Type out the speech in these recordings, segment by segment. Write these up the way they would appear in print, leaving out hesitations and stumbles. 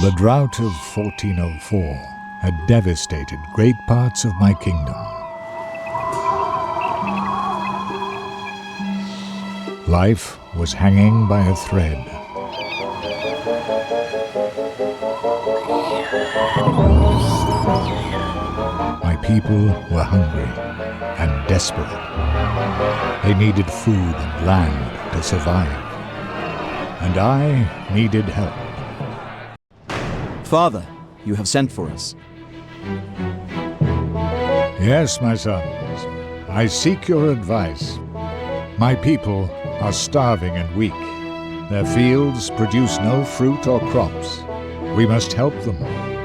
The drought of 1404 had devastated great parts of my kingdom. Life was hanging by a thread. My people were hungry and desperate. They needed food and land to survive. And I needed help. Father, you have sent for us. Yes, my sons. I seek your advice. My people are starving and weak. Their fields produce no fruit or crops. We must help them,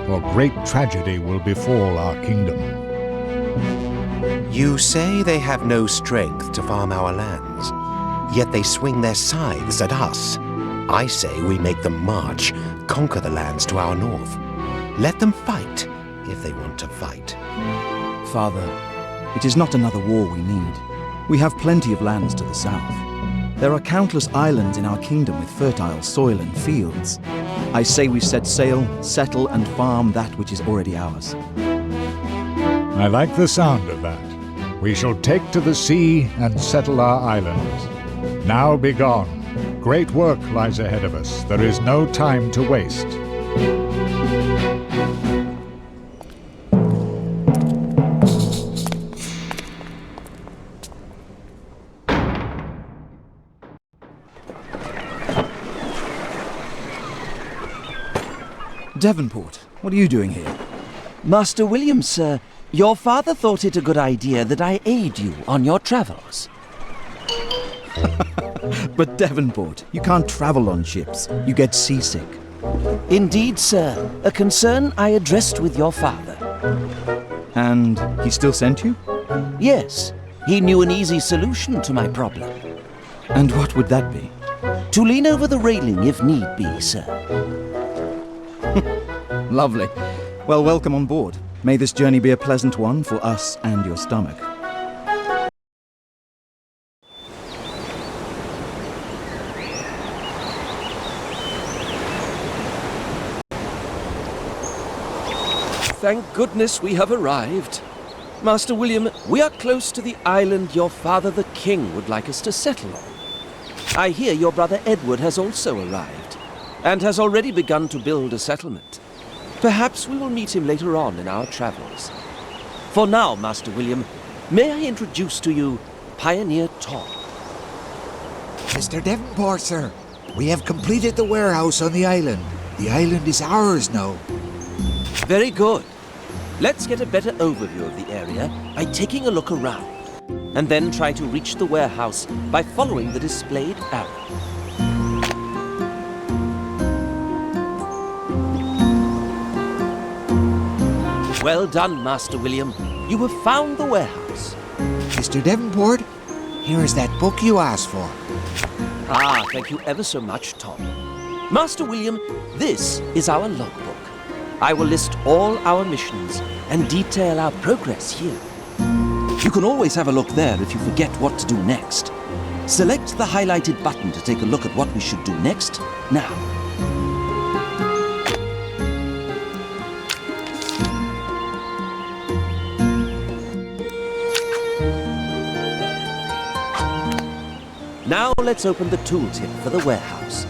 or great tragedy will befall our kingdom. You say they have no strength to farm our lands, yet they swing their scythes at us. I say we make them march, conquer the lands to our north. Let them fight, if they want to fight. Father, it is not another war we need. We have plenty of lands to the south. There are countless islands in our kingdom with fertile soil and fields. I say we set sail, settle, and farm that which is already ours. I like the sound of that. We shall take to the sea and settle our islands. Now be gone. Great work lies ahead of us. There is no time to waste. Devonport, what are you doing here? Master William, sir, your father thought it a good idea that I aid you on your travels. But Devonport, you can't travel on ships. You get seasick. Indeed, sir, a concern I addressed with your father. And he still sent you? Yes, he knew an easy solution to my problem. And what would that be? To lean over the railing if need be, sir. Lovely. Well, welcome on board. May this journey be a pleasant one for us and your stomach. Thank goodness we have arrived. Master William, we are close to the island your father the king would like us to settle on. I hear your brother Edward has also arrived, and has already begun to build a settlement. Perhaps we will meet him later on in our travels. For now, Master William, may I introduce to you Pioneer Tom. Mr. Devonport, sir. We have completed the warehouse on the island. The island is ours now. Very good. Let's get a better overview of the area by taking a look around, and then try to reach the warehouse by following the displayed arrow. Well done, Master William. You have found the warehouse. Mr. Devonport, here is that book you asked for. Ah, thank you ever so much, Tom. Master William, this is our logbook. I will list all our missions and detail our progress here. You can always have a look there if you forget what to do next. Select the highlighted button to take a look at what we should do next, now. Now let's open the tooltip for the warehouse.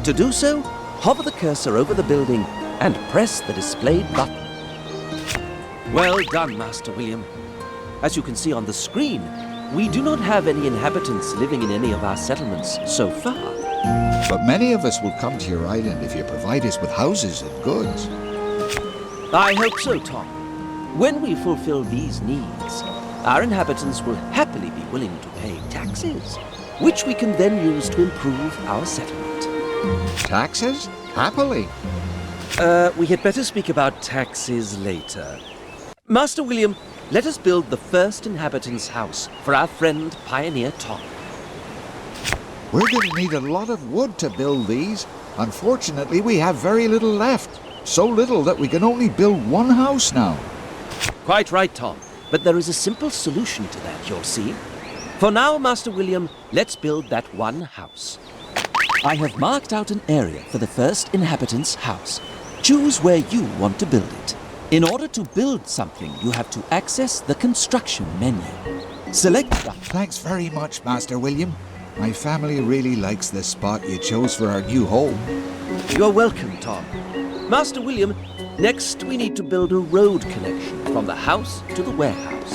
To do so, hover the cursor over the building and press the displayed button. Well done, Master William. As you can see on the screen, we do not have any inhabitants living in any of our settlements so far. But many of us will come to your island if you provide us with houses and goods. I hope so, Tom. When we fulfill these needs, our inhabitants will happily be willing to pay taxes, which we can then use to improve our settlement. Taxes? Happily. We had better speak about taxes later. Master William, let us build the first inhabitant's house for our friend Pioneer Tom. We're going to need a lot of wood to build these. Unfortunately, we have very little left. So little that we can only build one house now. Quite right, Tom. But there is a simple solution to that, you'll see. For now, Master William, let's build that one house. I have marked out an area for the first inhabitant's house. Choose where you want to build it. In order to build something, you have to access the construction menu. Select the... Thanks very much, Master William. My family really likes this spot you chose for our new home. You're welcome, Tom. Master William, next we need to build a road connection from the house to the warehouse.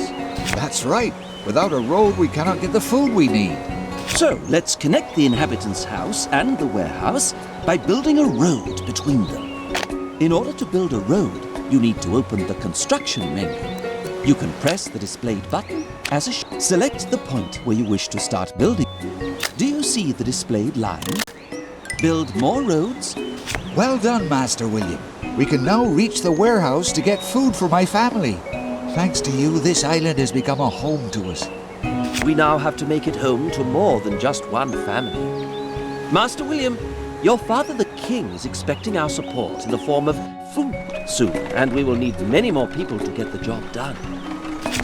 That's right. Without a road, we cannot get the food we need. So, let's connect the inhabitants' house and the warehouse by building a road between them. In order to build a road, you need to open the construction menu. You can press the displayed button as a select the point where you wish to start building. Do you see the displayed line? Build more roads. Well done, Master William. We can now reach the warehouse to get food for my family. Thanks to you, this island has become a home to us. We now have to make it home to more than just one family. Master William, your father the king is expecting our support in the form of food soon, and we will need many more people to get the job done.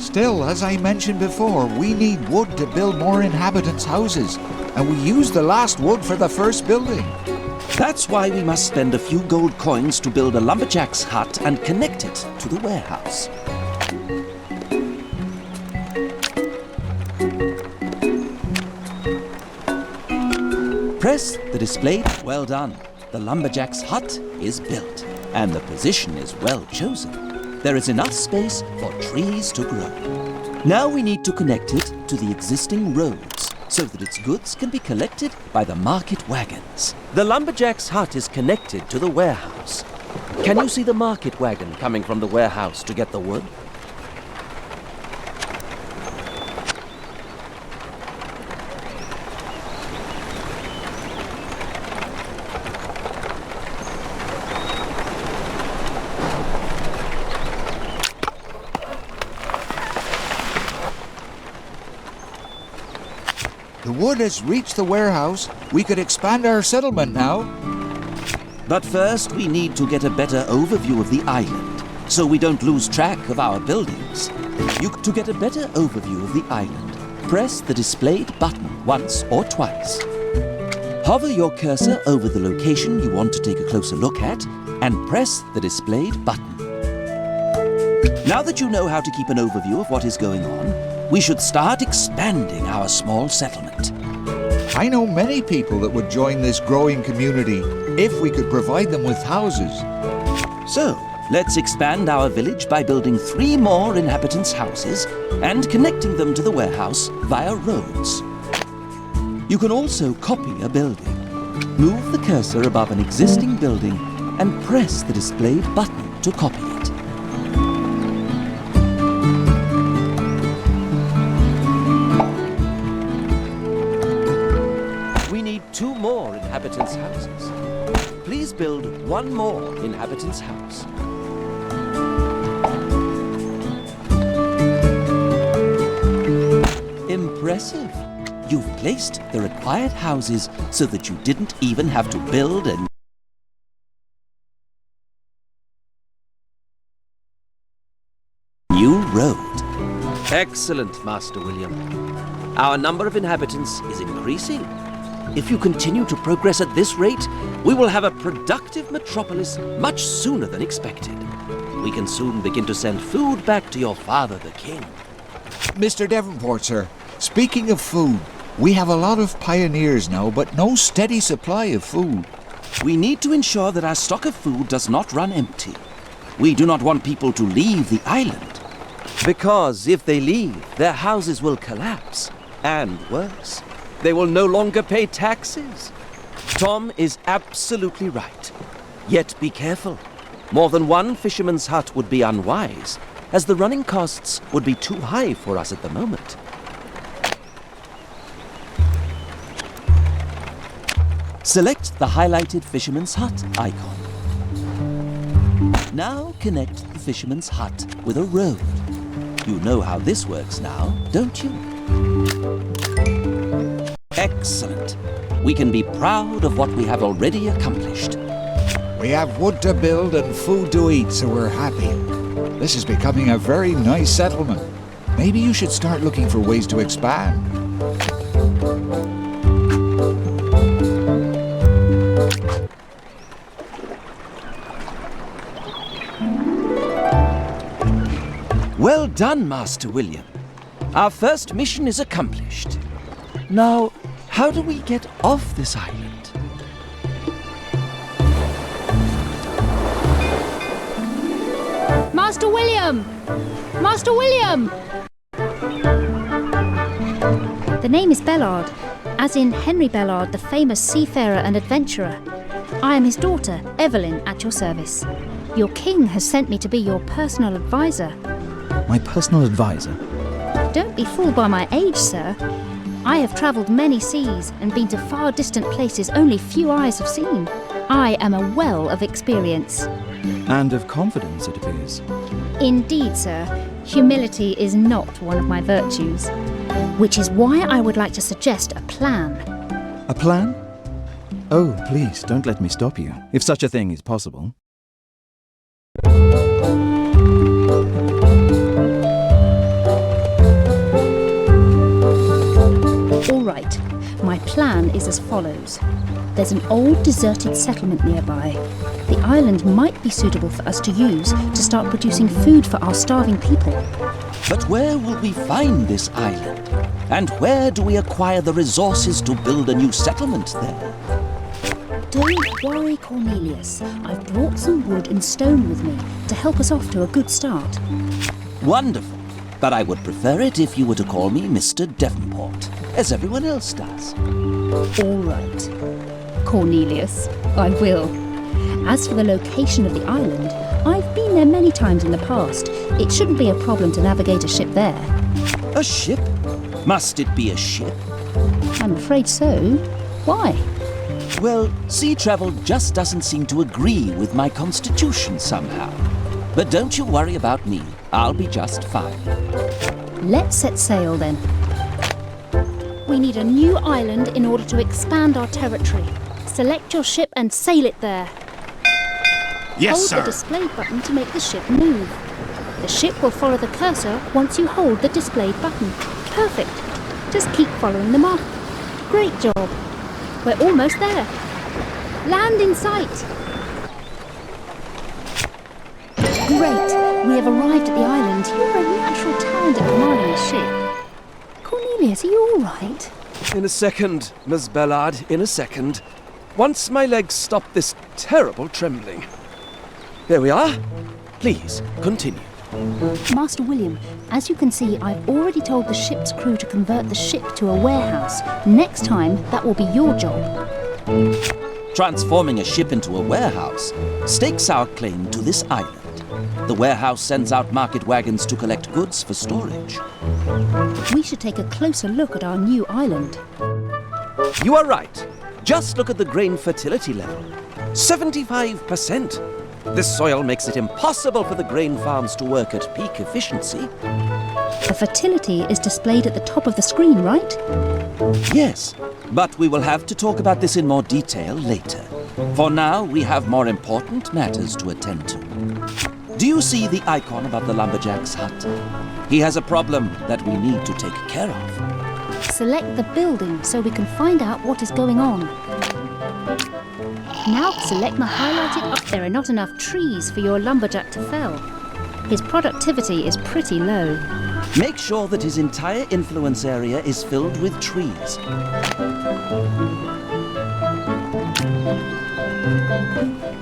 Still, as I mentioned before, we need wood to build more inhabitants' houses, and we used the last wood for the first building. That's why we must spend a few gold coins to build a lumberjack's hut and connect it to the warehouse. Press the displayed. Well done. The lumberjack's hut is built, and the position is well chosen. There is enough space for trees to grow. Now we need to connect it to the existing roads, so that its goods can be collected by the market wagons. The lumberjack's hut is connected to the warehouse. Can you see the market wagon coming from the warehouse to get the wood? The wood has reached the warehouse. We could expand our settlement now. But first, we need to get a better overview of the island, so we don't lose track of our buildings. To get a better overview of the island, press the displayed button once or twice. Hover your cursor over the location you want to take a closer look at, and press the displayed button. Now that you know how to keep an overview of what is going on, we should start expanding our small settlement. I know many people that would join this growing community if we could provide them with houses. So, let's expand our village by building 3 more inhabitants' houses and connecting them to the warehouse via roads. You can also copy a building. Move the cursor above an existing building and press the displayed button to copy it. We need 2 more inhabitants' houses. Please build 1 more inhabitants' house. Impressive! You've placed the required houses so that you didn't even have to build a new road. Excellent, Master William. Our number of inhabitants is increasing. If you continue to progress at this rate, we will have a productive metropolis much sooner than expected. We can soon begin to send food back to your father, the king. Mr. Davenport, sir, speaking of food, we have a lot of pioneers now, but no steady supply of food. We need to ensure that our stock of food does not run empty. We do not want people to leave the island. Because if they leave, their houses will collapse. And worse, they will no longer pay taxes. Tom is absolutely right. Yet be careful. More than one fisherman's hut would be unwise, as the running costs would be too high for us at the moment. Select the highlighted Fisherman's Hut icon. Now connect the Fisherman's Hut with a road. You know how this works now, don't you? Excellent. We can be proud of what we have already accomplished. We have wood to build and food to eat, so we're happy. This is becoming a very nice settlement. Maybe you should start looking for ways to expand. done, Master William. Our first mission is accomplished. Now, how do we get off this island? Master William! Master William! The name is Bellard, as in Henry Bellard, the famous seafarer and adventurer. I am his daughter, Evelyn, at your service. Your king has sent me to be your personal advisor. My personal advisor? Don't be fooled by my age, sir. I have travelled many seas and been to far distant places only few eyes have seen. I am a well of experience. And of confidence, it appears. Indeed, sir. Humility is not one of my virtues. Which is why I would like to suggest a plan. A plan? Oh, please, don't let me stop you, if such a thing is possible. All right, my plan is as follows. There's an old deserted settlement nearby. The island might be suitable for us to use to start producing food for our starving people. But where will we find this island? And where do we acquire the resources to build a new settlement there? Don't worry, Cornelius. I've brought some wood and stone with me to help us off to a good start. Wonderful. But I would prefer it if you were to call me Mr. Devonport, as everyone else does. All right, Cornelius, I will. As for the location of the island, I've been there many times in the past. It shouldn't be a problem to navigate a ship there. A ship? Must it be a ship? I'm afraid so. Why? Well, sea travel just doesn't seem to agree with my constitution somehow. But don't you worry about me. I'll be just fine. Let's set sail then. We need a new island in order to expand our territory. Select your ship and sail it there. Yes, Hold the display button to make the ship move. The ship will follow the cursor once you hold the displayed button. Perfect. Just keep following the mark. Great job. We're almost there. Land in sight. Great. We have arrived at the island. You're a natural talent at commanding a ship. Cornelius, are you all right? In a second, Miss Bellard, in a second. Once my legs stop this terrible trembling. There we are. Please, continue. Master William, as you can see, I've already told the ship's crew to convert the ship to a warehouse. Next time, that will be your job. Transforming a ship into a warehouse stakes our claim to this island. The warehouse sends out market wagons to collect goods for storage. We should take a closer look at our new island. You are right. Just look at the grain fertility level. 75%. This soil makes it impossible for the grain farms to work at peak efficiency. The fertility is displayed at the top of the screen, right? Yes, but we will have to talk about this in more detail later. For now, we have more important matters to attend to. Do you see the icon above the lumberjack's hut? He has a problem that we need to take care of. Select the building so we can find out what is going on. Now select the highlighted... There are not enough trees for your lumberjack to fell. His productivity is pretty low. Make sure that his entire influence area is filled with trees.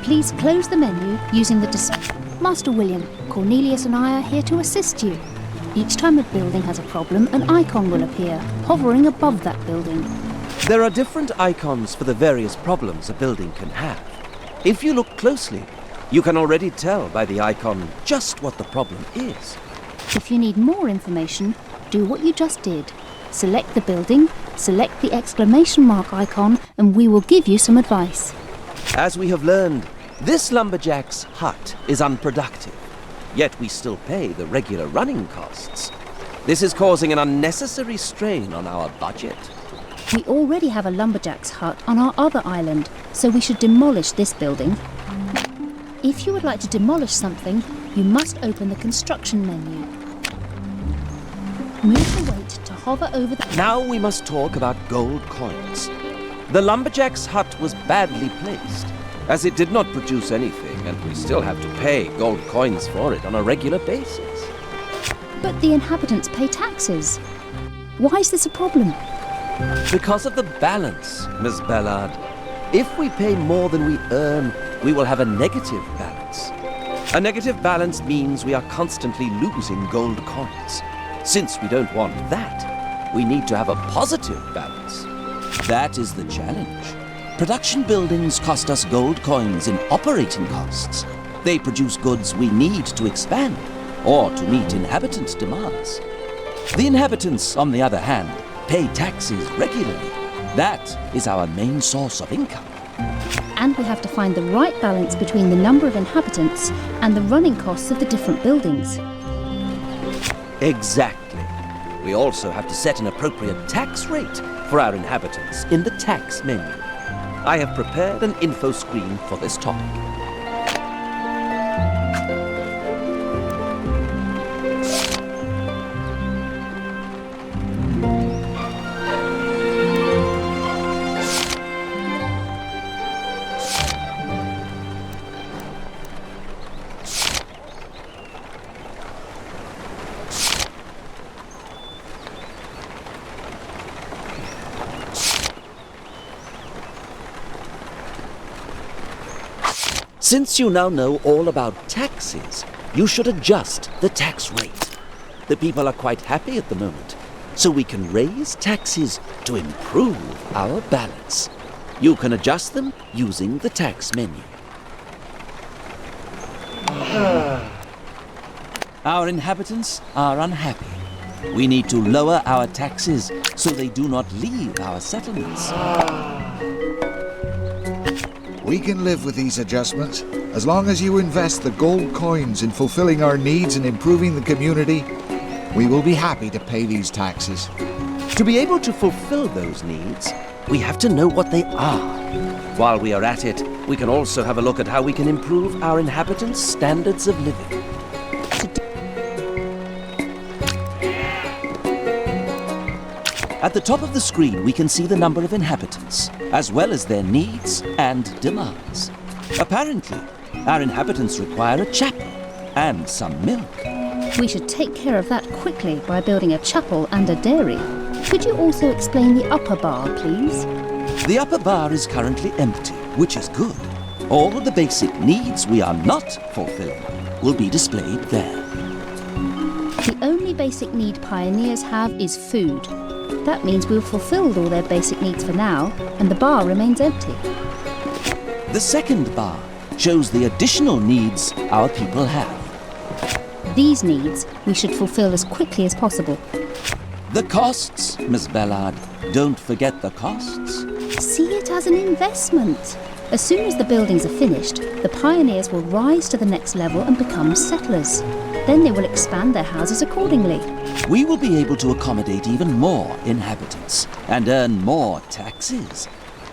Please close the menu using the Master William, Cornelius and I are here to assist you. Each time a building has a problem, an icon will appear, hovering above that building. There are different icons for the various problems a building can have. If you look closely, you can already tell by the icon just what the problem is. If you need more information, do what you just did. Select the building, select the exclamation mark icon, and we will give you some advice. As we have learned, this lumberjack's hut is unproductive, yet we still pay the regular running costs. This is causing an unnecessary strain on our budget. We already have a lumberjack's hut on our other island, so we should demolish this building. If you would like to demolish something, you must open the construction menu. Move the weight to hover over the... Now we must talk about gold coins. The lumberjack's hut was badly placed, as it did not produce anything, and we still have to pay gold coins for it on a regular basis. But the inhabitants pay taxes. Why is this a problem? Because of the balance, Miss Ballard. If we pay more than we earn, we will have a negative balance. A negative balance means we are constantly losing gold coins. Since we don't want that, we need to have a positive balance. That is the challenge. Production buildings cost us gold coins in operating costs. They produce goods we need to expand or to meet inhabitant demands. The inhabitants, on the other hand, pay taxes regularly. That is our main source of income. And we have to find the right balance between the number of inhabitants and the running costs of the different buildings. Exactly. We also have to set an appropriate tax rate for our inhabitants in the tax menu. I have prepared an info screen for this topic. Since you now know all about taxes, you should adjust the tax rate. The people are quite happy at the moment, so we can raise taxes to improve our balance. You can adjust them using the tax menu. Our inhabitants are unhappy. We need to lower our taxes so they do not leave our settlements. We can live with these adjustments. As long as you invest the gold coins in fulfilling our needs and improving the community, we will be happy to pay these taxes. To be able to fulfill those needs, we have to know what they are. While we are at it, we can also have a look at how we can improve our inhabitants' standards of living. At the top of the screen, we can see the number of inhabitants, as well as their needs and demands. Apparently, our inhabitants require a chapel and some milk. We should take care of that quickly by building a chapel and a dairy. Could you also explain the upper bar, please? The upper bar is currently empty, which is good. All of the basic needs we are not fulfilling will be displayed there. The only basic need pioneers have is food. That means we've fulfilled all their basic needs for now, and the bar remains empty. The second bar shows the additional needs our people have. These needs we should fulfill as quickly as possible. The costs, Miss Ballard. Don't forget the costs. See it as an investment. As soon as the buildings are finished, the pioneers will rise to the next level and become settlers. Then they will expand their houses accordingly. We will be able to accommodate even more inhabitants and earn more taxes.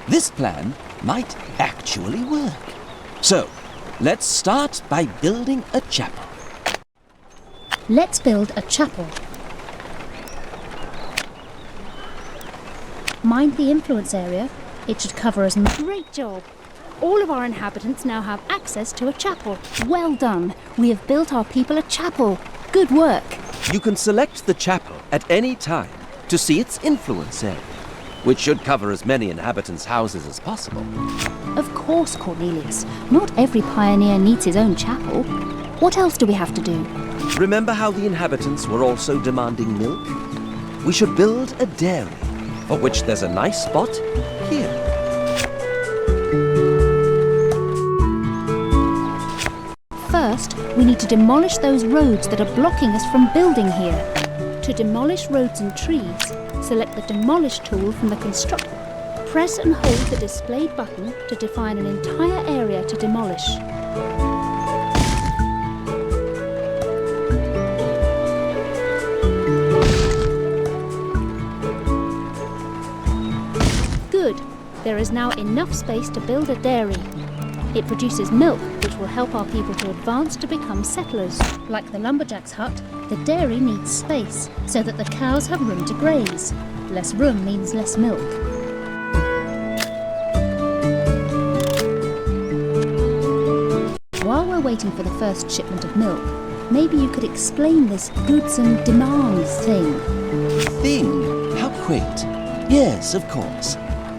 This plan might actually work. So, let's start by building a chapel. Let's build a chapel. Mind the influence area. It should cover as much. Great job! All of our inhabitants now have access to a chapel. Well done! We have built our people a chapel. Good work! You can select the chapel at any time to see its influence area, which should cover as many inhabitants' houses as possible. Of course, Cornelius. Not every pioneer needs his own chapel. What else do we have to do? Remember how the inhabitants were also demanding milk? We should build a dairy, for which there's a nice spot here. First, we need to demolish those roads that are blocking us from building here. To demolish roads and trees, select the Demolish tool from the Construct. Press and hold the displayed button to define an entire area to demolish. Good. There is now enough space to build a dairy. It produces milk, which will help our people to advance to become settlers. Like the lumberjack's hut, the dairy needs space so that the cows have room to graze. Less room means less milk. While we're waiting for the first shipment of milk, maybe you could explain this goods and demands thing. Thing? How quaint. Yes, of course.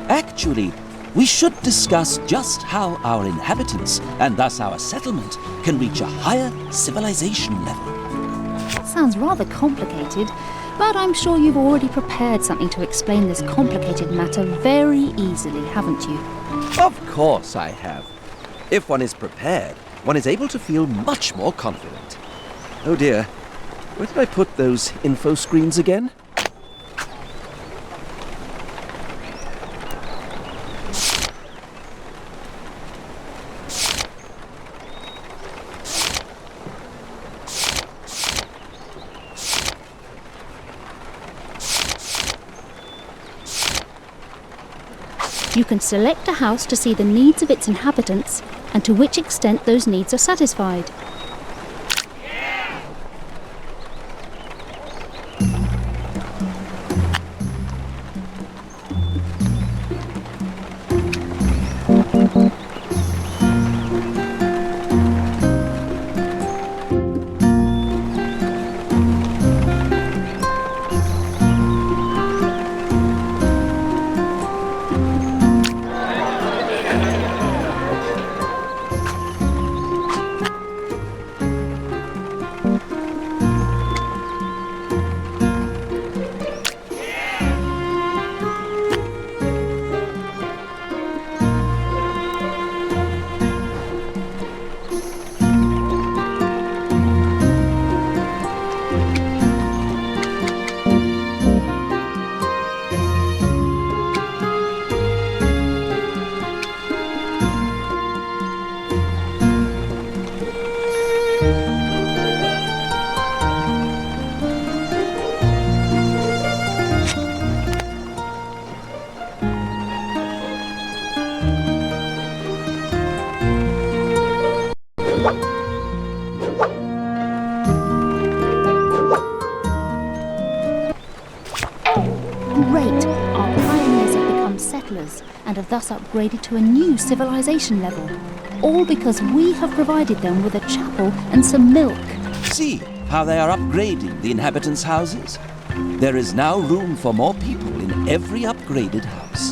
Actually, we should discuss just how our inhabitants, and thus our settlement, can reach a higher civilization level. That sounds rather complicated, but I'm sure you've already prepared something to explain this complicated matter very easily, haven't you? Of course I have. If one is prepared, one is able to feel much more confident. Oh dear, where did I put those info screens again? You can select a house to see the needs of its inhabitants and to which extent those needs are satisfied. Great! Our pioneers have become settlers and have thus upgraded to a new civilization level. All because we have provided them with a chapel and some milk. See how they are upgrading the inhabitants' houses? There is now room for more people in every upgraded house.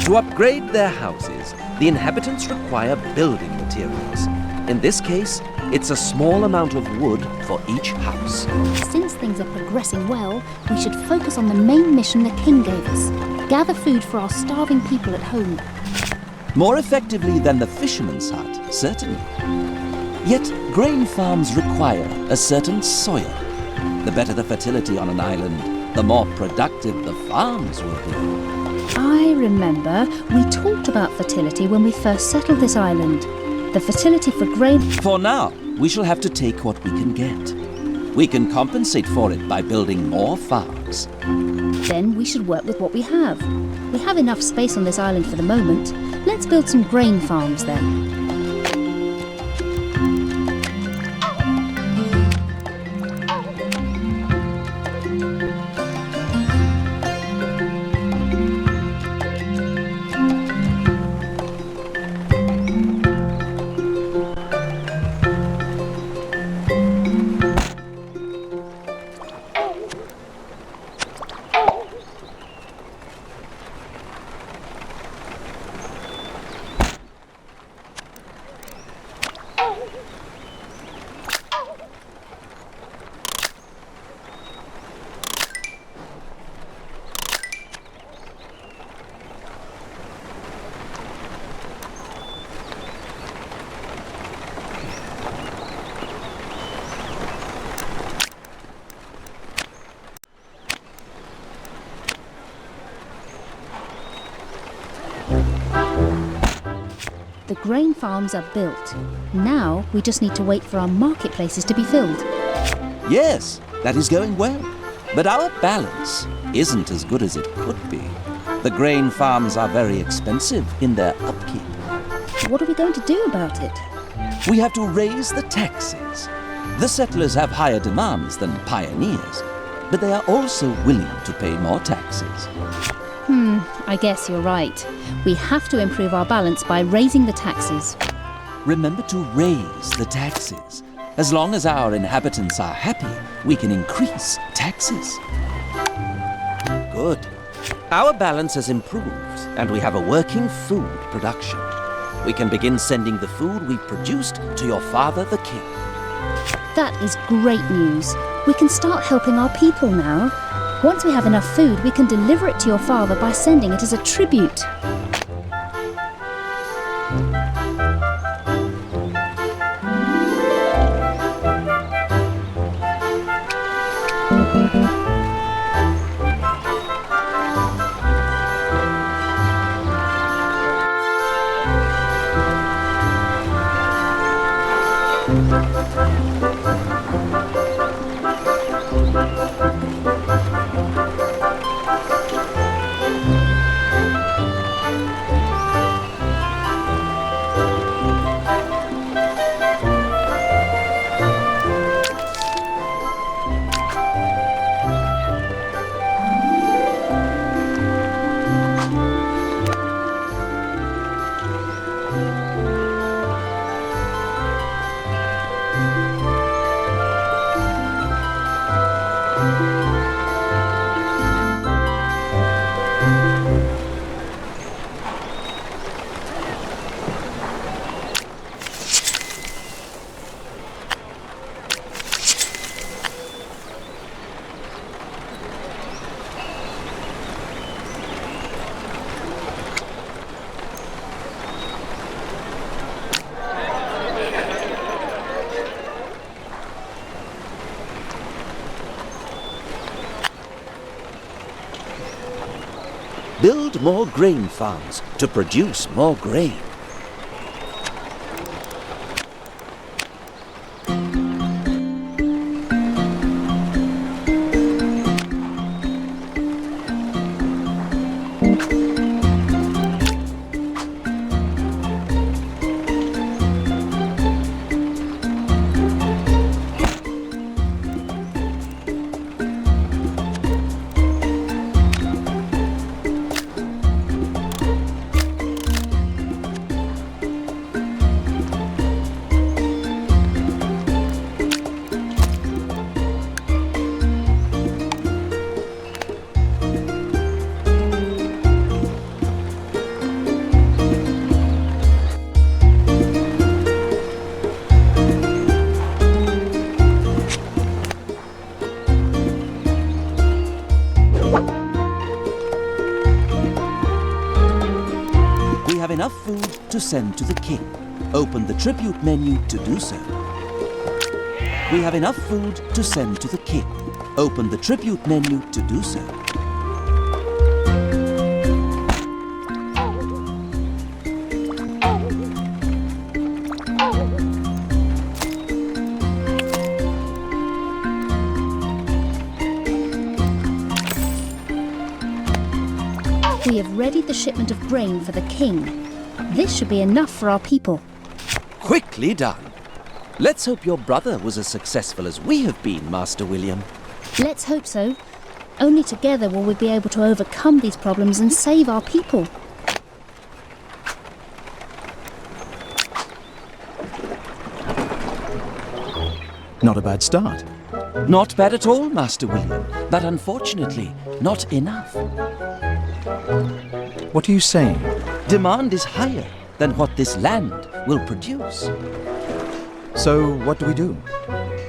To upgrade their houses, the inhabitants require building materials. In this case, it's a small amount of wood for each house. Since things are progressing well, we should focus on the main mission the king gave us. Gather food for our starving people at home. More effectively than the fisherman's hut, certainly. Yet, grain farms require a certain soil. The better the fertility on an island, the more productive the farms will be. I remember we talked about fertility when we first settled this island. The fertility for grain... For now, we shall have to take what we can get. We can compensate for it by building more farms. Then we should work with what we have. We have enough space on this island for the moment. Let's build some grain farms then. The grain farms are built. Now we just need to wait for our marketplaces to be filled. Yes, that is going well. But our balance isn't as good as it could be. The grain farms are very expensive in their upkeep. What are we going to do about it? We have to raise the taxes. The settlers have higher demands than pioneers, but they are also willing to pay more taxes. I guess you're right. We have to improve our balance by raising the taxes. remember to raise the taxes. As long as our inhabitants are happy, we can increase taxes. Good. Our balance has improved, and we have a working food production. We can begin sending the food we've produced to your father, the king. That is great news. We can start helping our people now. Once we have enough food, we can deliver it to your father by sending it as a tribute. Build more grain farms to produce more grain. Enough food to send to the king. Open the tribute menu to do so. We have enough food to send to the king. Open the tribute menu to do so. We have readied the shipment of grain for the king. This should be enough for our people. Quickly done. Let's hope your brother was as successful as we have been, Master William. Let's hope so. Only together will we be able to overcome these problems and save our people. Not a bad start. Not bad at all, Master William, but unfortunately, not enough. What are you saying? Demand is higher than what this land will produce. So, what do we do?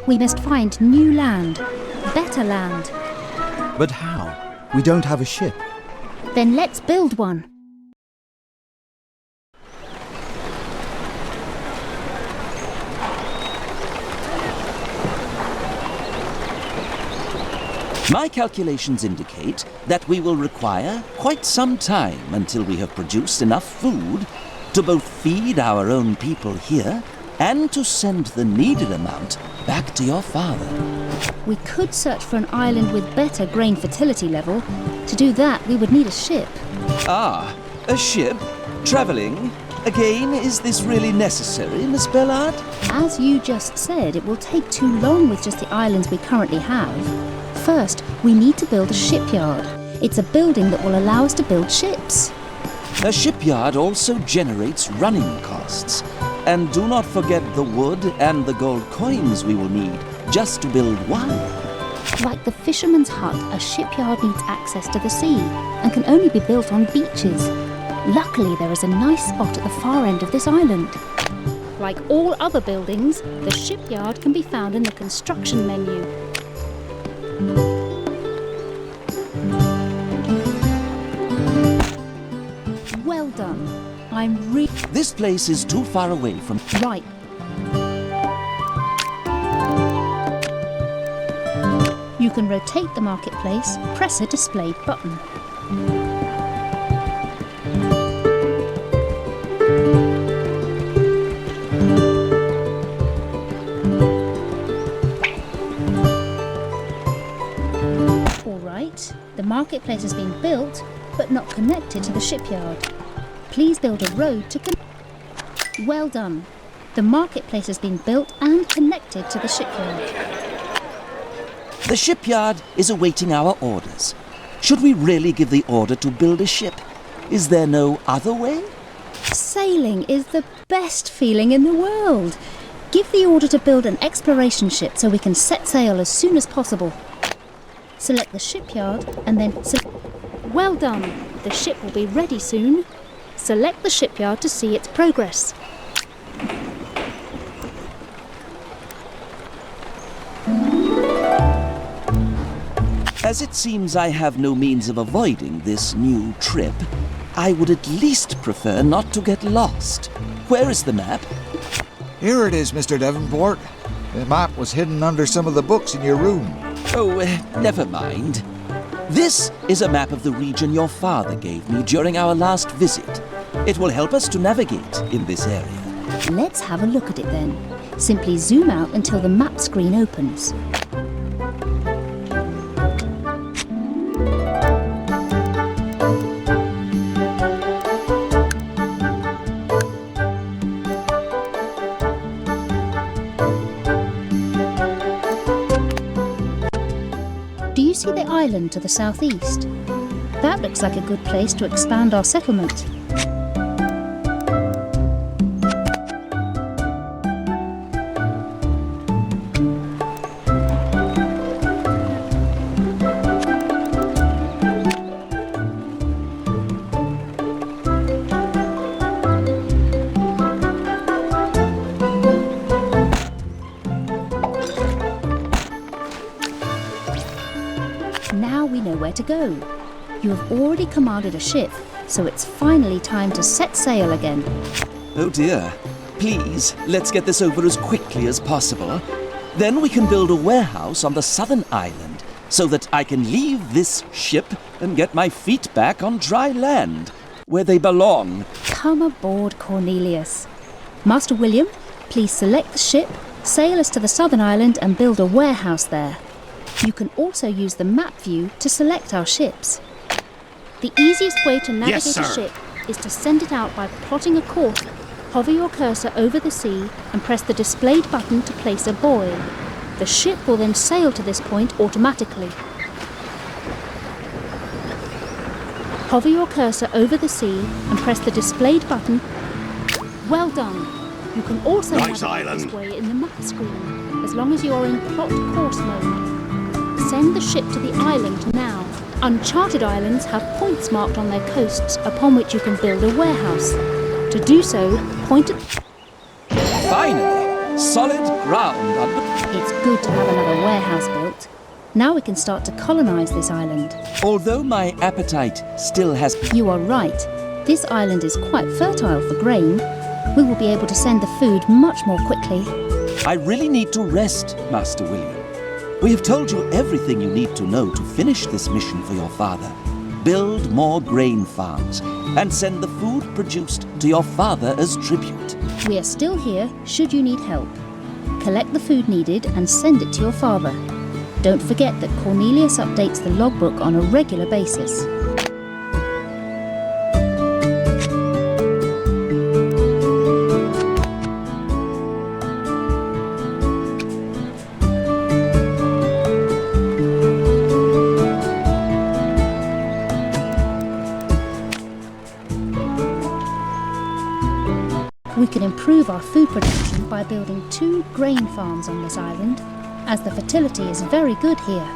We must find new land, better land. But how? We don't have a ship. Then let's build one. My calculations indicate that we will require quite some time until we have produced enough food to both feed our own people here and to send the needed amount back to your father. We could search for an island with better grain fertility level. To do that, we would need a ship. Ah, a ship? Travelling? Again, is this really necessary, Miss Bellard? As you just said, it will take too long with just the islands we currently have. First, we need to build a shipyard. It's a building that will allow us to build ships. A shipyard also generates running costs. And do not forget the wood and the gold coins we will need just to build one. Like the fisherman's hut, a shipyard needs access to the sea and can only be built on beaches. Luckily, there is a nice spot at the far end of this island. Like all other buildings, the shipyard can be found in the construction menu. Well done. This place is too far away from... Right. You can rotate the marketplace, press a displayed button. All right, the marketplace has been built, but not connected to the shipyard. Please build a road to Well done. The marketplace has been built and connected to the shipyard. The shipyard is awaiting our orders. Should we really give the order to build a ship? Is there no other way? Sailing is the best feeling in the world. Give the order to build an exploration ship so we can set sail as soon as possible. Select the shipyard and then... Well done. The ship will be ready soon. Select the shipyard to see its progress. As it seems I have no means of avoiding this new trip, I would at least prefer not to get lost. Where is the map? Here it is, Mr. Davenport. The map was hidden under some of the books in your room. Oh, never mind. This is a map of the region your father gave me during our last visit. It will help us to navigate in this area. Let's have a look at it then. Simply zoom out until the map screen opens. Do you see the island to the southeast? That looks like a good place to expand our settlement. Now we know where to go. You have already commanded a ship, so it's finally time to set sail again. Oh dear. Please, let's get this over as quickly as possible. Then we can build a warehouse on the southern island so that I can leave this ship and get my feet back on dry land, where they belong. Come aboard, Cornelius. Master William, please select the ship, sail us to the southern island and build a warehouse there. You can also use the map view to select our ships. The easiest way to navigate a ship is to send it out by plotting a course. Hover your cursor over the sea and press the displayed button to place a buoy. The ship will then sail to this point automatically. Hover your cursor over the sea and press the displayed button. Well done. You can also navigate this way in the map screen, as long as you are in plot course mode. Send the ship to the island now. Uncharted islands have points marked on their coasts upon which you can build a warehouse. To do so, point at... Finally, solid ground. It's good to have another warehouse built. Now we can start to colonize this island. Although my appetite still has... You are right. This island is quite fertile for grain. We will be able to send the food much more quickly. I really need to rest, Master William. We have told you everything you need to know to finish this mission for your father. Build more grain farms and send the food produced to your father as tribute. We are still here should you need help. Collect the food needed and send it to your father. Don't forget that Cornelius updates the logbook on a regular basis. We can improve our food production by building 2 grain farms on this island, as the fertility is very good here.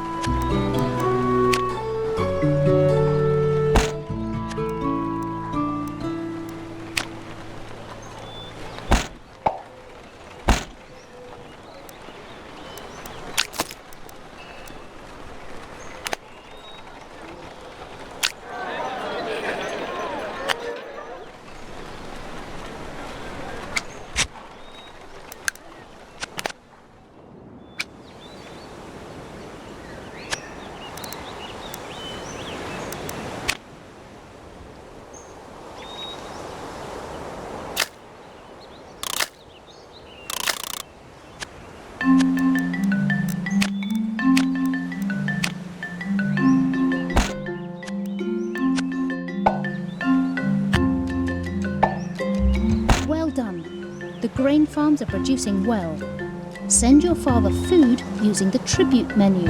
Well done. The grain farms are producing well. Send your father food using the tribute menu.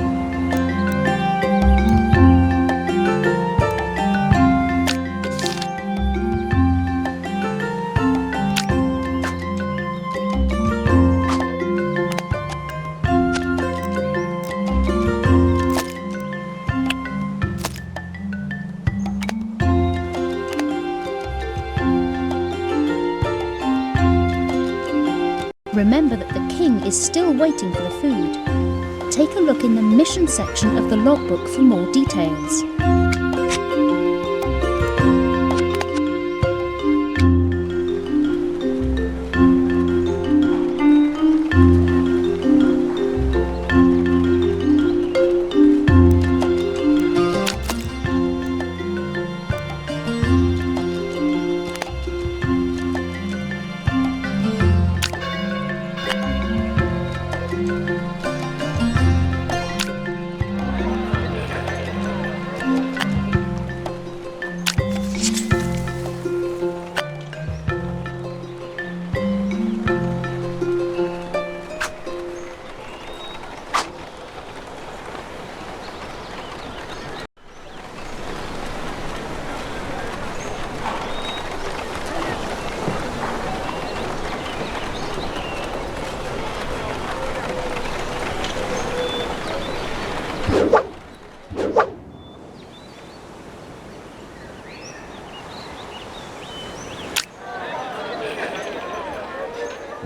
Remember that the king is still waiting for the food. Take a look in the mission section of the logbook for more details.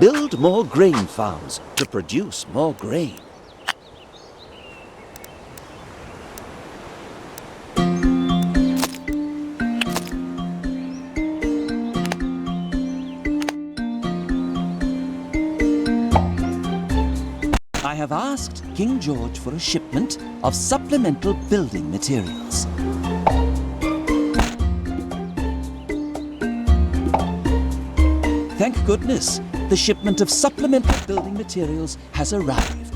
Build more grain farms to produce more grain. I have asked King George for a shipment of supplemental building materials. Thank goodness, the shipment of supplemental building materials has arrived.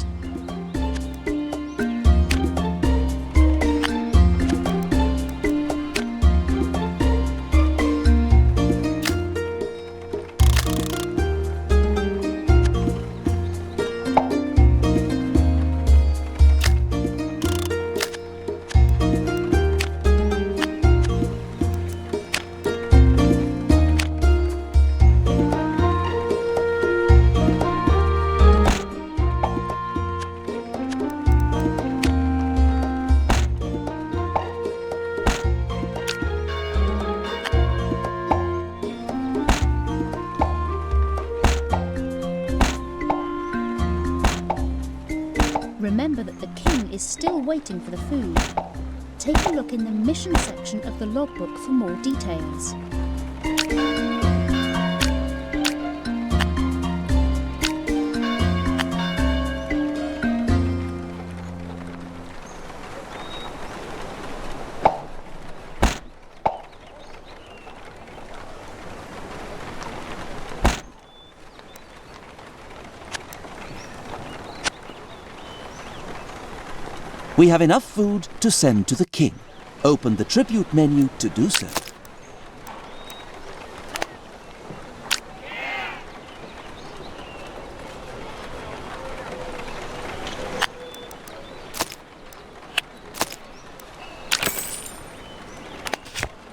Remember that the king is still waiting for the food. Take a look in the mission section of the logbook for more details. We have enough food to send to the king. Open the tribute menu to do so.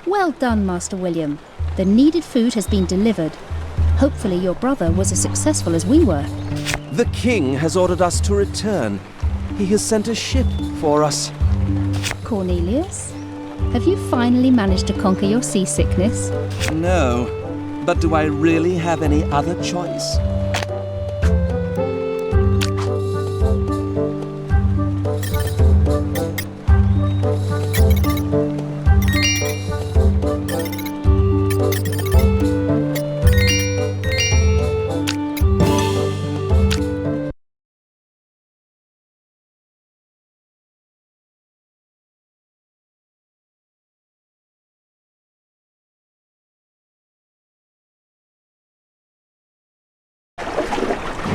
Well done, Master William. The needed food has been delivered. Hopefully your brother was as successful as we were. The king has ordered us to return. He has sent a ship for us. Cornelius, have you finally managed to conquer your seasickness? No, but do I really have any other choice?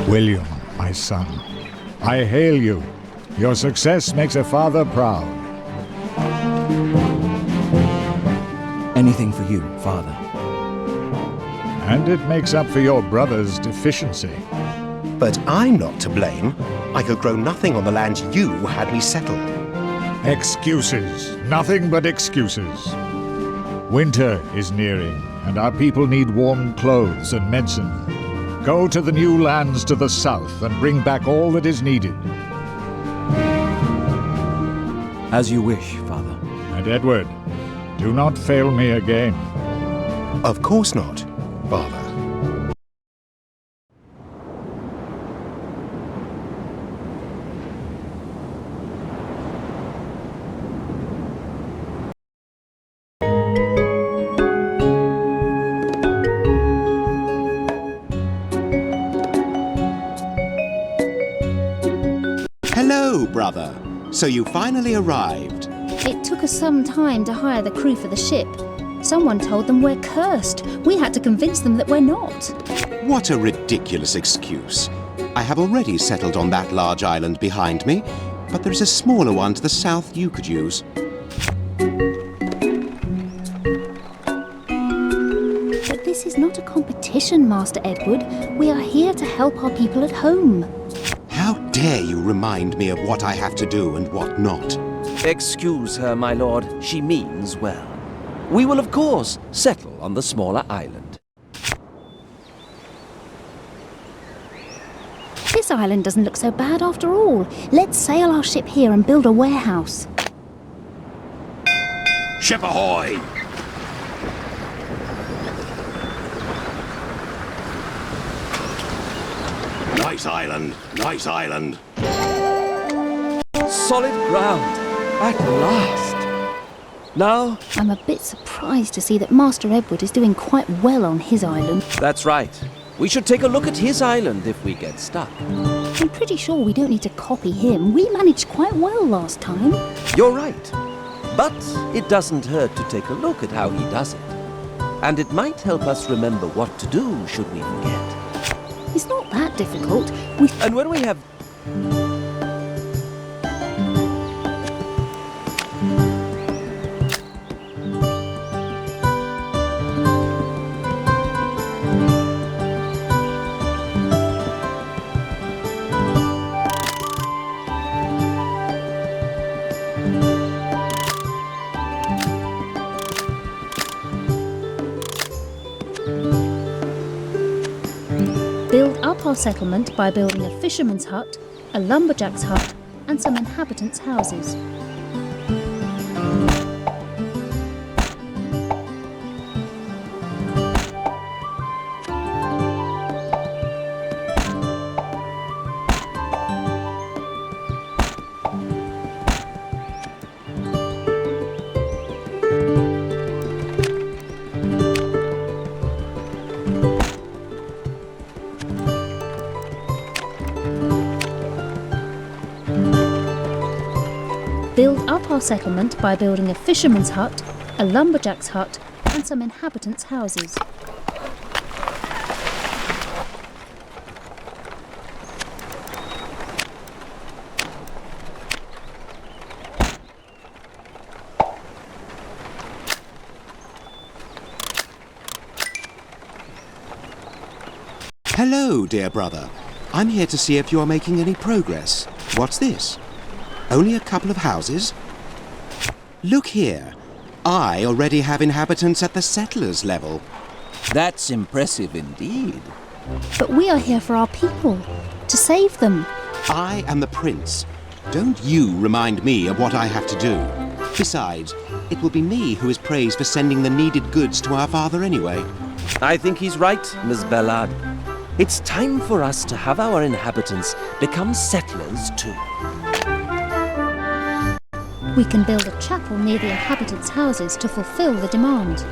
William, my son, I hail you. Your success makes a father proud. Anything for you, father. And it makes up for your brother's deficiency. But I'm not to blame. I could grow nothing on the land you had me settle. Excuses. Nothing but excuses. Winter is nearing, and our people need warm clothes and medicine. Go to the new lands to the south and bring back all that is needed. As you wish, father. And Edward, do not fail me again. Of course not, father. Hello, brother. So you finally arrived. It took us some time to hire the crew for the ship. Someone told them we're cursed. We had to convince them that we're not. What a ridiculous excuse. I have already settled on that large island behind me, but there's a smaller one to the south you could use. But this is not a competition, Master Edward. We are here to help our people at home. How dare you remind me of what I have to do and what not? Excuse her, my lord. She means well. We will, of course, settle on the smaller island. This island doesn't look so bad after all. Let's sail our ship here and build a warehouse. Ship ahoy! Nice island, nice island. Solid ground, at last. Now, I'm a bit surprised to see that Master Edward is doing quite well on his island. that's right. We should take a look at his island if we get stuck. I'm pretty sure we don't need to copy him. We managed quite well last time. You're right. But it doesn't hurt to take a look at how he does it. And it might help us remember what to do should we forget. It's not that difficult. And when we have... Build up our settlement by building a fisherman's hut, a lumberjack's hut, and some inhabitants' houses. Build up our settlement by building a fisherman's hut, a lumberjack's hut, and some inhabitants' houses. Hello, dear brother. I'm here to see if you are making any progress. What's this? Only a couple of houses? Look here. I already have inhabitants at the settlers' level. That's impressive indeed. But we are here for our people, to save them. I am the prince. Don't you remind me of what I have to do. Besides, it will be me who is praised for sending the needed goods to our father anyway. I think he's right, Miss Ballard. It's time for us to have our inhabitants become settlers too. We can build a chapel near the inhabitants' houses to fulfill the demand.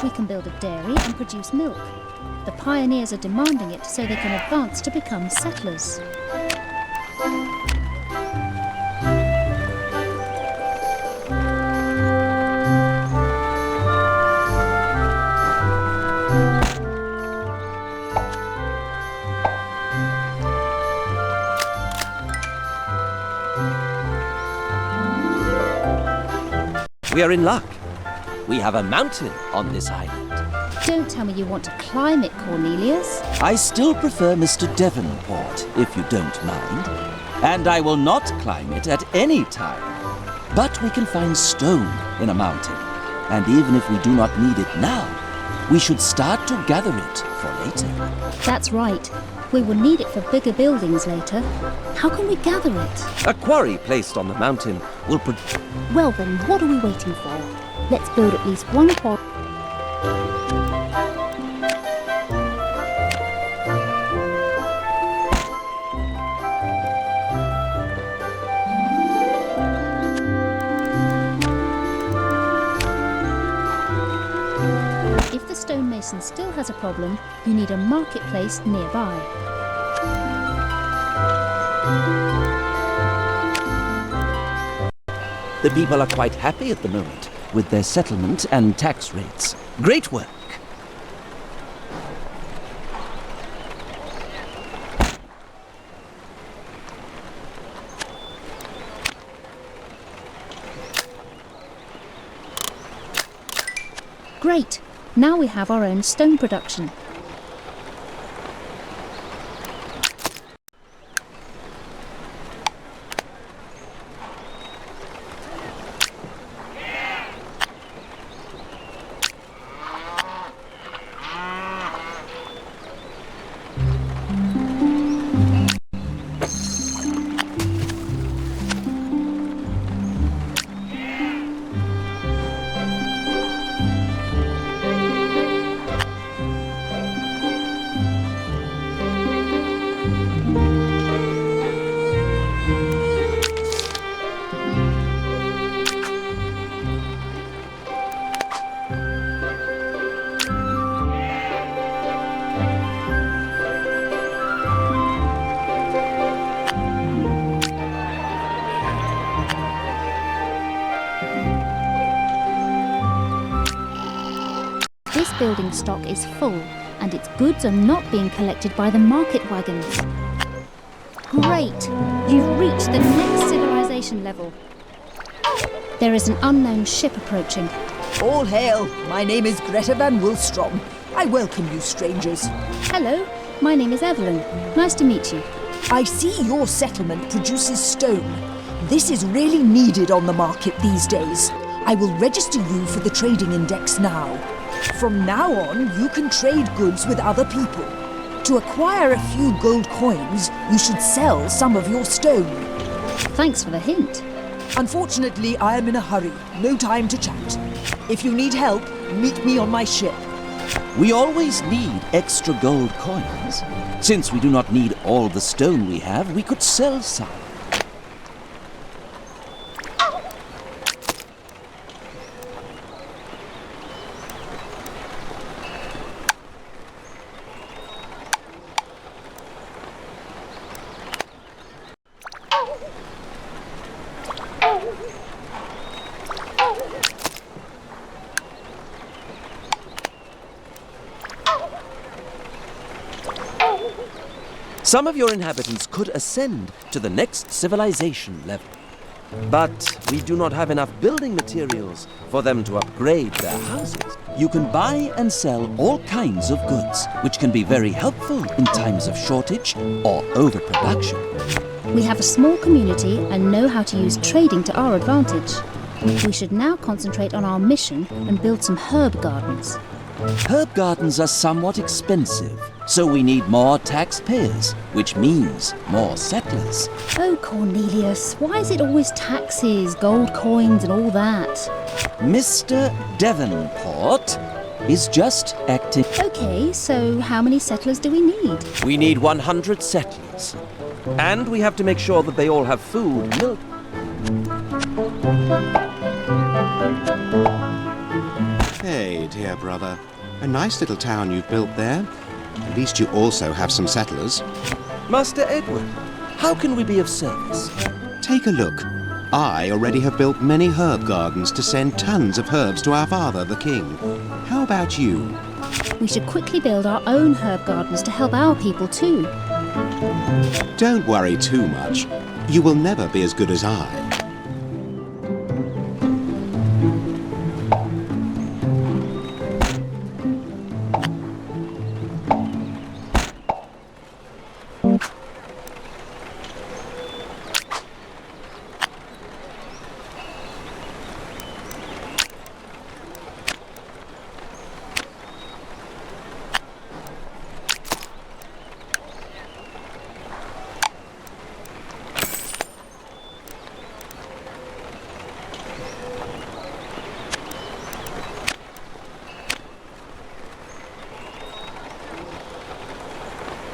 We can build a dairy and produce milk. The pioneers are demanding it so they can advance to become settlers. We are in luck. We have a mountain on this island. Don't tell me you want to climb it, Cornelius. I still prefer Mr. Devonport, if you don't mind. And I will not climb it at any time. But we can find stone in a mountain. And even if we do not need it now, we should start to gather it for later. That's right. We will need it for bigger buildings later. How can we gather it? A quarry placed on the mountain will Well then, what are we waiting for? Let's build at least one quarry. If the stonemason still has a problem, you need a marketplace nearby. The people are quite happy at the moment with their settlement and tax rates. Great work! Great! Now we have our own stone production. This building stock is full, and its goods are not being collected by the market wagons. Great! You've reached the next civilization level. There is an unknown ship approaching. All hail! My name is Greta van Wilstrom. I welcome you, strangers. Hello, my name is Evelyn. Nice to meet you. I see your settlement produces stone. This is really needed on the market these days. I will register you for the trading index now. From now on, you can trade goods with other people. To acquire a few gold coins, you should sell some of your stone. Thanks for the hint. Unfortunately, I am in a hurry. No time to chat. If you need help, meet me on my ship. We always need extra gold coins. Since we do not need all the stone we have, we could sell some. Some of your inhabitants could ascend to the next civilization level. But we do not have enough building materials for them to upgrade their houses. You can buy and sell all kinds of goods, which can be very helpful in times of shortage or overproduction. We have a small community and know how to use trading to our advantage. We should now concentrate on our mission and build some herb gardens. Herb gardens are somewhat expensive, so we need more taxpayers, which means more settlers. Oh, Cornelius, why is it always taxes, gold coins and all that? Mr. Devonport is just acting. Okay, so how many settlers do we need? We need 100 settlers. And we have to make sure that they all have food, milk. Hey, dear brother. A nice little town you've built there. At least you also have some settlers. Master Edward, how can we be of service? Take a look. I already have built many herb gardens to send tons of herbs to our father, the king. How about you? We should quickly build our own herb gardens to help our people too. Don't worry too much. You will never be as good as I.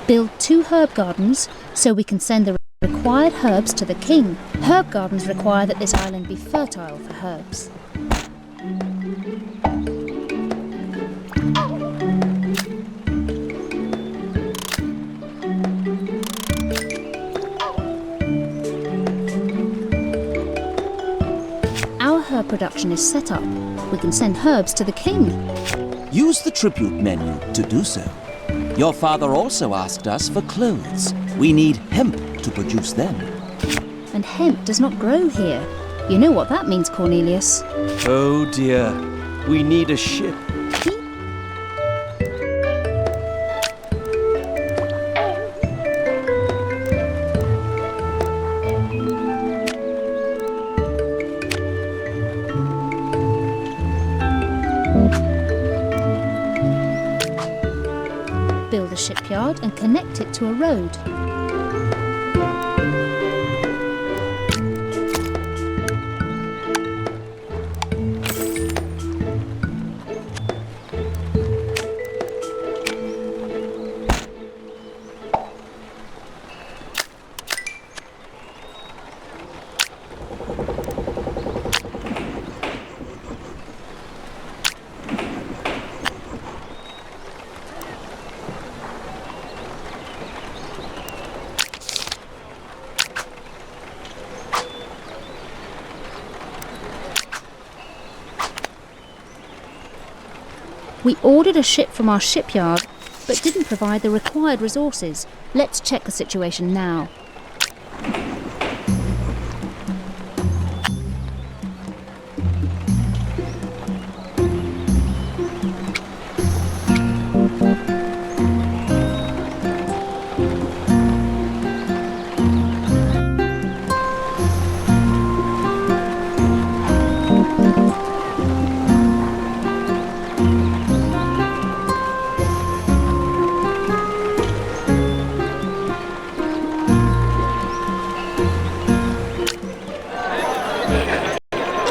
Build 2 herb gardens so we can send the required herbs to the king. Herb gardens require that this island be fertile for herbs. Our herb production is set up. We can send herbs to the king. Use the tribute menu to do so. Your father also asked us for clothes. We need hemp to produce them. And hemp does not grow here. You know what that means, Cornelius. Oh dear, we need a ship. Build a shipyard and connect it to a road. We ordered a ship from our shipyard, but didn't provide the required resources. Let's check the situation now.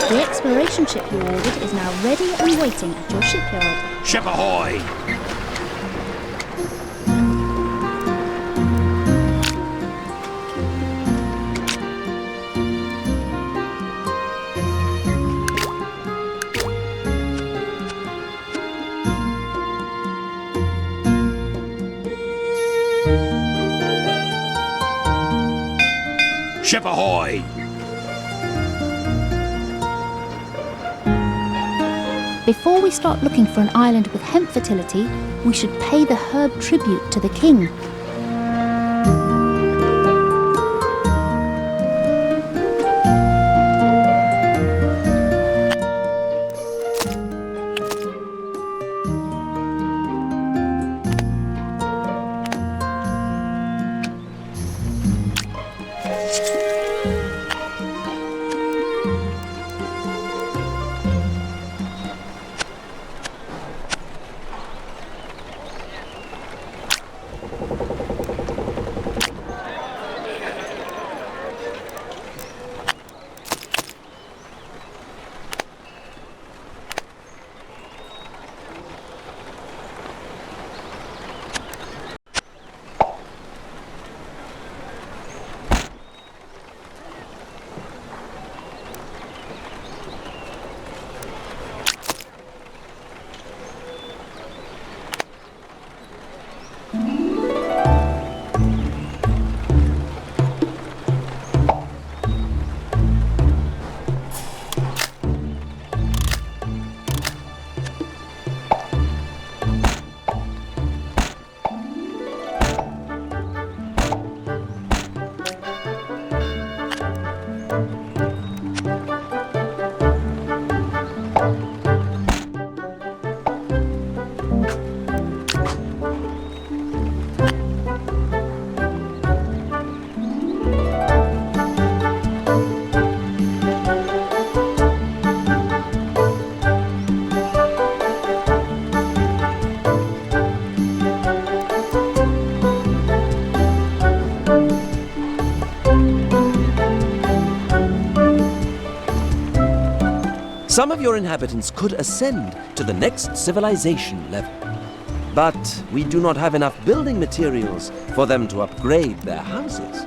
The exploration ship you ordered is now ready and waiting at your shipyard. Ship ahoy! Ship ahoy! Before we start looking for an island with hemp fertility, we should pay the herb tribute to the king. Some of your inhabitants could ascend to the next civilization level. But we do not have enough building materials for them to upgrade their houses.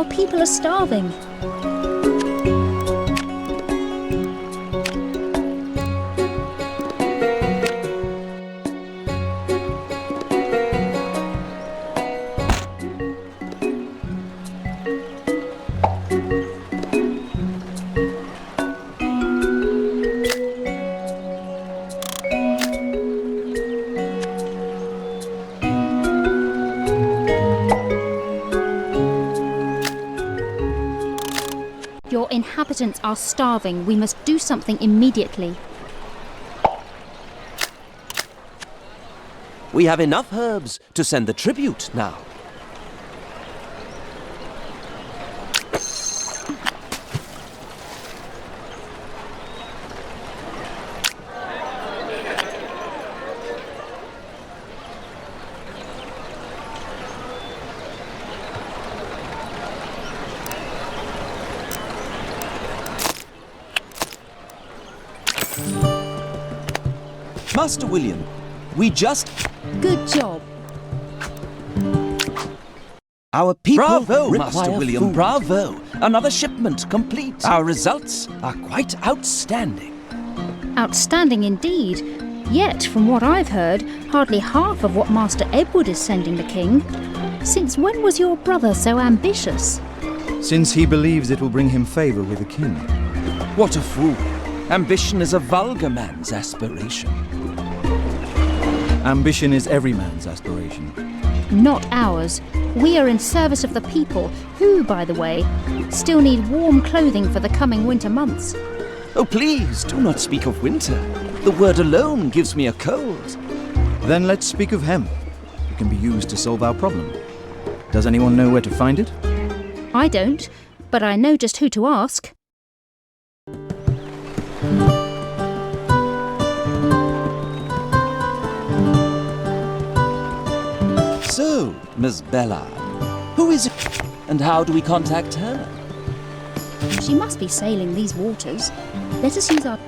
People are starving. Your inhabitants are starving. We must do something immediately. We have enough herbs to send the tribute now. Master William, we just... Good job. Our people Bravo, require Master William, food. bravo! Another shipment complete. Our results are quite outstanding. Outstanding indeed. Yet, from what I've heard, hardly half of what Master Edward is sending the king. Since when was your brother so ambitious? Since he believes it will bring him favour with the king. What a fool. Ambition is a vulgar man's aspiration. Ambition is every man's aspiration. Not ours. We are in service of the people, who, by the way, still need warm clothing for the coming winter months. Oh, please, do not speak of winter. The word alone gives me a cold. Then let's speak of hemp. It can be used to solve our problem. Does anyone know where to find it? I don't, but I know just who to ask. So, Miss Bella, who is it, and how do we contact her? She must be sailing these waters. Let us use our...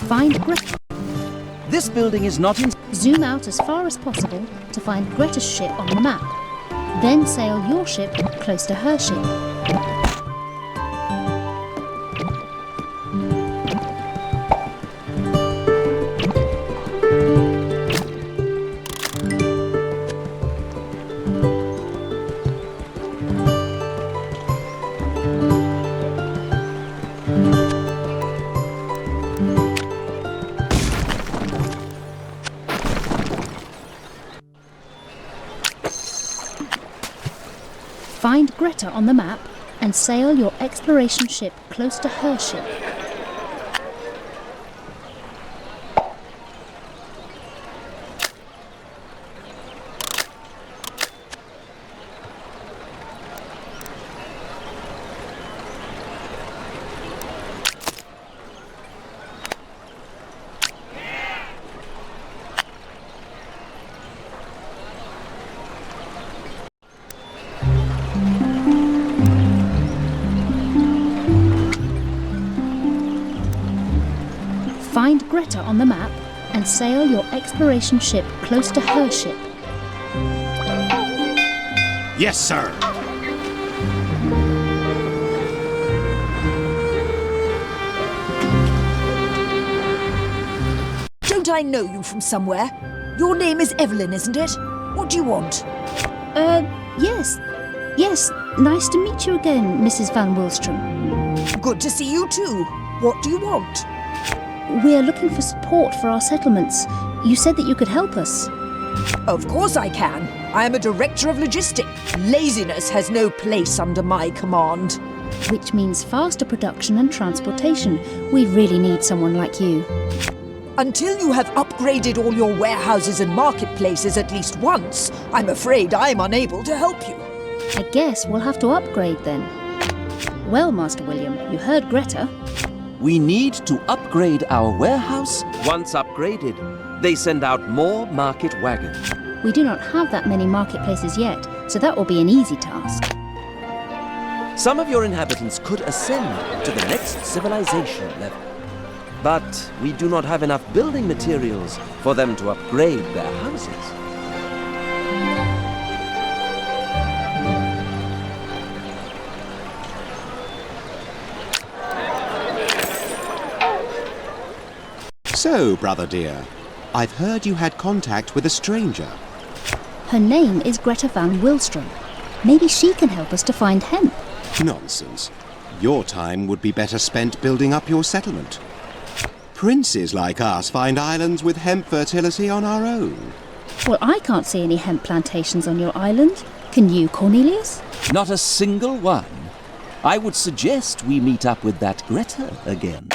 Find Greta. This building is not in... Zoom out as far as possible to find Greta's ship on the map. Then sail your ship close to her ship. Find Greta on the map and sail your exploration ship close to her ship. Find Greta on the map and sail your exploration ship close to her ship. Yes, sir. Don't I know you from somewhere? Your name is Evelyn, isn't it? What do you want? Yes. Yes, nice to meet you again, Mrs. Van Wilstrom. Good to see you too. What do you want? We're looking for support for our settlements. You said that you could help us. Of course I can. I am a director of logistics. Laziness has no place under my command. Which means faster production and transportation. We really need someone like you. Until you have upgraded all your warehouses and marketplaces at least once, I'm afraid I'm unable to help you. I guess we'll have to upgrade then. Well, Master William, you heard Greta. We need to upgrade our warehouse. Once upgraded, they send out more market wagons. We do not have that many marketplaces yet, so that will be an easy task. Some of your inhabitants could ascend to the next civilization level. But we do not have enough building materials for them to upgrade their houses. So, brother dear, I've heard you had contact with a stranger. Her name is Greta Van Wilstrom. Maybe she can help us to find hemp. Nonsense. Your time would be better spent building up your settlement. Princes like us find islands with hemp fertility on our own. Well, I can't see any hemp plantations on your island. Can you, Cornelius? Not a single one. I would suggest we meet up with that Greta again.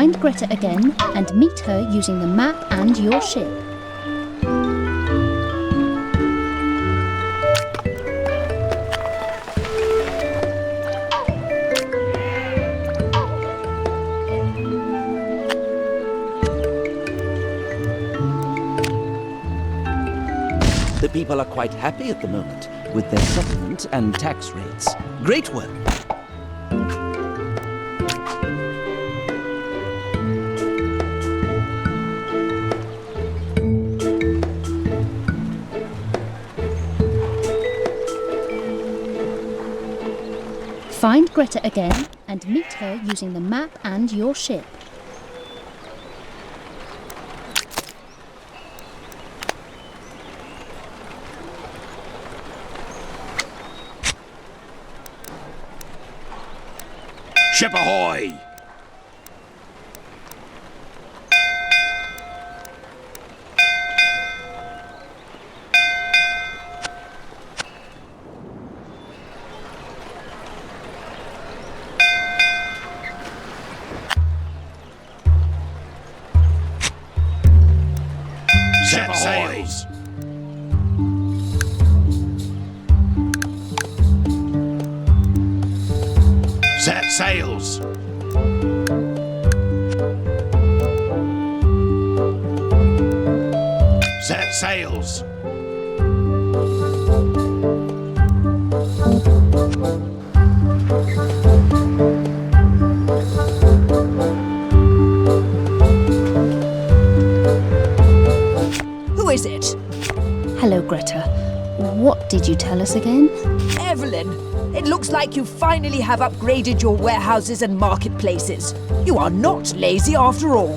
Find Greta again and meet her using the map and your ship. The people are quite happy at the moment with their settlement and tax rates. Great work. Find Greta again and meet her using the map and your ship. Ship ahoy! Set sails! Set sails! Set sails! Who is it? Hello, Greta. What did you tell us again? Evelyn, it looks like you finally have upgraded your warehouses and marketplaces. You are not lazy after all.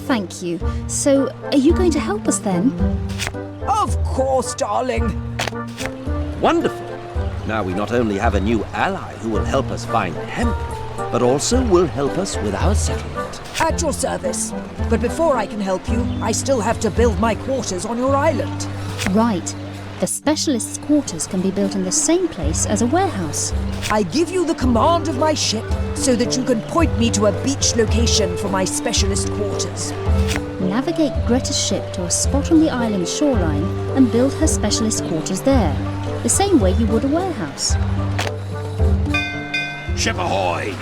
Thank you. So, are you going to help us then? Of course, darling. Wonderful. Now we not only have a new ally who will help us find hemp, but also will help us with our settlement. At your service. But before I can help you, I still have to build my quarters on your island. Right. The specialist's quarters can be built in the same place as a warehouse. I give you the command of my ship so that you can point me to a beach location for my specialist quarters. Navigate Greta's ship to a spot on the island's shoreline and build her specialist quarters there, the same way you would a warehouse. Ship ahoy!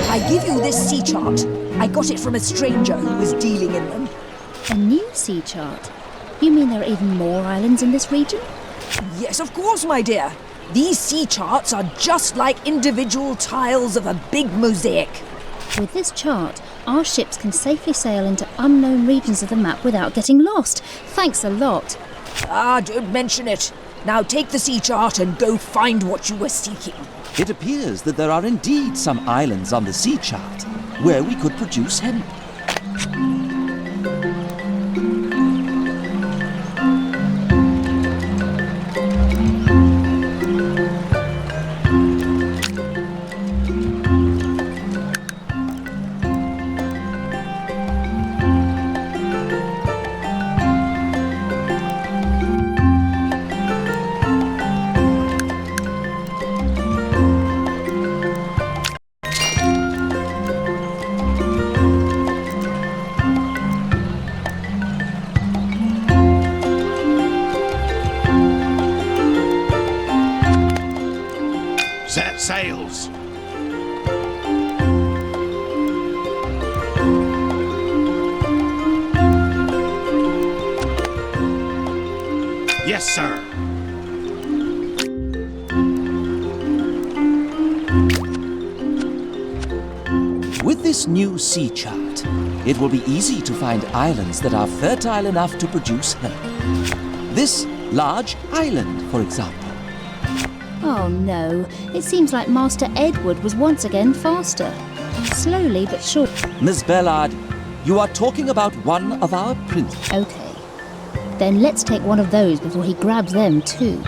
I give you this sea chart. I got it from a stranger who was dealing in them. A new sea chart? You mean there are even more islands in this region? Yes, of course, my dear. These sea charts are just like individual tiles of a big mosaic. With this chart, our ships can safely sail into unknown regions of the map without getting lost. Thanks a lot. Ah, don't mention it. Now take the sea chart and go find what you were seeking. It appears that there are indeed some islands on the sea chart where we could produce hemp. Set sails! Yes, sir. With this new sea chart, it will be easy to find islands that are fertile enough to produce hemp. This large island, for example. Oh no, it seems like Master Edward was once again faster. Slowly but sure. Miss Bellard, you are talking about one of our princes. Okay. Then let's take one of those before he grabs them too.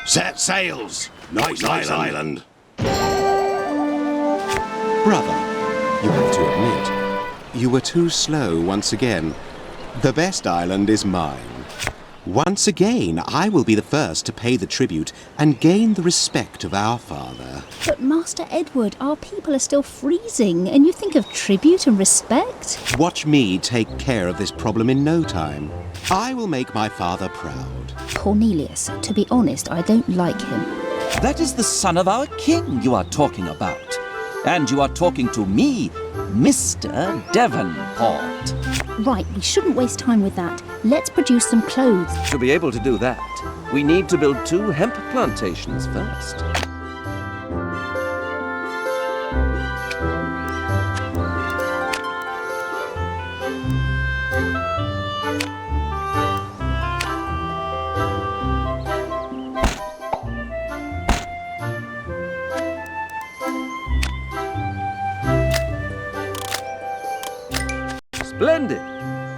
Set sails. Nice island. Brother, you have to admit, you were too slow once again. The best island is mine. Once again, I will be the first to pay the tribute and gain the respect of our father. But Master Edward, our people are still freezing, and you think of tribute and respect? Watch me take care of this problem in no time. I will make my father proud. Cornelius, to be honest, I don't like him. That is the son of our king you are talking about. And you are talking to me, Mr. Devonport. Right, we shouldn't waste time with that. Let's produce some clothes. To be able to do that, we need to build 2 hemp plantations first. Splendid!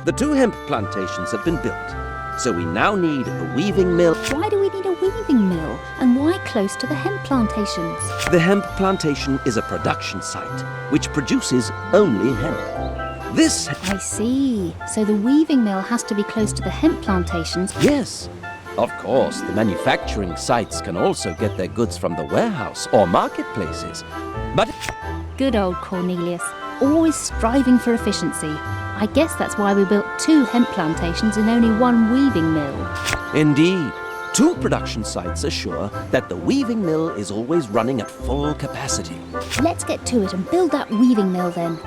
The 2 hemp plantations have been built, so we now need a weaving mill. Why do we need a weaving mill? And why close to the hemp plantations? The hemp plantation is a production site, which produces only hemp. This... I see. So the weaving mill has to be close to the hemp plantations. Yes. Of course, the manufacturing sites can also get their goods from the warehouse or marketplaces. But... Good old Cornelius. Always striving for efficiency. I guess that's why we built 2 hemp plantations and only 1 weaving mill. Indeed. 2 production sites assure that the weaving mill is always running at full capacity. Let's get to it and build that weaving mill then.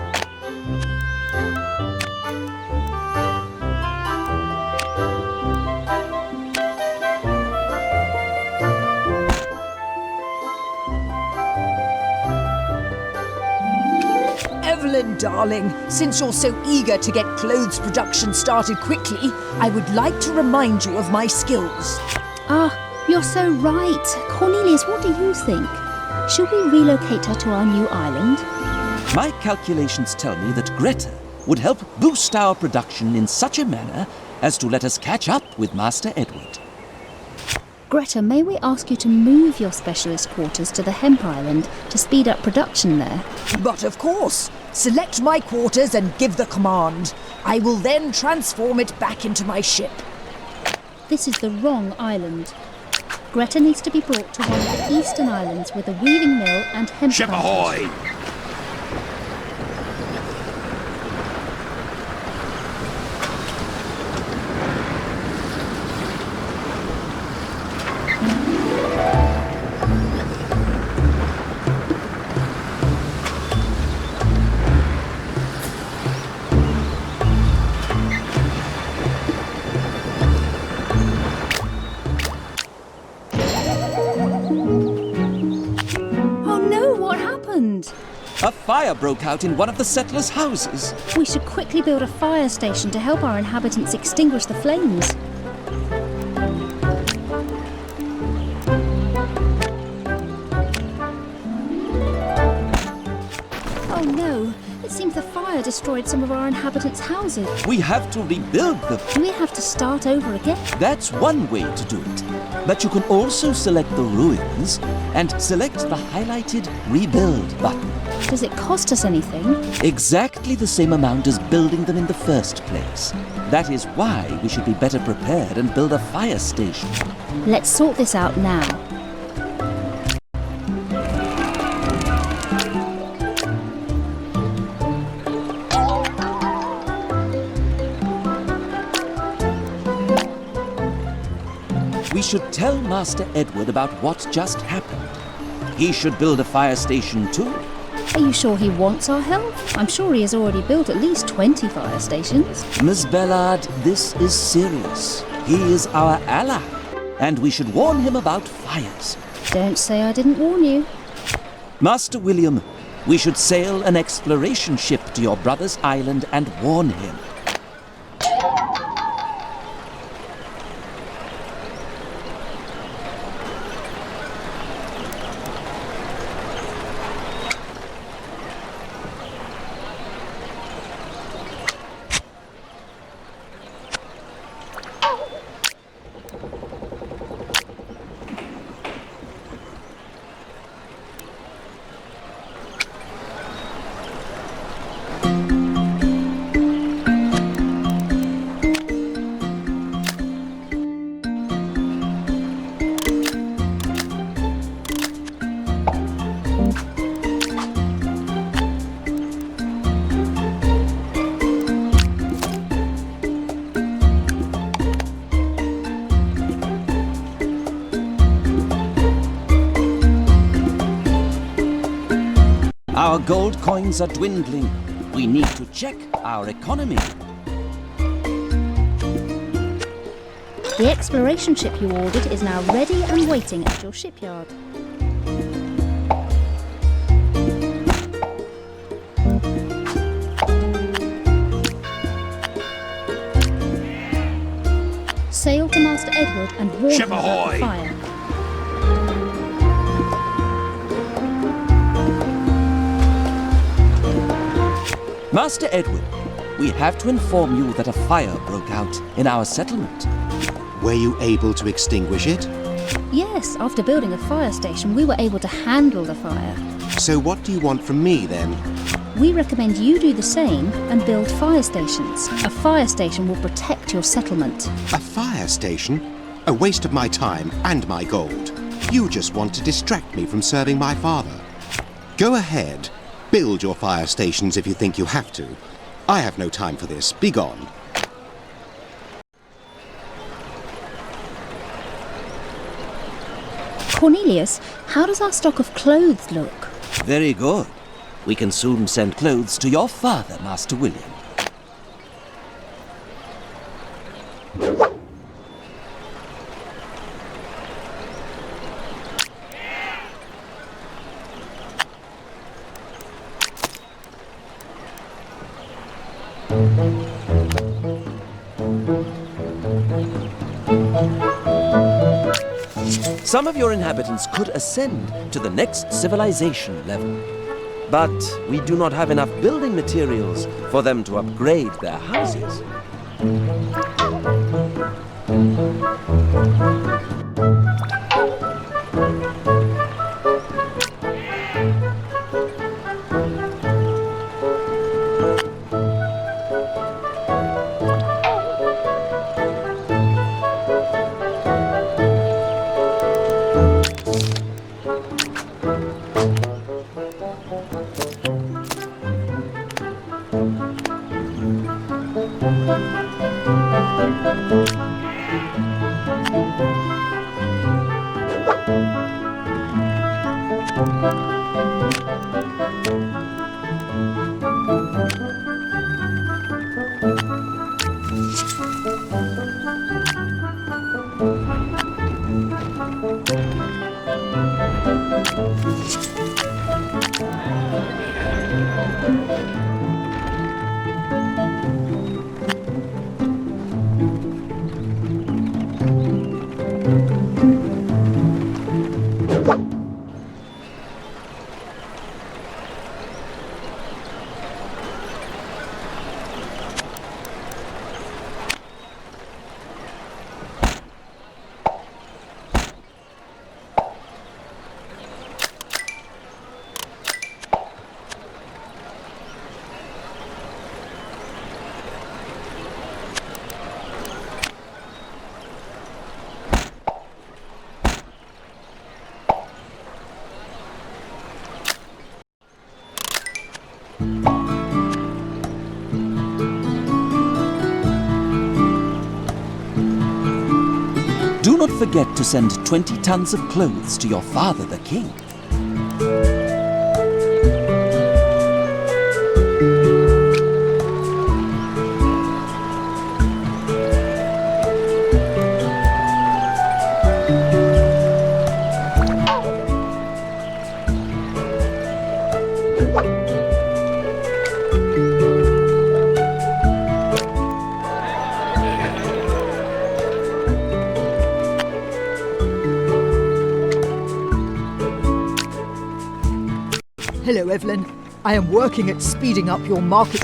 Evelyn, darling, since you're so eager to get clothes production started quickly, I would like to remind you of my skills. Ah, you're so right. Cornelius, what do you think? Should we relocate her to our new island? My calculations tell me that Greta would help boost our production in such a manner as to let us catch up with Master Edward. Greta, may we ask you to move your specialist quarters to the hemp island to speed up production there? But of course, select my quarters and give the command. I will then transform it back into my ship. This is the wrong island. Greta needs to be brought to one of the eastern islands with a weaving mill and hemp Ship plantation. ahoy! A fire broke out in one of the settlers' houses. We should quickly build a fire station to help our inhabitants extinguish the flames. Oh no, it seems the fire destroyed some of our inhabitants' houses. We have to rebuild them. Do we have to start over again? That's one way to do it. But you can also select the ruins and select the highlighted Rebuild button. Does it cost us anything? Exactly the same amount as building them in the first place. That is why we should be better prepared and build a fire station. Let's sort this out now. We should tell Master Edward about what just happened. He should build a fire station too. Are you sure he wants our help? I'm sure he has already built at least 20 fire stations. Miss Bellard, this is serious. He is our ally, and we should warn him about fires. Don't say I didn't warn you. Master William, we should sail an exploration ship to your brother's island and warn him. Our gold coins are dwindling. We need to check our economy. The exploration ship you ordered is now ready and waiting at your shipyard. Sail to Master Edward and warn Ship him about the ahoy! fire. Master Edward, we have to inform you that a fire broke out in our settlement. Were you able to extinguish it? Yes, after building a fire station, we were able to handle the fire. So what do you want from me then? We recommend you do the same and build fire stations. A fire station will protect your settlement. A fire station? A waste of my time and my gold. You just want to distract me from serving my father. Go ahead. Build your fire stations if you think you have to. I have no time for this. Be gone. Cornelius, how does our stock of clothes look? Very good. We can soon send clothes to your father, Master William. Some of your inhabitants could ascend to the next civilization level. But we do not have enough building materials for them to upgrade their houses. Do not forget to send 20 tons of clothes to your father, the king. Hello, Evelyn. I am working at speeding up your market.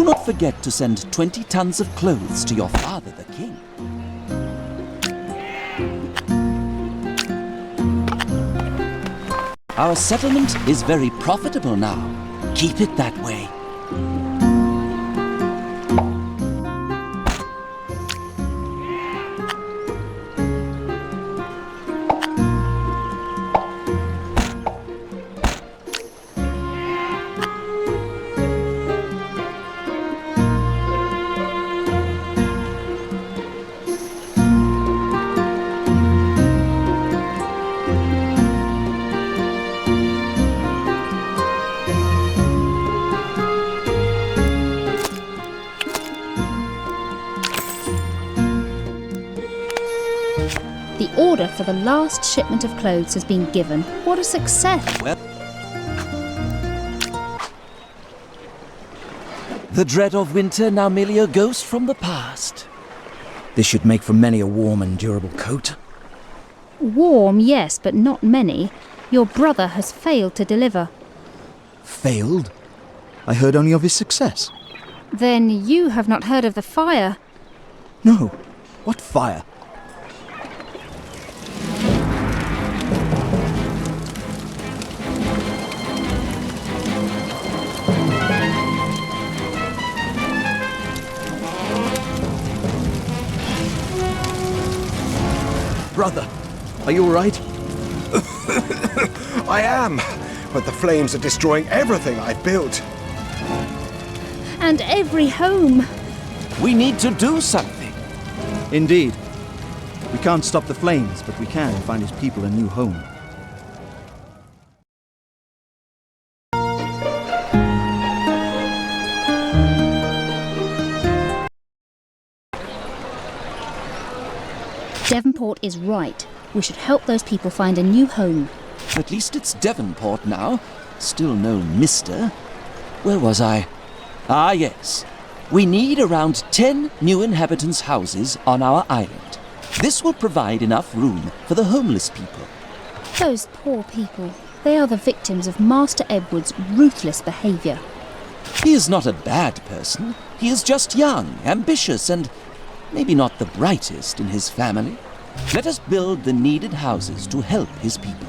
not forget to send 20 tons of clothes to your father, the king. Our settlement is very profitable now. Keep it that way. The order for the last shipment of clothes has been given. What a success! Well, the dread of winter now merely a ghost from the past. This should make for many a warm and durable coat. Warm, yes, but not many. Your brother has failed to deliver. Failed? I heard only of his success. Then you have not heard of the fire. No. What fire? Brother, are you all right? I am, but the flames are destroying everything I've built. And every home. We need to do something. Indeed. We can't stop the flames, but we can find his people a new home. Devonport is right. We should help those people find a new home. At least it's Devonport now. Still no Mr. Where was I? Ah, yes. We need around 10 new inhabitants' houses on our island. This will provide enough room for the homeless people. Those poor people. They are the victims of Master Edward's ruthless behaviour. He is not a bad person. He is just young, ambitious, and maybe not the brightest in his family. Let us build the needed houses to help his people.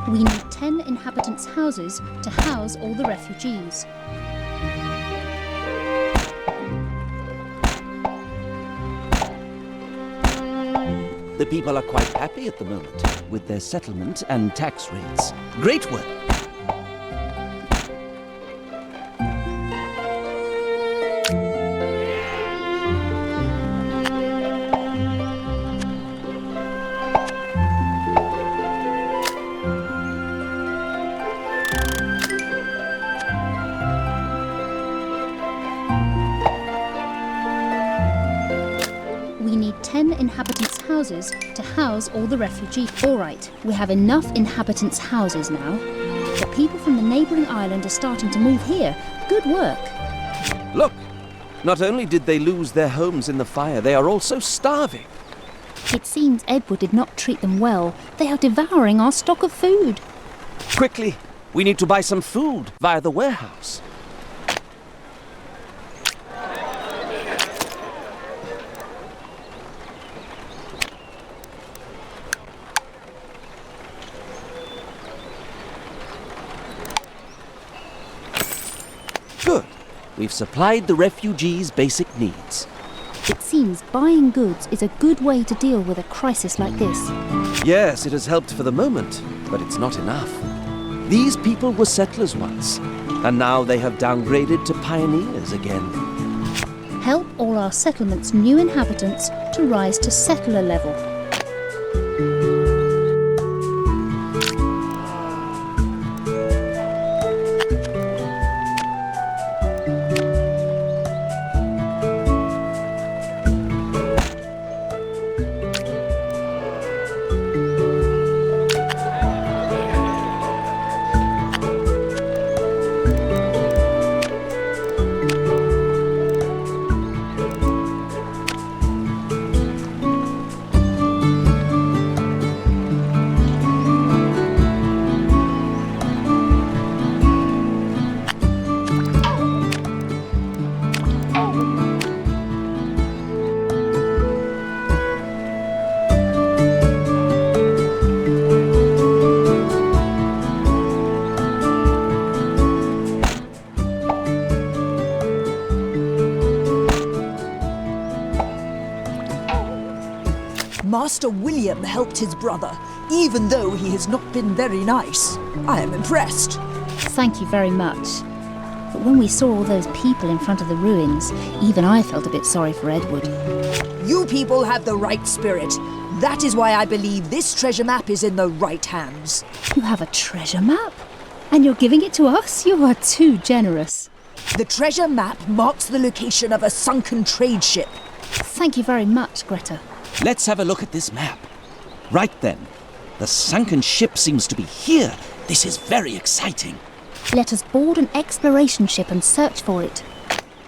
We need 10 inhabitants' houses to house all the refugees. The people are quite happy at the moment with their settlement and tax rates. Great work. We need 10 inhabitants' houses to house all the refugees. All right, we have enough inhabitants' houses now. The people from the neighbouring island are starting to move here. Good work. Look! Not only did they lose their homes in the fire, they are also starving. It seems Edward did not treat them well. They are devouring our stock of food. Quickly! We need to buy some food via the warehouse. Good. We've supplied the refugees' basic needs. It seems buying goods is a good way to deal with a crisis like this. Yes, it has helped for the moment, but it's not enough. These people were settlers once, and now they have downgraded to pioneers again. Help all our settlement's new inhabitants to rise to settler level. Master William helped his brother, even though he has not been very nice. I am impressed. Thank you very much. But when we saw all those people in front of the ruins, even I felt a bit sorry for Edward. You people have the right spirit. That is why I believe this treasure map is in the right hands. You have a treasure map? And you're giving it to us? You are too generous. The treasure map marks the location of a sunken trade ship. Thank you very much, Greta. Let's have a look at this map. Right then. The sunken ship seems to be here. This is very exciting. Let us board an exploration ship and search for it.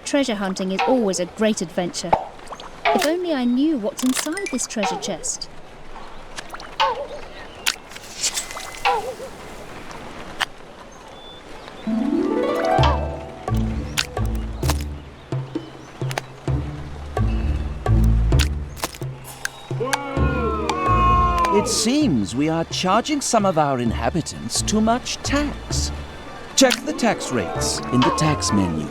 Treasure hunting is always a great adventure. If only I knew what's inside this treasure chest. It seems we are charging some of our inhabitants too much tax. Check the tax rates in the tax menu.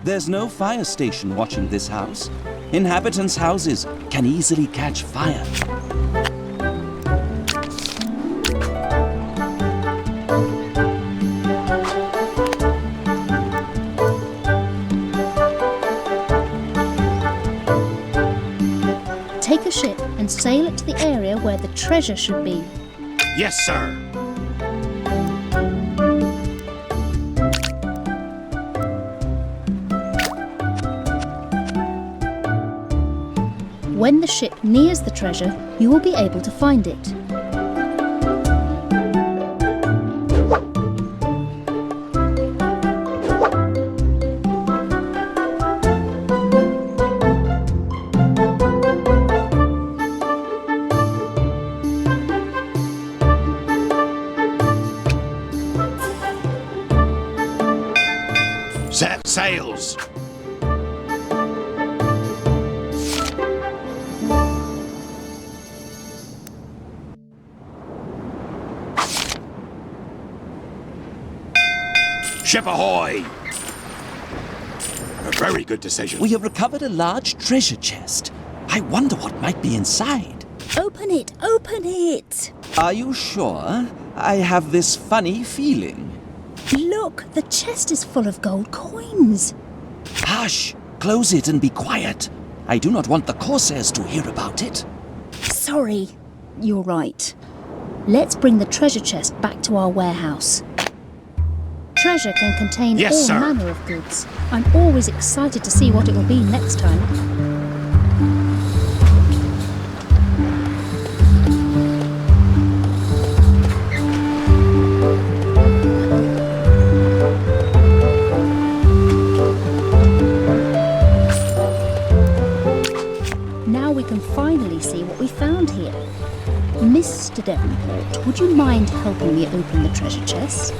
There's no fire station watching this house. Inhabitants' houses can easily catch fire. Take a ship and sail it to the area where the treasure should be. Yes, sir. When the ship nears the treasure, you will be able to find it. Set sails. Ship ahoy! A very good decision. We have recovered a large treasure chest. I wonder what might be inside. Open it! Open it! Are you sure? I have this funny feeling. Look, the chest is full of gold coins. Hush! Close it and be quiet. I do not want the Corsairs to hear about it. Sorry. You're right. Let's bring the treasure chest back to our warehouse. Treasure can contain Yes, all sir. manner of goods. I'm always excited to see what it will be next time. Now we can finally see what we found here. Mr. Devonport, would you mind helping me open the treasure chest?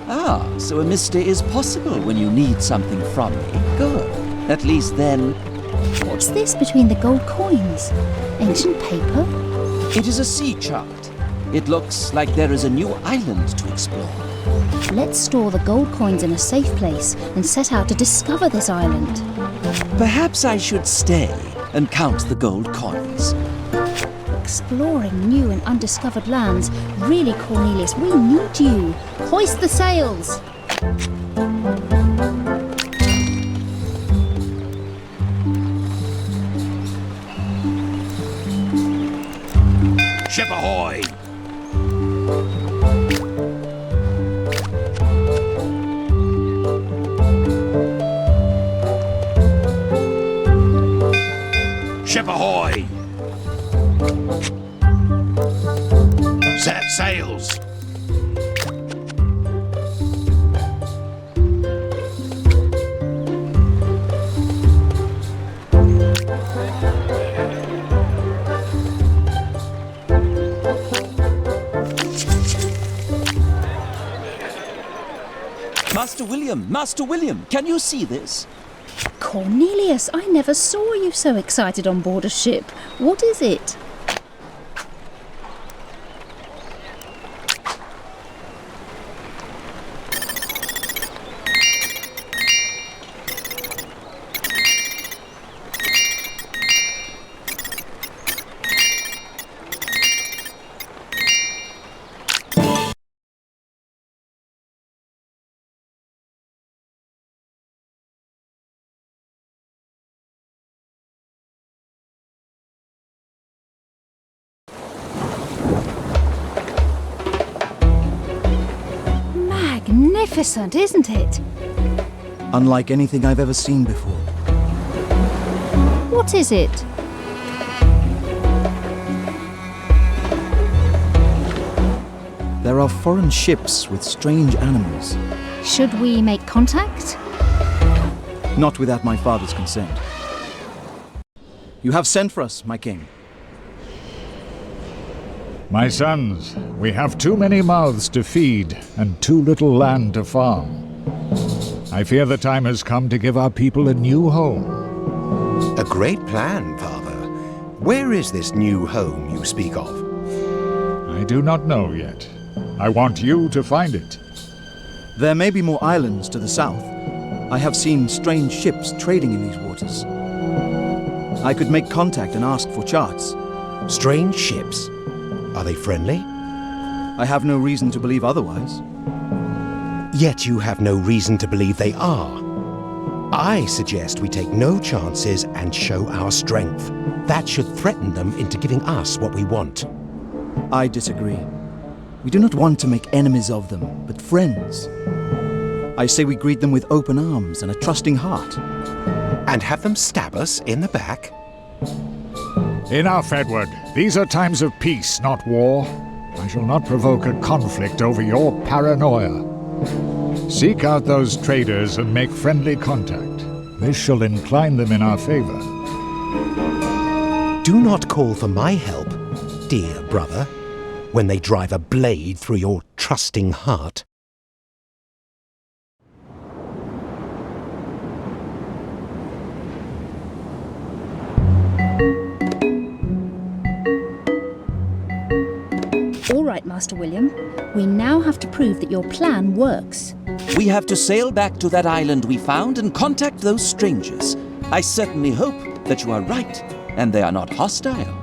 Ah, so a mystery is possible when you need something from me. Good. At least then, What's this between the gold coins? Ancient paper? it is a sea chart. It looks like there is a new island to explore. Let's store the gold coins in a safe place and set out to discover this island. Perhaps I should stay and count the gold coins. Exploring new and undiscovered lands. Really, Cornelius, we need you. Hoist the sails! Ship ahoy! Ship ahoy! Set sails! Master William, can you see this? Cornelius, I never saw you so excited on board a ship. What is it? magnificent, isn't it? Unlike anything I've ever seen before. What is it? There are foreign ships with strange animals. Should we make contact? Not without my father's consent. You have sent for us, my king. My sons, we have too many mouths to feed and too little land to farm. I fear the time has come to give our people a new home. A great plan, Father. Where is this new home you speak of? I do not know yet. I want you to find it. There may be more islands to the south. I have seen strange ships trading in these waters. I could make contact and ask for charts. Strange ships? Are they friendly? I have no reason to believe otherwise. Yet you have no reason to believe they are. I suggest we take no chances and show our strength. That should threaten them into giving us what we want. I disagree. We do not want to make enemies of them, but friends. I say we greet them with open arms and a trusting heart. And have them stab us in the back? Enough, Edward. These are times of peace, not war. I shall not provoke a conflict over your paranoia. Seek out those traders and make friendly contact. This shall incline them in our favor. Do not call for my help, dear brother, when they drive a blade through your trusting heart. All right, Master William. We now have to prove that your plan works. We have to sail back to that island we found and contact those strangers. I certainly hope that you are right, and they are not hostile.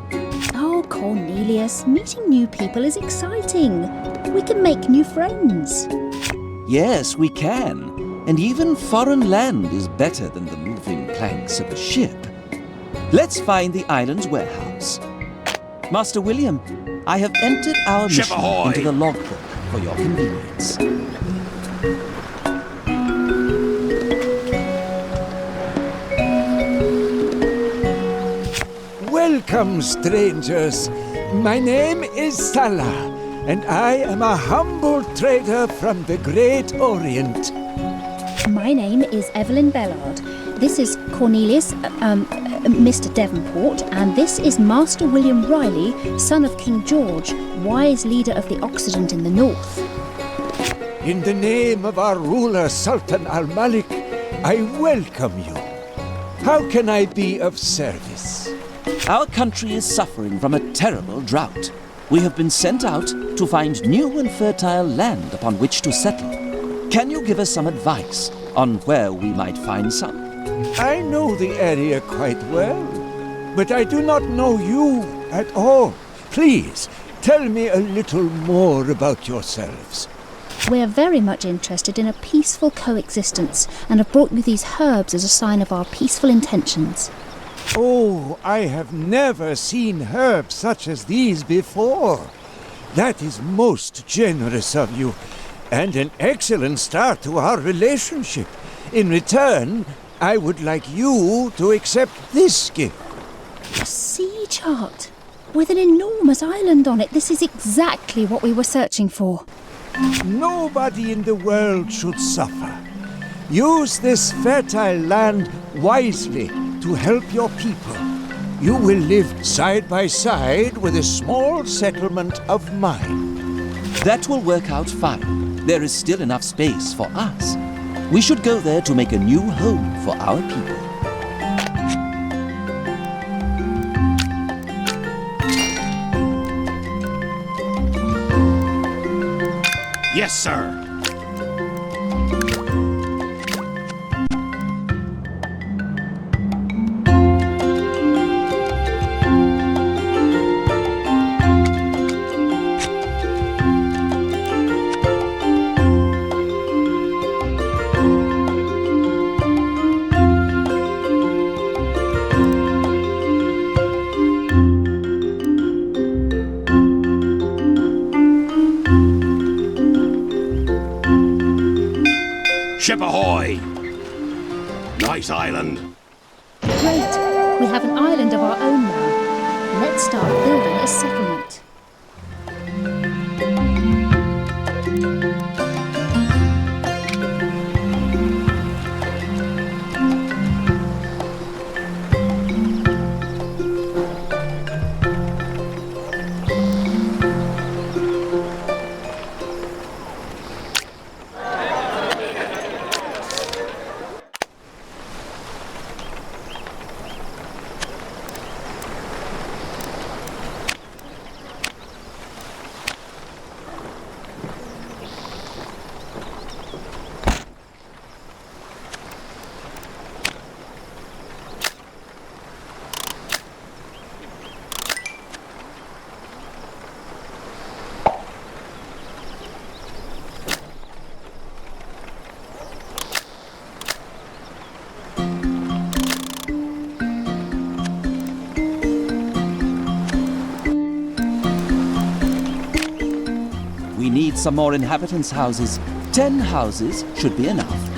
Oh, Cornelius, meeting new people is exciting. We can make new friends. Yes, we can. And even foreign land is better than the moving planks of a ship. Let's find the island's warehouse. Master William, I have entered our Ship mission ahoy! into the logbook for your convenience. Welcome, strangers. My name is Salah, and I am a humble trader from the Great Orient. My name is Evelyn Bellard. This is Cornelius, Mr. Devonport, and this is Master William Riley, son of King George, wise leader of the Occident in the north. In the name of our ruler, Sultan Al-Malik, I welcome you. How can I be of service? Our country is suffering from a terrible drought. We have been sent out to find new and fertile land upon which to settle. Can you give us some advice on where we might find some? I know the area quite well, but I do not know you at all. Please, tell me a little more about yourselves. We're very much interested in a peaceful coexistence and have brought you these herbs as a sign of our peaceful intentions. Oh, I have never seen herbs such as these before. That is most generous of you, and an excellent start to our relationship. In return, I would like you to accept this gift. A sea chart with an enormous island on it. This is exactly what we were searching for. Nobody in the world should suffer. Use this fertile land wisely to help your people. You will live side by side with a small settlement of mine. That will work out fine. There is still enough space for us. We should go there to make a new home for our people. Yes, sir. Ship ahoy! Nice island. Great! We have an island of our own now. Let's start building a settlement. We need some more inhabitants' houses. 10 houses should be enough.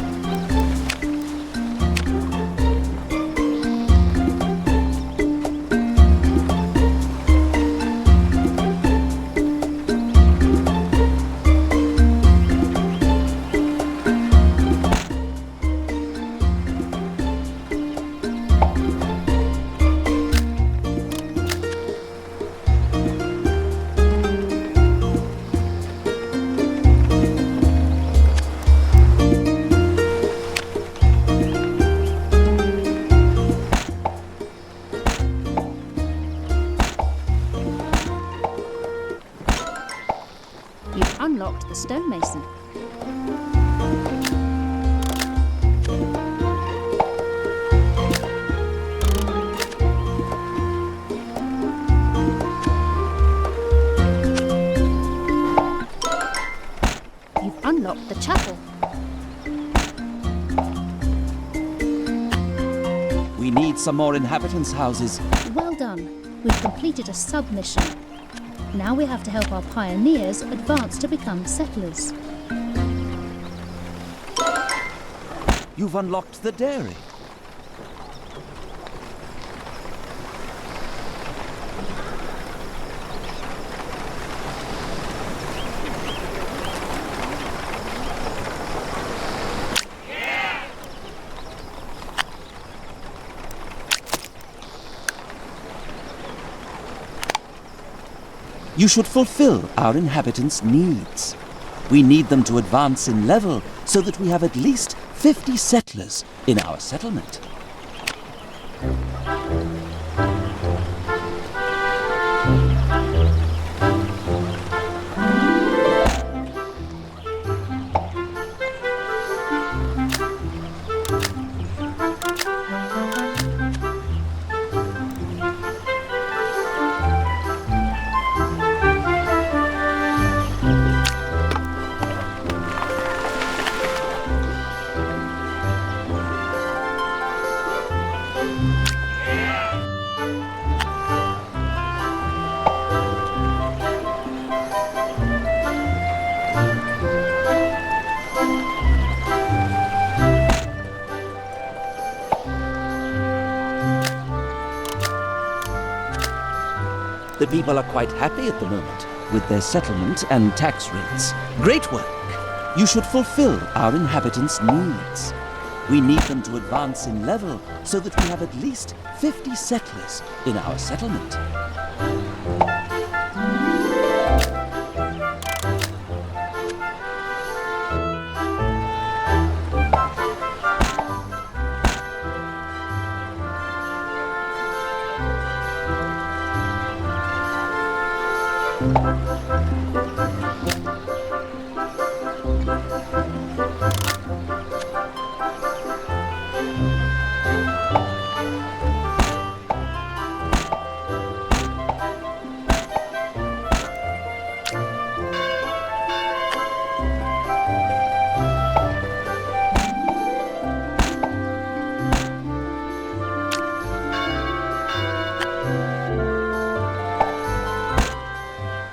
You've unlocked the stonemason. You've unlocked the chapel. We need some more inhabitants' houses. Well done. We've completed a sub-mission. Now we have to help our pioneers advance to become settlers. You've unlocked the dairy. You should fulfill our inhabitants' needs. We need them to advance in level so that we have at least 50 settlers in our settlement. The people are quite happy at the moment with their settlement and tax rates. Great work! You should fulfill our inhabitants' needs. We need them to advance in level so that we have at least 50 settlers in our settlement.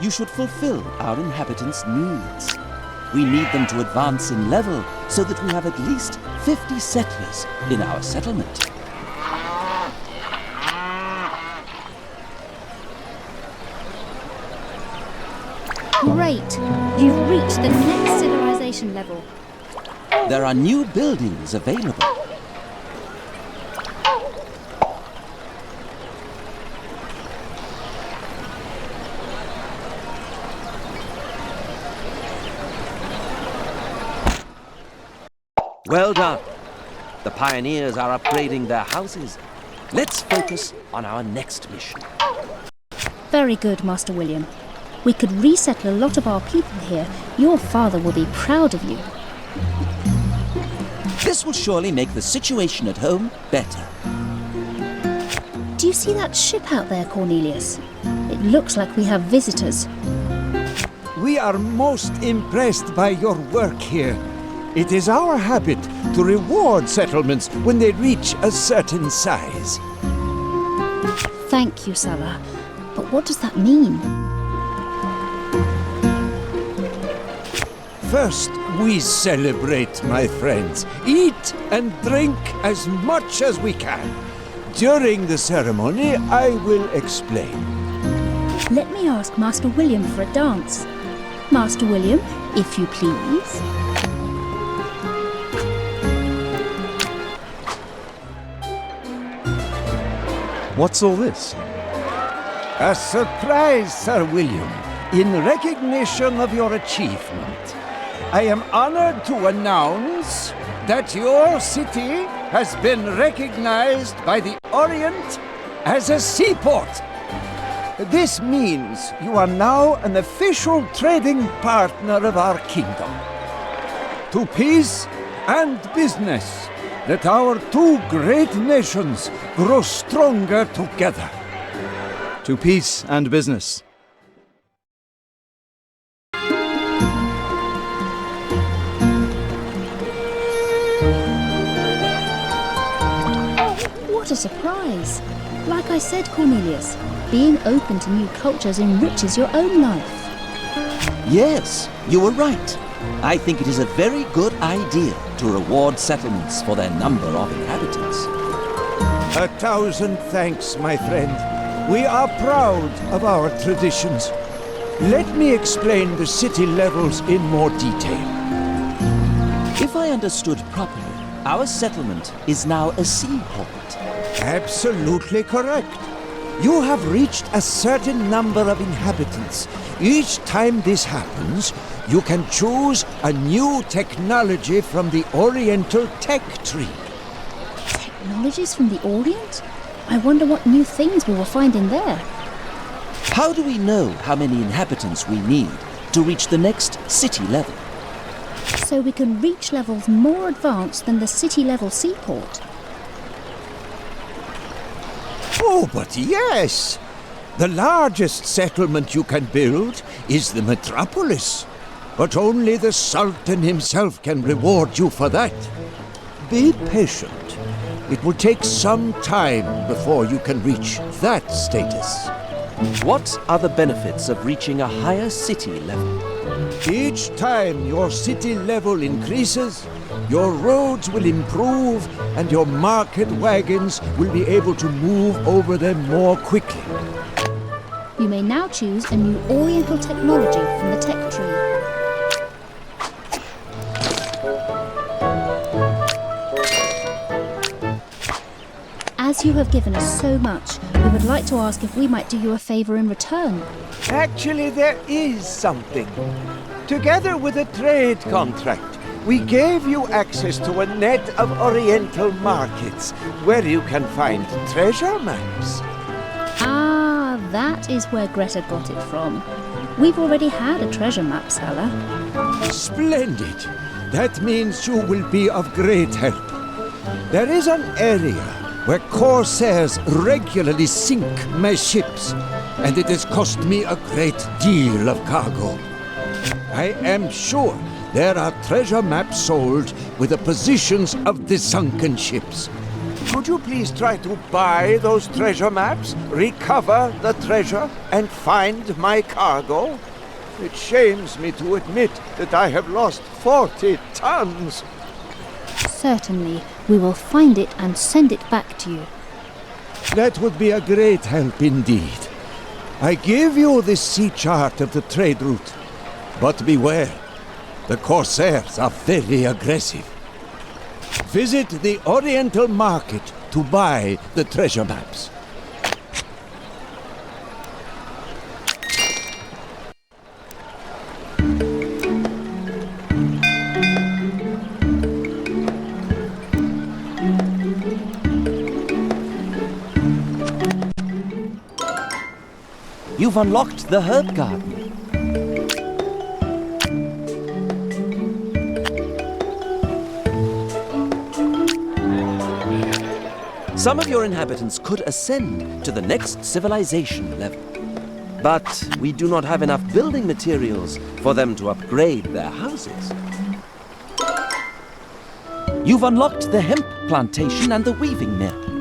You should fulfill our inhabitants' needs. We need them to advance in level so that we have at least 50 settlers in our settlement. Great! You've reached the next civilization level. There are new buildings available. Well done. The pioneers are upgrading their houses. Let's focus on our next mission. Very good, Master William. We could resettle a lot of our people here. Your father will be proud of you. This will surely make the situation at home better. Do you see that ship out there, Cornelius? It looks like we have visitors. We are most impressed by your work here. It is our habit to reward settlements when they reach a certain size. Thank you, Salah. But what does that mean? First, we celebrate, my friends. Eat and drink as much as we can. During the ceremony, I will explain. Let me ask Master William for a dance. Master William, if you please. What's all this? A surprise, Sir William, in recognition of your achievement. I am honored to announce that your city has been recognized by the Orient as a seaport. This means you are now an official trading partner of our kingdom. To peace and business, let our two great nations grow stronger together. To peace and business. What a surprise! Like I said, Cornelius, being open to new cultures enriches your own life. Yes, you were right. I think it is a very good idea to reward settlements for their number of inhabitants. 1,000 thanks, my friend. We are proud of our traditions. Let me explain the city levels in more detail. If I understood properly, our settlement is now a seaport. Absolutely correct. You have reached a certain number of inhabitants. Each time this happens, you can choose a new technology from the Oriental tech tree. Technologies from the Orient? I wonder what new things we will find in there. How do we know how many inhabitants we need to reach the next city level? So we can reach levels more advanced than the city-level seaport. Oh, but yes! The largest settlement you can build is the metropolis. But only the Sultan himself can reward you for that. Be patient. It will take some time before you can reach that status. What are the benefits of reaching a higher city level? Each time your city level increases, your roads will improve and your market wagons will be able to move over them more quickly. You may now choose a new Oriental technology from the tech tree. As you have given us so much, we would like to ask if we might do you a favor in return. Actually, there is something. Together with a trade contract, we gave you access to a net of Oriental markets where you can find treasure maps. Ah, that is where Greta got it from. We've already had a treasure map, Salah. Splendid! That means you will be of great help. There is an area where corsairs regularly sink my ships, and it has cost me a great deal of cargo. I am sure there are treasure maps sold with the positions of the sunken ships. Could you please try to buy those treasure maps, recover the treasure, and find my cargo? It shames me to admit that I have lost 40 tons. Certainly, we will find it and send it back to you. That would be a great help indeed. I give you this sea chart of the trade route. But beware, the Corsairs are very aggressive. Visit the Oriental Market to buy the treasure maps. You've unlocked the herb garden. Some of your inhabitants could ascend to the next civilization level. But we do not have enough building materials for them to upgrade their houses. You've unlocked the hemp plantation and the weaving mill.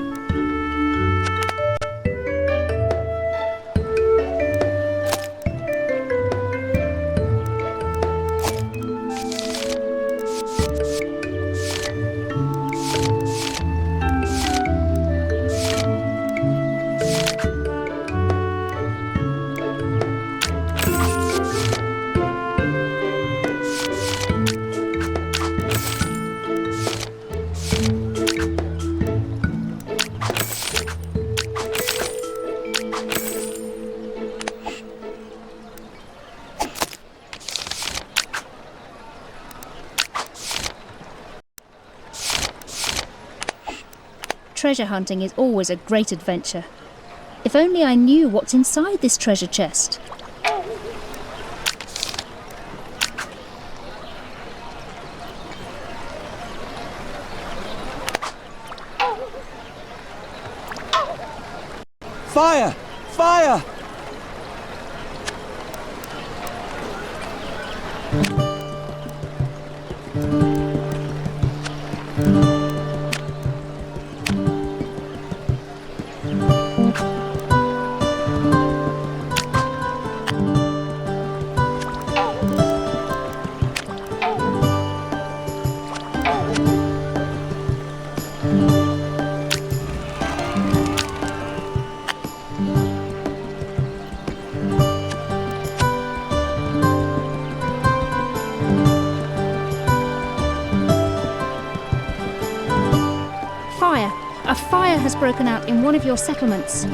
Treasure hunting is always a great adventure. If only I knew what's inside this treasure chest. Fire! Fire! Fire! A fire has broken out in one of your settlements.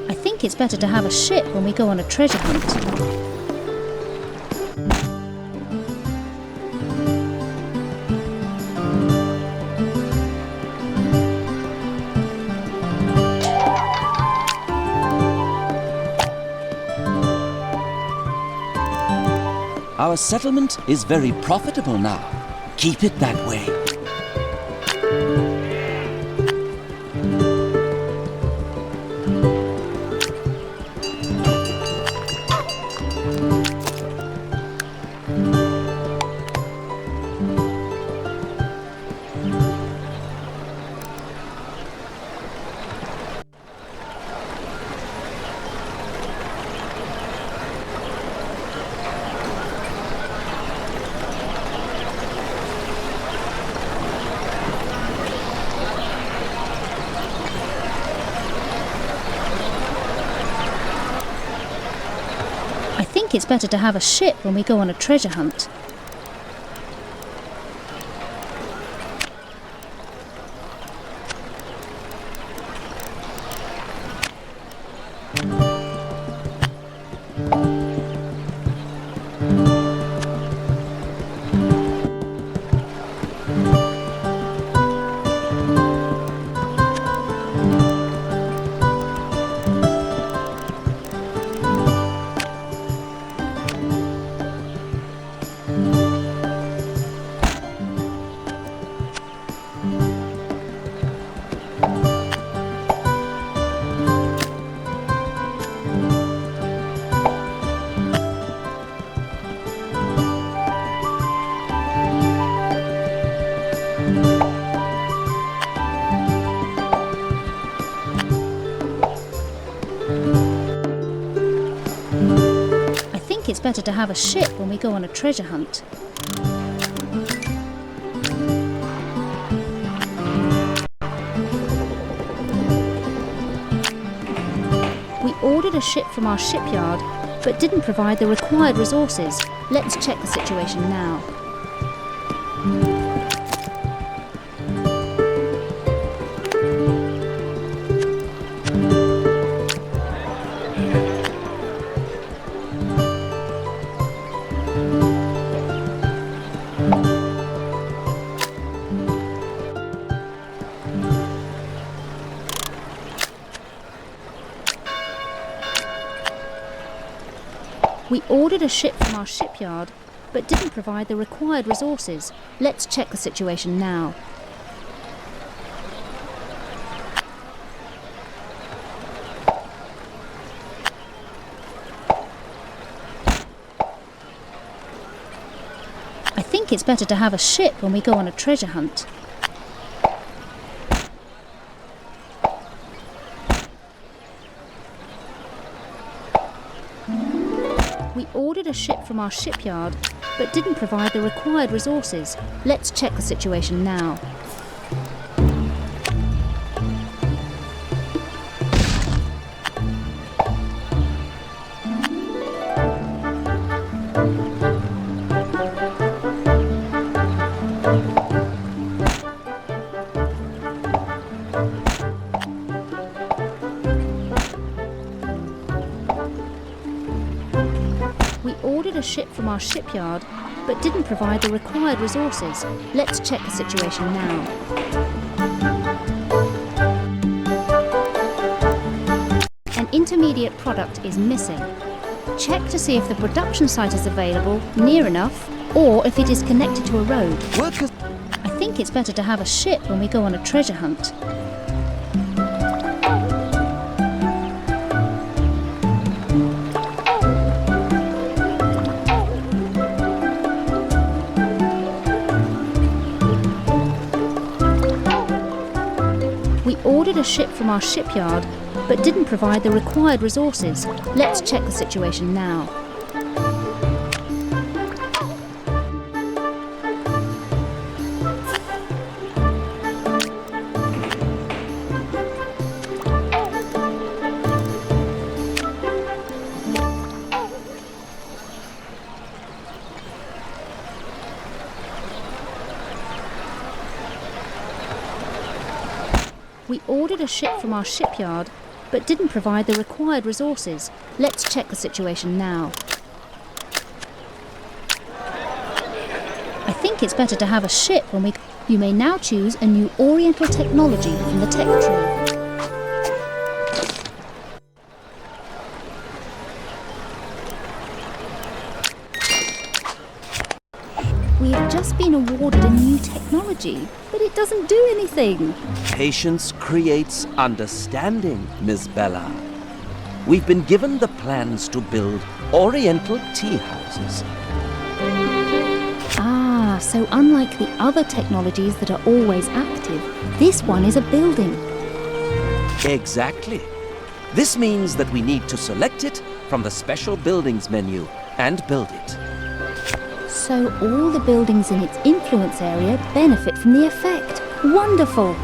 I think it's better to have a ship when we go on a treasure hunt. Our settlement is very profitable now. Keep it that way. I think it's better to have a ship when we go on a treasure hunt. think it's better to have a ship when we go on a treasure hunt. We ordered a ship from our shipyard, but didn't provide the required resources. Let's check the situation now. We ordered a ship from our shipyard, but didn't provide the required resources. Let's check the situation now. I think it's better to have a ship when we go on a treasure hunt. We ordered a ship from our shipyard, but didn't provide the required resources. Let's check the situation now. We ordered a ship from our shipyard, but didn't provide the required resources. Let's check the situation now. An intermediate product is missing. Check to see if the production site is available, near enough, or if it is connected to a road. I think it's better to have a ship when we go on a treasure hunt. We ordered a ship from our shipyard, but didn't provide the required resources. Let's check the situation now. We ordered a ship from our shipyard, but didn't provide the required resources. Let's check the situation now. I think it's better to have a ship when we... You may now choose a new Oriental technology from the tech tree. We have just been awarded a new technology, but it doesn't do anything. Patience creates understanding, Miss Bella. We've been given the plans to build Oriental tea houses. Ah, so unlike the other technologies that are always active, this one is a building. Exactly. This means that we need to select it from the special buildings menu and build it. So all the buildings in its influence area benefit from the effect. Wonderful!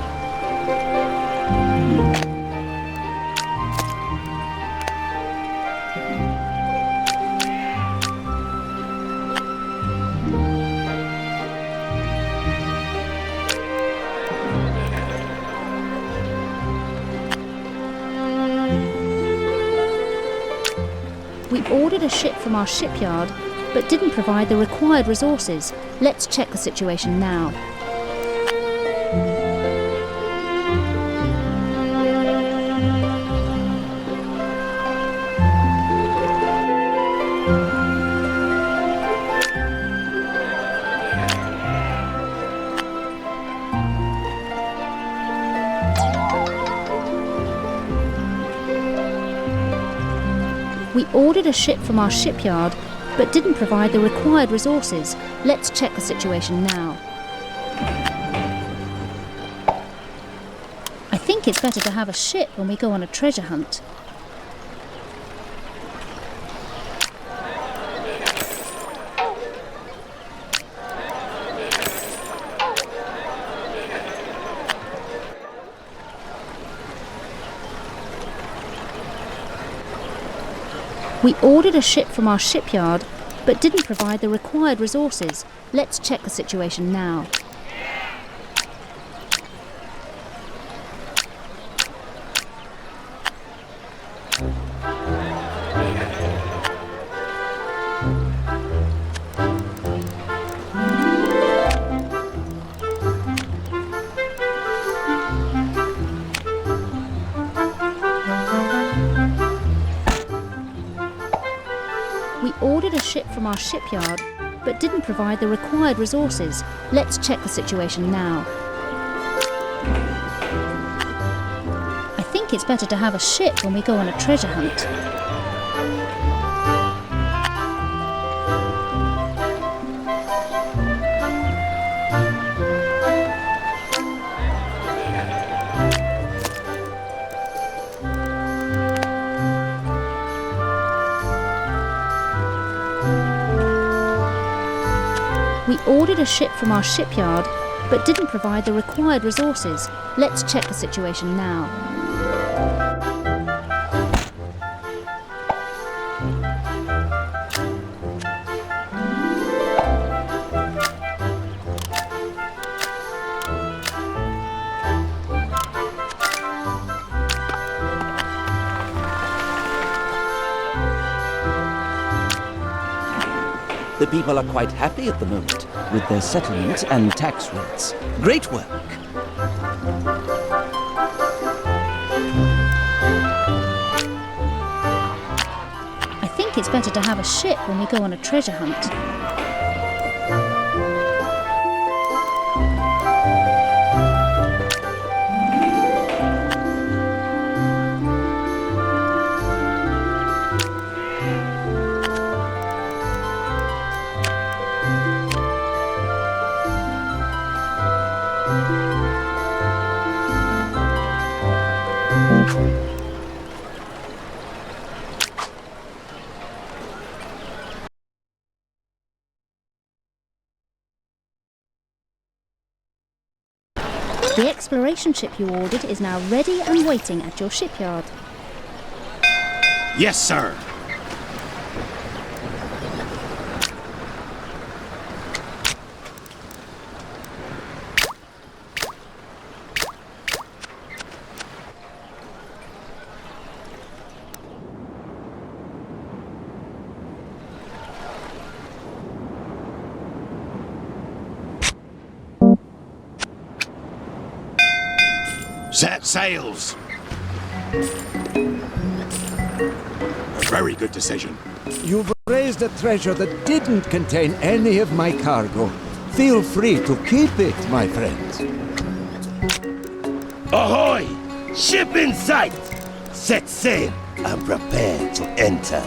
We ordered a ship from our shipyard, but didn't provide the required resources. Let's check the situation now. We ordered a ship from our shipyard, but didn't provide the required resources. Let's check the situation now. I think it's better to have a ship when we go on a treasure hunt. We ordered a ship from our shipyard, but didn't provide the required resources. Let's check the situation now. We ordered a ship from our shipyard, but didn't provide the required resources. Let's check the situation now. I think it's better to have a ship when we go on a treasure hunt. We ordered a ship from our shipyard, but didn't provide the required resources. Let's check the situation now. The people are quite happy at the moment with their settlement and tax rates. Great work. I think it's better to have a ship when we go on a treasure hunt. The exploration ship you ordered is now ready and waiting at your shipyard. Yes, sir. Set sails! A very good decision. You've raised a treasure that didn't contain any of my cargo. Feel free to keep it, my friends. Ahoy! Ship in sight! Set sail and prepare to enter.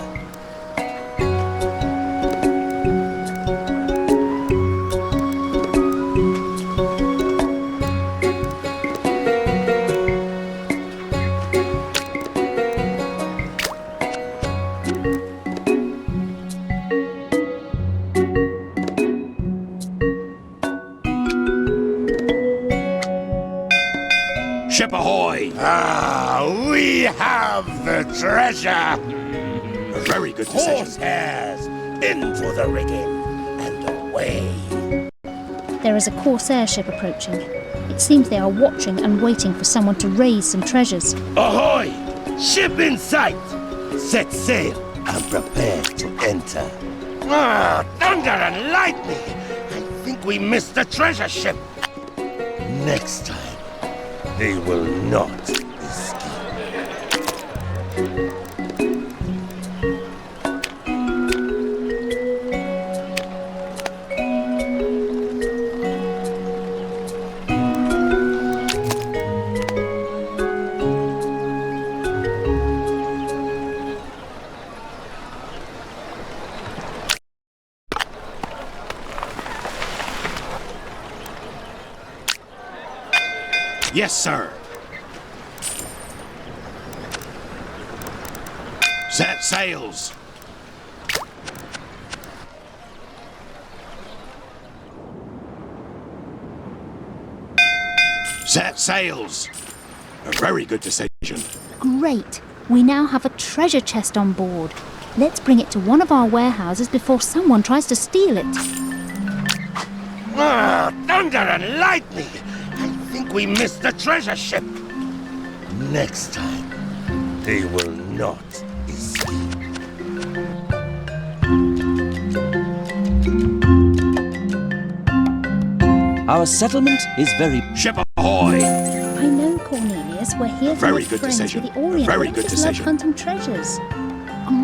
Ship ahoy! Ah, we have the treasure! A very good decision. Horsehairs into the rigging and away. There is a corsair ship approaching. It seems they are watching and waiting for someone to raise some treasures. Ahoy! Ship in sight! Set sail and prepare to enter. Ah, thunder and lightning! I think we missed the treasure ship. Next time, they will not escape. Yes, sir. Set sails. Set sails. A very good decision. Great! We now have a treasure chest on board. Let's bring it to one of our warehouses before someone tries to steal it. Thunder and lightning! I think we missed the treasure ship. Next time, they will not escape. Our settlement is very... Ship ahoy! I know, Cornelius. We're here to Very make good friends decision. with the Orient. Very We good just love decision. hunting treasures.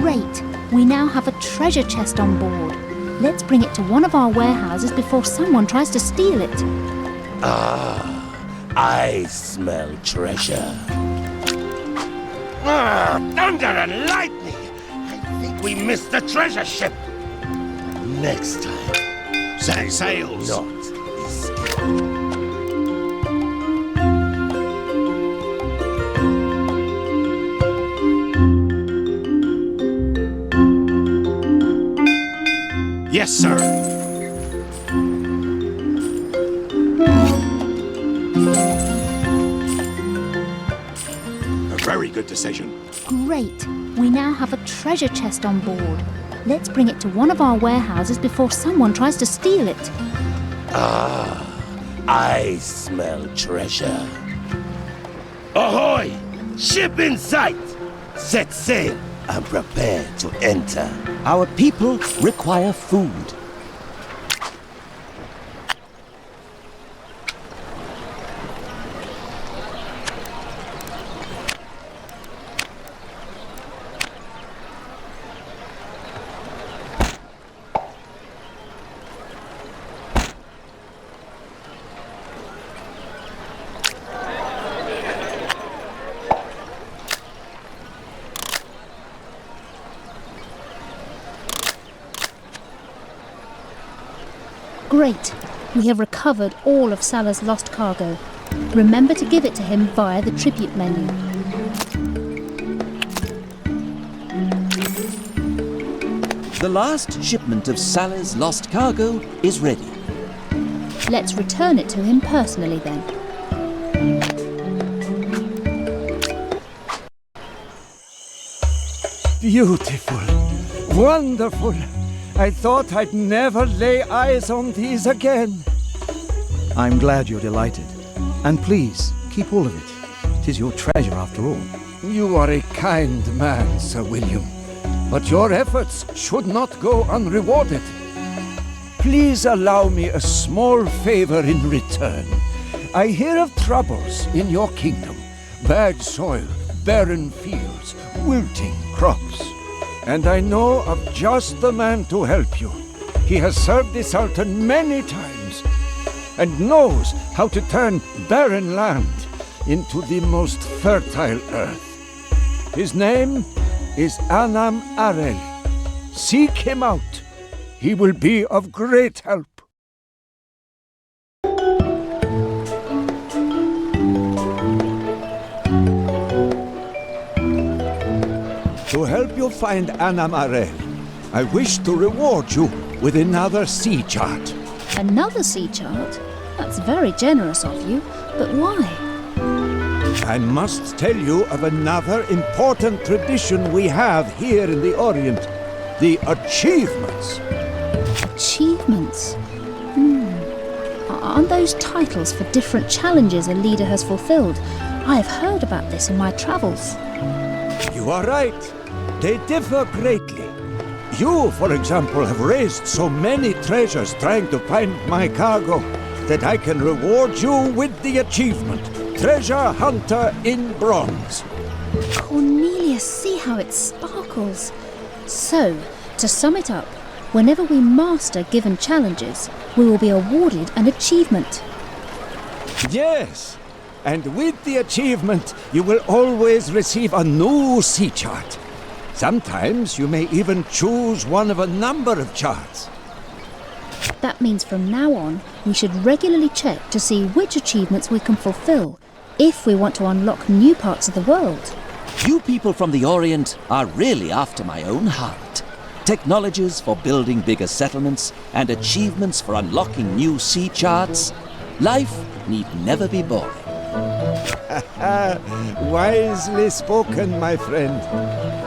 Great. We now have a treasure chest on board. Let's bring it to one of our warehouses before someone tries to steal it. I smell treasure. Thunder and lightning! I think we missed the treasure ship. Next time, Set sails! not escape. Yes, sir. A very good decision. Great. We now have a treasure chest on board. Let's bring it to one of our warehouses before someone tries to steal it. I smell treasure. Ahoy! Ship in sight! Set sail and prepare to enter. Our people require food. Great. We have recovered all of Salah's lost cargo. Remember to give it to him via the tribute menu. The last shipment of Salah's lost cargo is ready. Let's return it to him personally then. Beautiful. Wonderful. I thought I'd never lay eyes on these again. I'm glad you're delighted. And please, keep all of it. It is your treasure after all. You are a kind man, Sir William. But your efforts should not go unrewarded. Please allow me a small favor in return. I hear of troubles in your kingdom. Bad soil, barren fields, wilting crops. And I know of just the man to help you. He has served the Sultan many times and knows how to turn barren land into the most fertile earth. His name is Anam Arel. Seek him out. He will be of great help. To help you find Anam Arel, I wish to reward you with another sea chart. Another sea chart? That's very generous of you, but why? I must tell you of another important tradition we have here in the Orient, the achievements. Achievements? Aren't those titles for different challenges a leader has fulfilled? I have heard about this in my travels. You are right. They differ greatly. You, for example, have raised so many treasures trying to find my cargo that I can reward you with the achievement, Treasure Hunter in Bronze. Cornelius, see how it sparkles. So, to sum it up, whenever we master given challenges, we will be awarded an achievement. Yes, and with the achievement, you will always receive a new sea chart. Sometimes you may even choose one of a number of charts. That means from now on, we should regularly check to see which achievements we can fulfill if we want to unlock new parts of the world. You people from the Orient are really after my own heart. Technologies for building bigger settlements and achievements for unlocking new sea charts. Life need never be boring. Wisely spoken, my friend.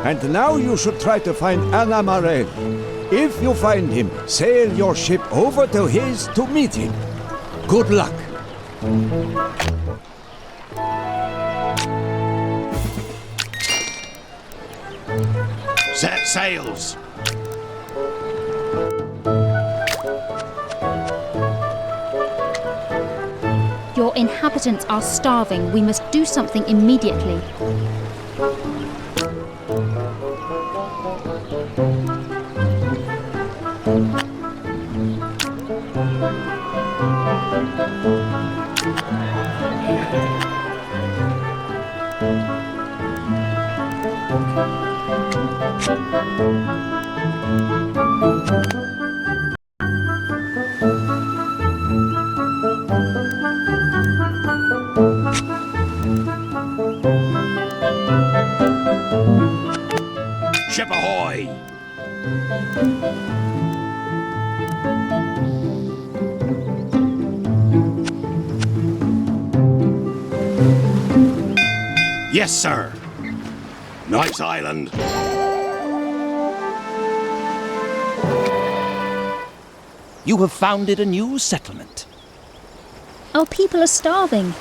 And now you should try to find Anna Marel. If you find him, sail your ship over to his to meet him. Good luck. Set sails! Your inhabitants are starving. We must do something immediately. Ship ahoy! Yes, sir. Nice island. You have founded a new settlement. Our people are starving.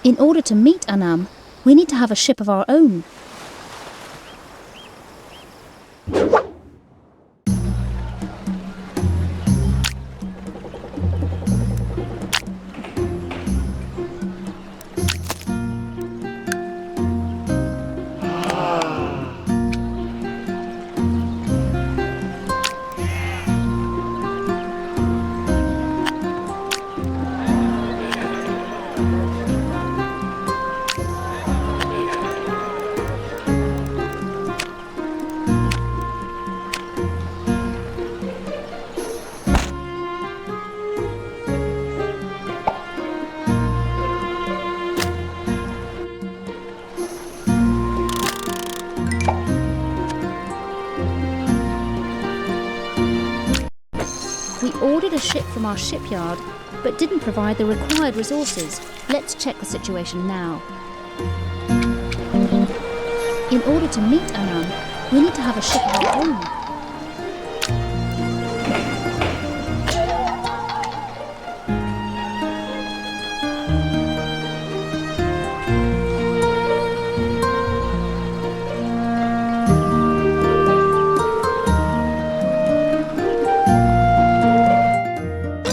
In order to meet Annam, we need to have a ship of our own. We ordered a ship from our shipyard, but didn't provide the required resources. Let's check the situation now. In order to meet Annam, we need to have a ship of our own.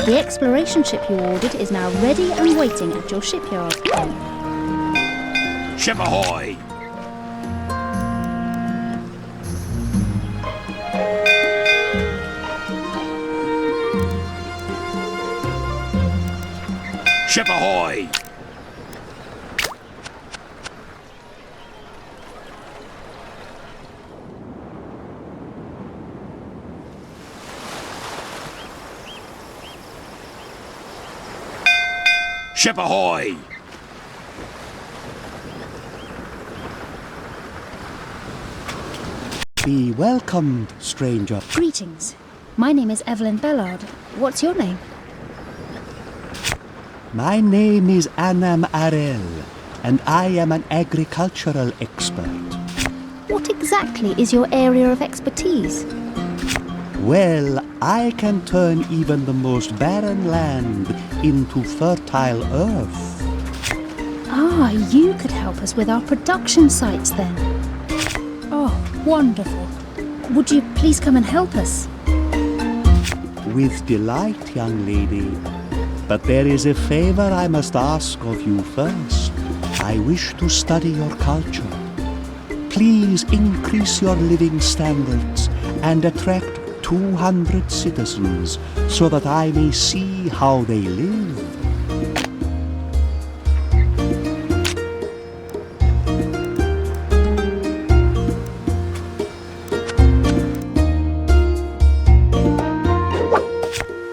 The exploration ship you ordered is now ready and waiting at your shipyard. Ship ahoy! Ship ahoy! Ship ahoy! Be welcomed, stranger. Greetings. My name is Evelyn Bellard. What's your name? My name is Anam Arel, and I am an agricultural expert. What exactly is your area of expertise? Well, I can turn even the most barren land into fertile earth. Ah, you could help us with our production sites then. Oh, wonderful. Would you please come and help us? With delight, young lady. But there is a favor I must ask of you first. I wish to study your culture. Please increase your living standards and attract 200 citizens so that I may see how they live.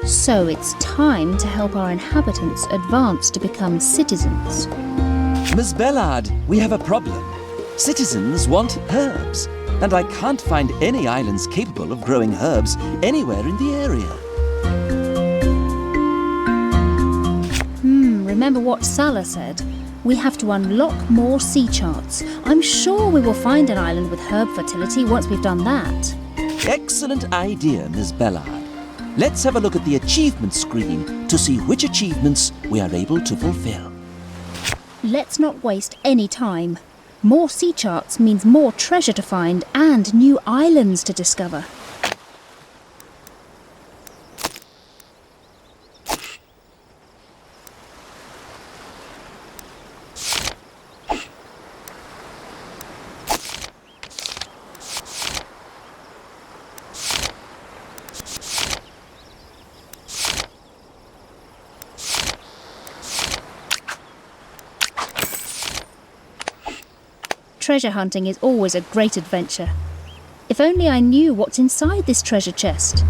So it's time time to help our inhabitants advance to become citizens. Miss Bellard, we have a problem. Citizens want herbs, and I can't find any islands capable of growing herbs anywhere in the area. Remember what Salah said? We have to unlock more sea charts. I'm sure we will find an island with herb fertility once we've done that. Excellent idea, Miss Bellard. Let's have a look at the achievement screen to see which achievements we are able to fulfill. Let's not waste any time. More sea charts means more treasure to find and new islands to discover. Treasure hunting is always a great adventure. If only I knew what's inside this treasure chest.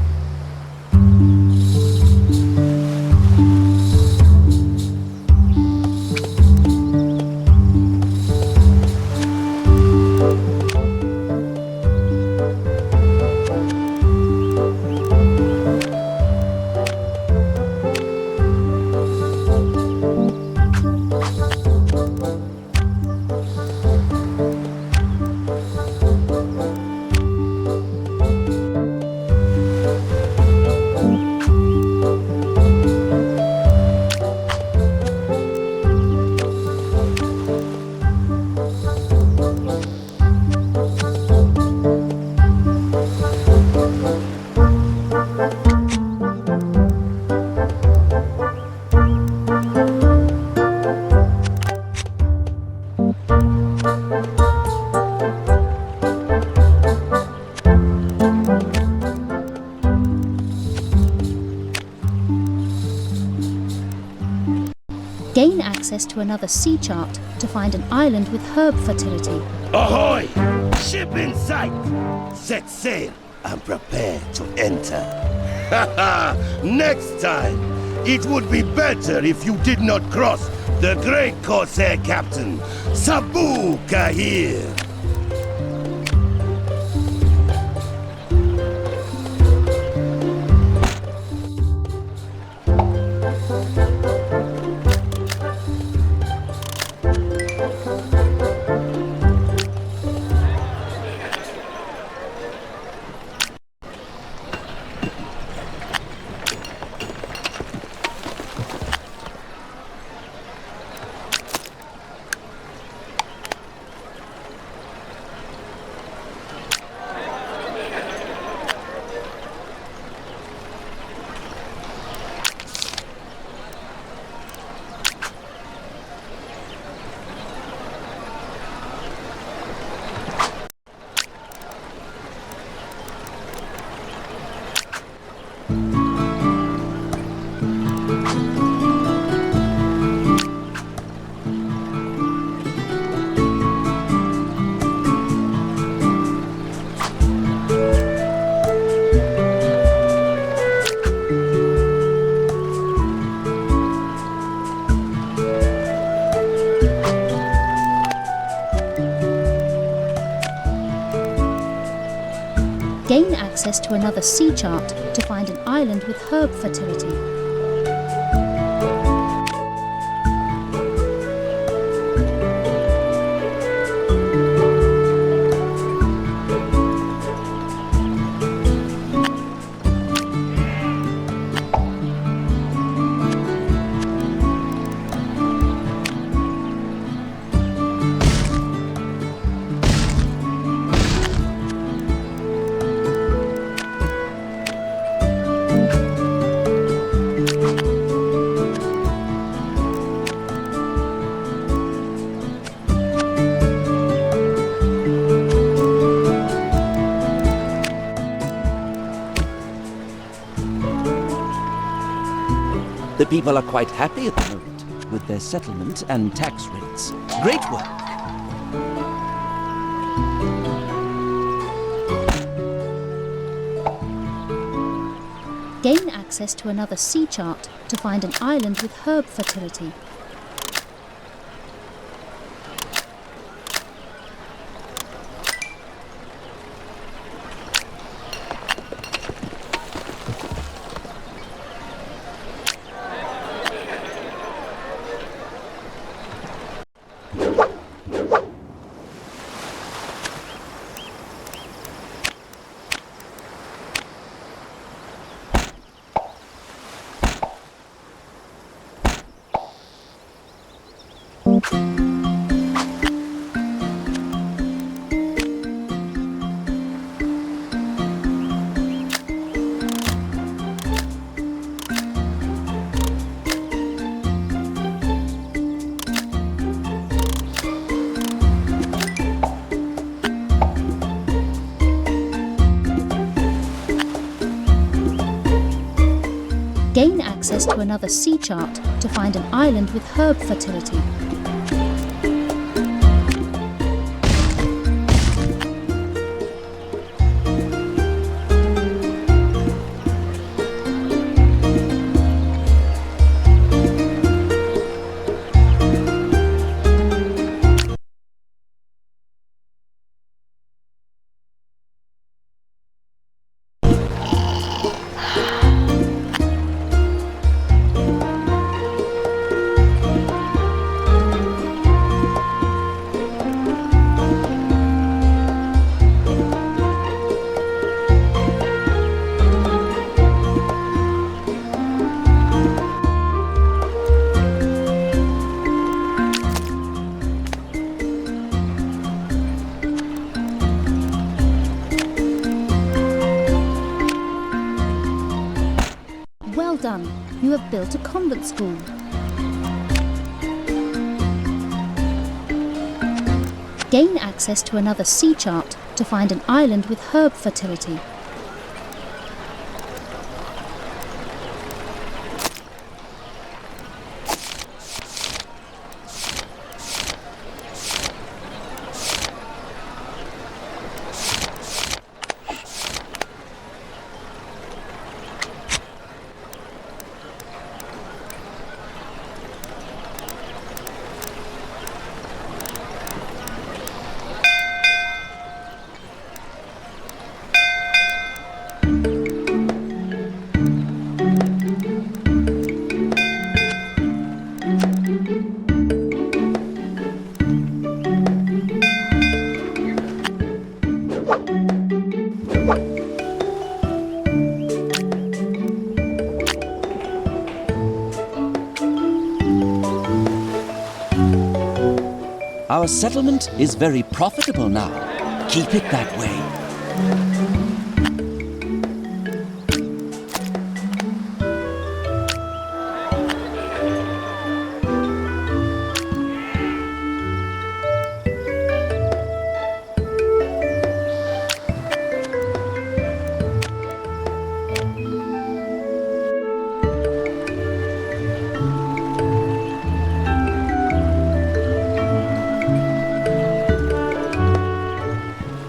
Gain access to another sea chart to find an island with herb fertility. Ahoy! Ship in sight! Set sail and prepare to enter. Next time, it would be better if you did not cross the great Corsair Captain, Sabu Kahir. Gain access to another sea chart to find an island with herb fertility. The people are quite happy at the moment with their settlement and tax rates. Great work! Gain access to another sea chart to find an island with herb fertility. Gain access to another sea chart to find an island with herb fertility. Well done, you have built a convent school. Gain access to another sea chart to find an island with herb fertility. Our settlement is very profitable now. Keep it that way.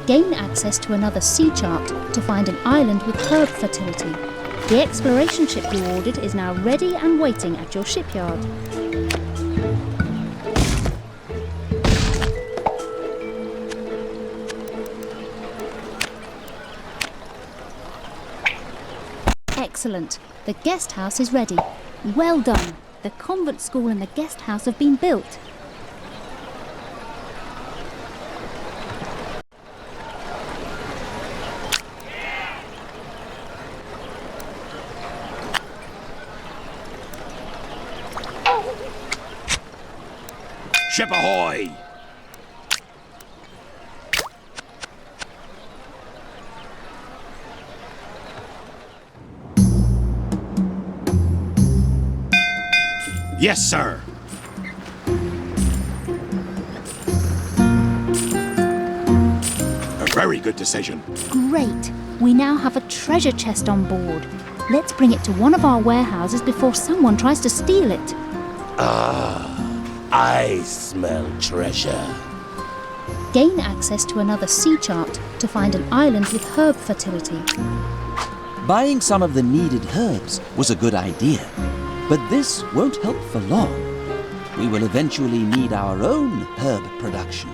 Gain access to another sea chart to find an island with herb fertility. The exploration ship you ordered is now ready and waiting at your shipyard. Excellent. The guest house is ready. Well done. The convent school and the guest house have been built. Ship ahoy! Yes, sir. A very good decision. Great. We now have a treasure chest on board. Let's bring it to one of our warehouses before someone tries to steal it. I smell treasure. Gain access to another sea chart to find an island with herb fertility. Buying some of the needed herbs was a good idea, but this won't help for long. We will eventually need our own herb production.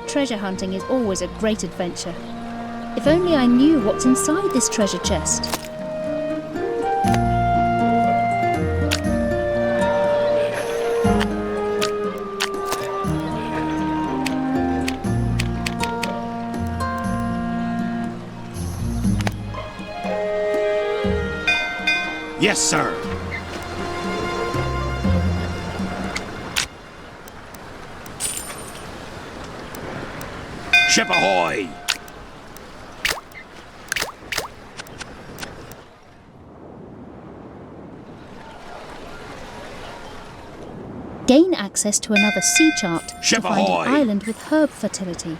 Treasure hunting is always a great adventure. If only I knew what's inside this treasure chest. Yes, sir. Ship ahoy! Gain access to another sea chart Ship to find ahoy! an island with herb fertility.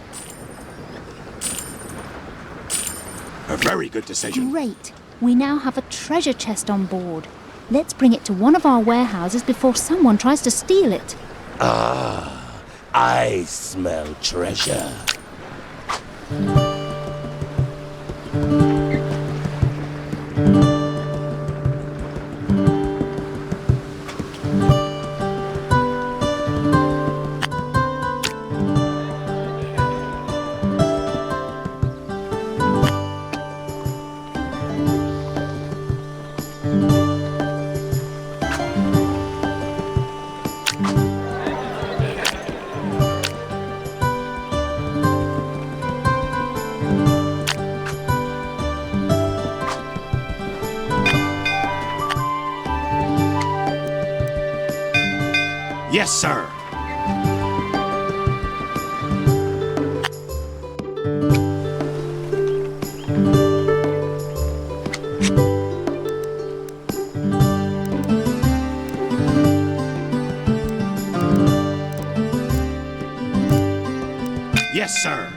A very good decision. Great! We now have a treasure chest on board. Let's bring it to one of our warehouses before someone tries to steal it. Ah, I smell treasure. Yes, sir. Yes, sir.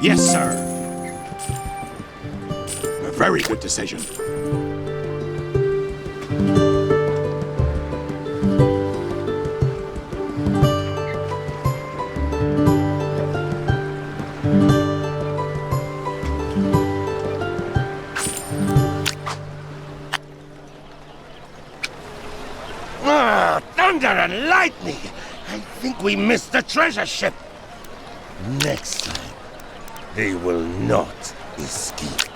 Yes, sir. A very good decision. Ah, thunder and lightning! I think we missed the treasure ship. Next time, they will not escape.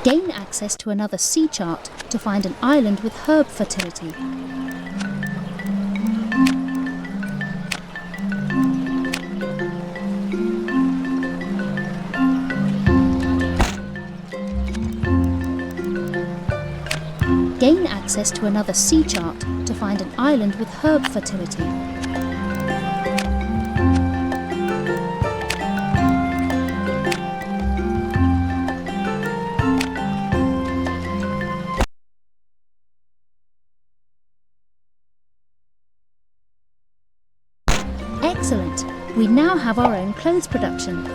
Gain access to another sea chart to find an island with herb fertility. Gain access to another sea chart to find an island with herb fertility. Excellent! We now have our own clothes production.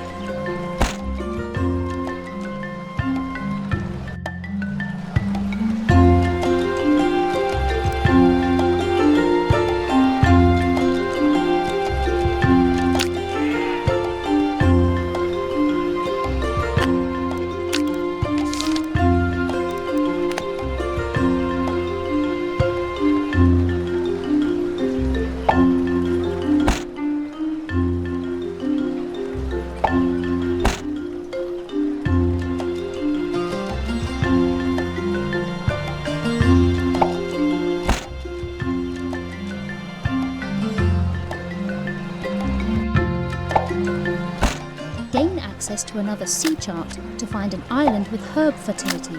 Gain access to another sea chart to find an island with herb fertility.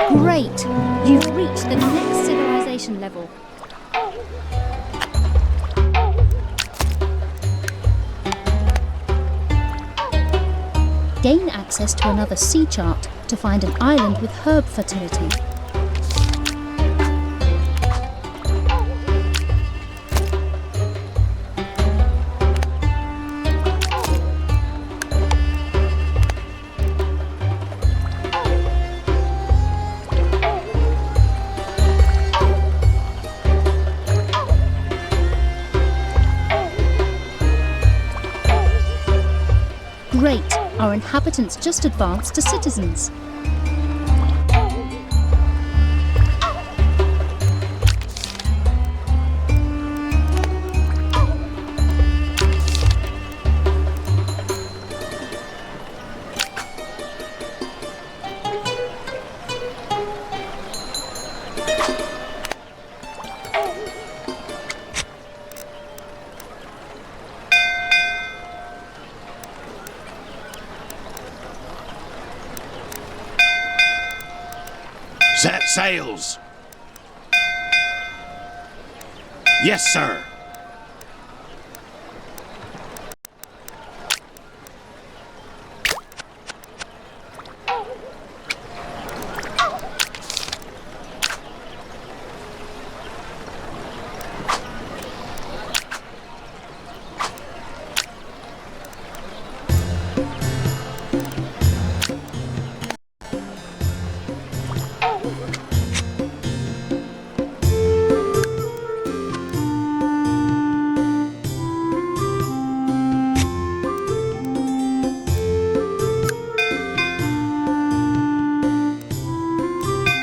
Great! You've reached the next civilization level. Gain access to another sea chart to find an island with herb fertility. Great! Our inhabitants just advanced to citizens. Set sails! Yes, sir!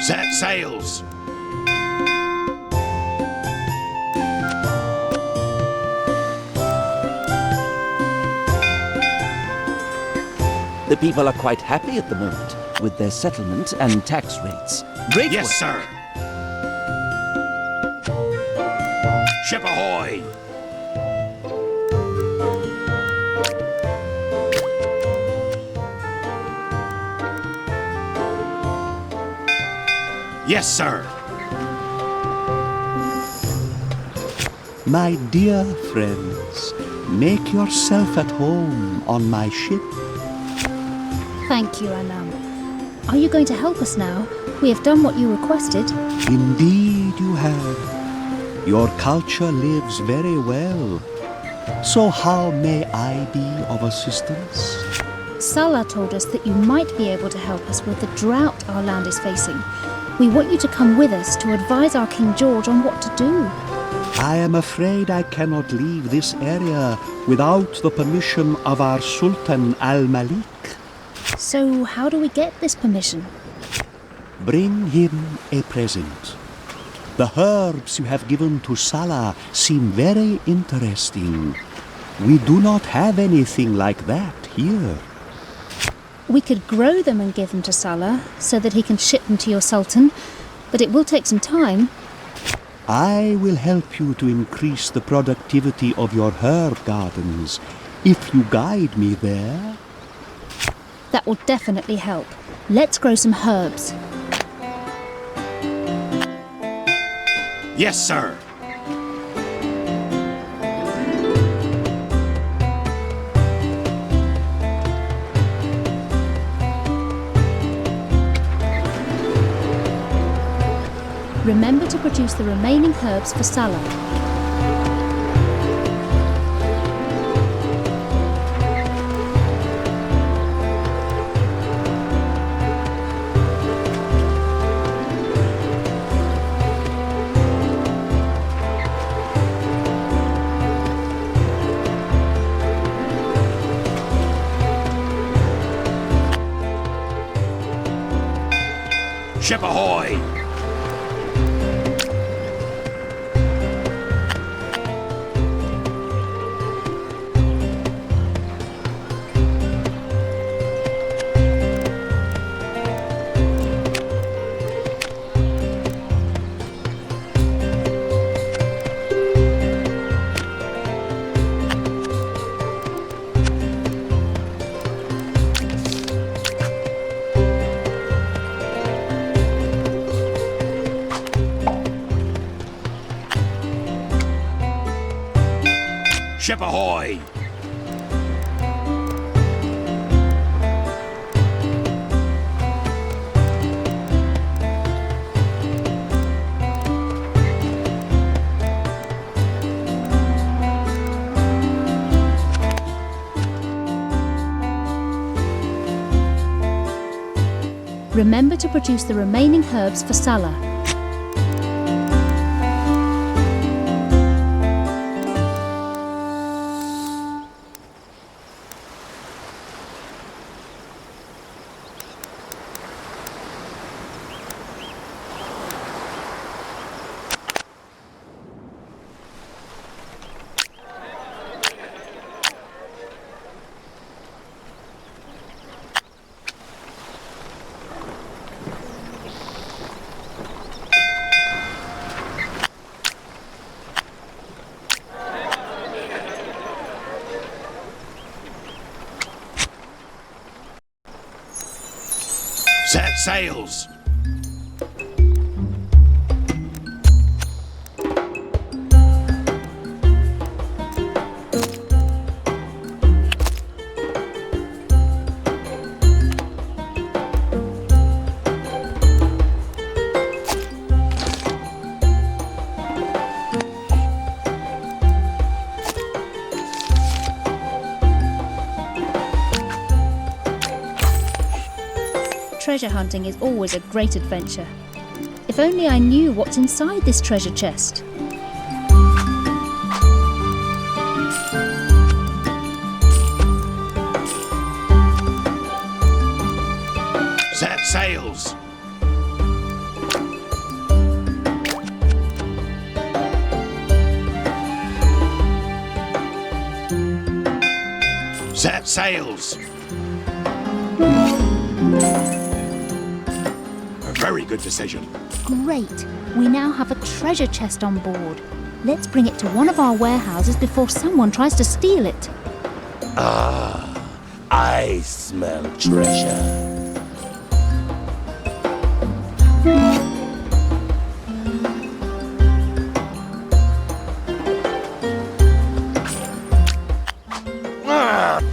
Set sails! The people are quite happy at the moment with their settlement and tax rates. Great Yes, work. sir! Ship ahoy! Yes, sir! My dear friends, make yourself at home on my ship. Thank you, Anno. Are you going to help us now? We have done what you requested. Indeed you have. Your culture lives very well. So how may I be of assistance? Salah told us that you might be able to help us with the drought our land is facing. We want you to come with us to advise our King George on what to do. I am afraid I cannot leave this area without the permission of our Sultan Al-Malik. So how do we get this permission? Bring him a present. The herbs you have given to Salah seem very interesting. We do not have anything like that here. We could grow them and give them to Salah so that he can ship them to your Sultan, but it will take some time. I will help you to increase the productivity of your herb gardens if you guide me there. That will definitely help. Let's grow some herbs. Yes, sir! Remember to produce the remaining herbs for salad. Ship ahoy! Ship ahoy! Remember to produce the remaining herbs for salad. Set sails! Treasure hunting is always a great adventure. If only I knew what's inside this treasure chest. Set sails! Set sails! A very good decision. Great! We now have a treasure chest on board. Let's bring it to one of our warehouses before someone tries to steal it. Ah, I smell treasure.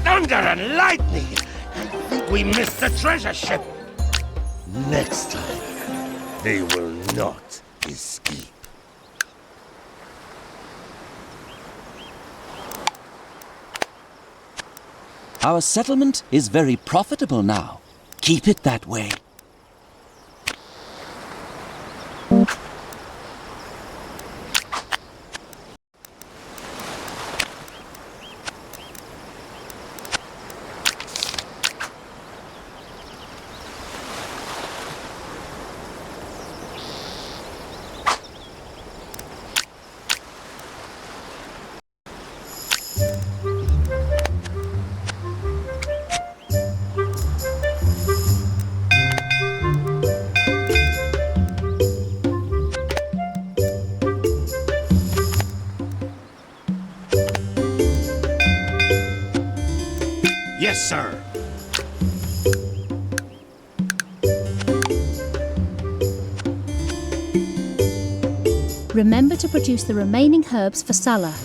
Thunder and lightning! I think we missed the treasure ship. Next time, they will not escape. Our settlement is very profitable now. Keep it that way. Yes, sir. Remember to produce the remaining herbs for salad.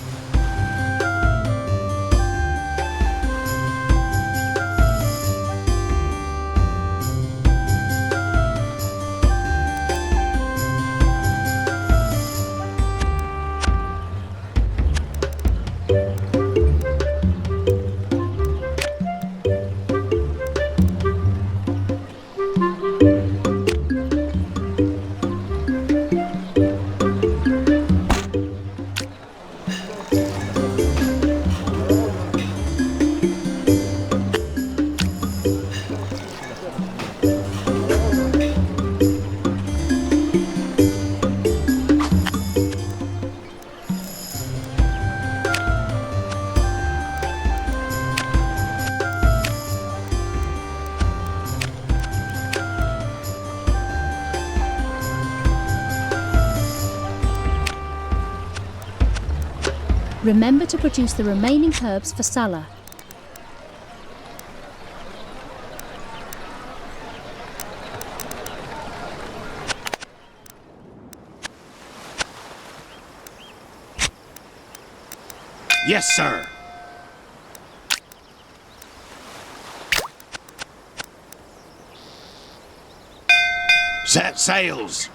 Remember to produce the remaining herbs for Salah. Yes, sir. Set sails.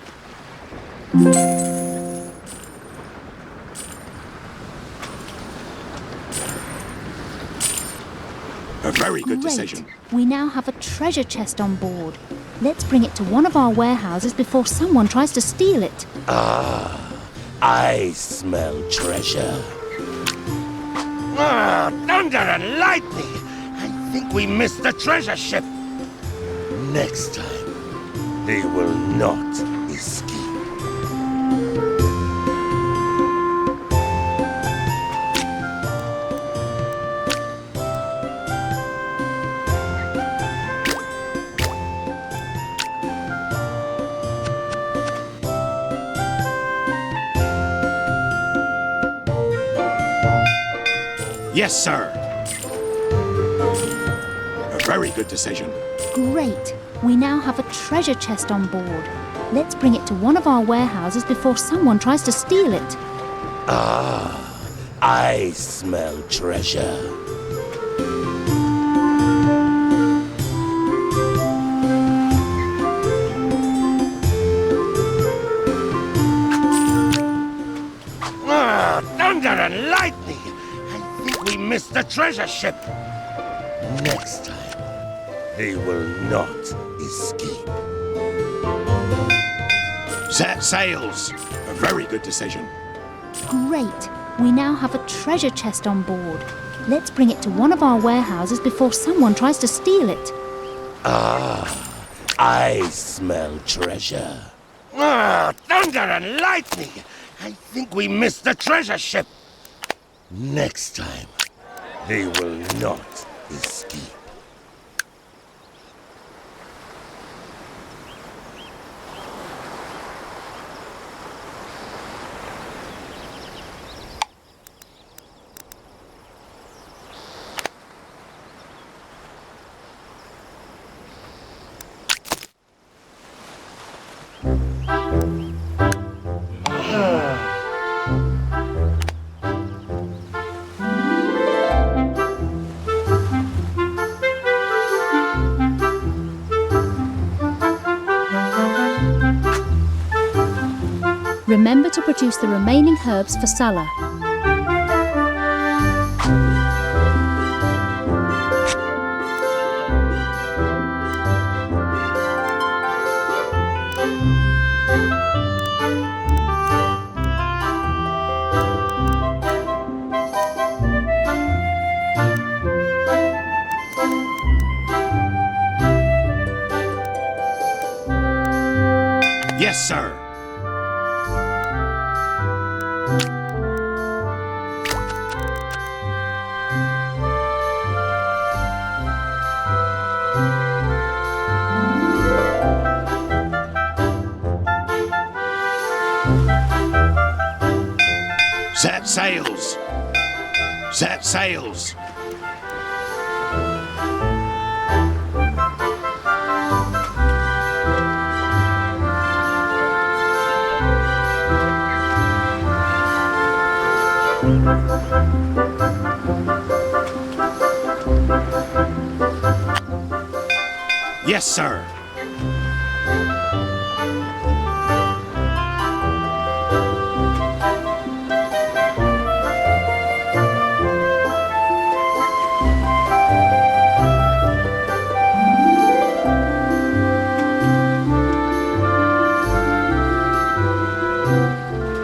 A very good decision. We now have a treasure chest on board. Let's bring it to one of our warehouses before someone tries to steal it. I smell treasure. Thunder and lightning! I think we missed the treasure ship. Next time, they will not escape. Yes, sir. A very good decision. Great. We now have a treasure chest on board. Let's bring it to one of our warehouses before someone tries to steal it. I smell treasure. Thunder and lightning! I think we missed the treasure ship. Next time, they will not escape. Set sails. A very good decision. Great. We now have a treasure chest on board. Let's bring it to one of our warehouses before someone tries to steal it. I smell treasure. Thunder and lightning! I think we missed the treasure ship. Next time, they will not escape. Remember to produce the remaining herbs for Salah. Yes, sir. Set sails. Set sails. Yes, sir.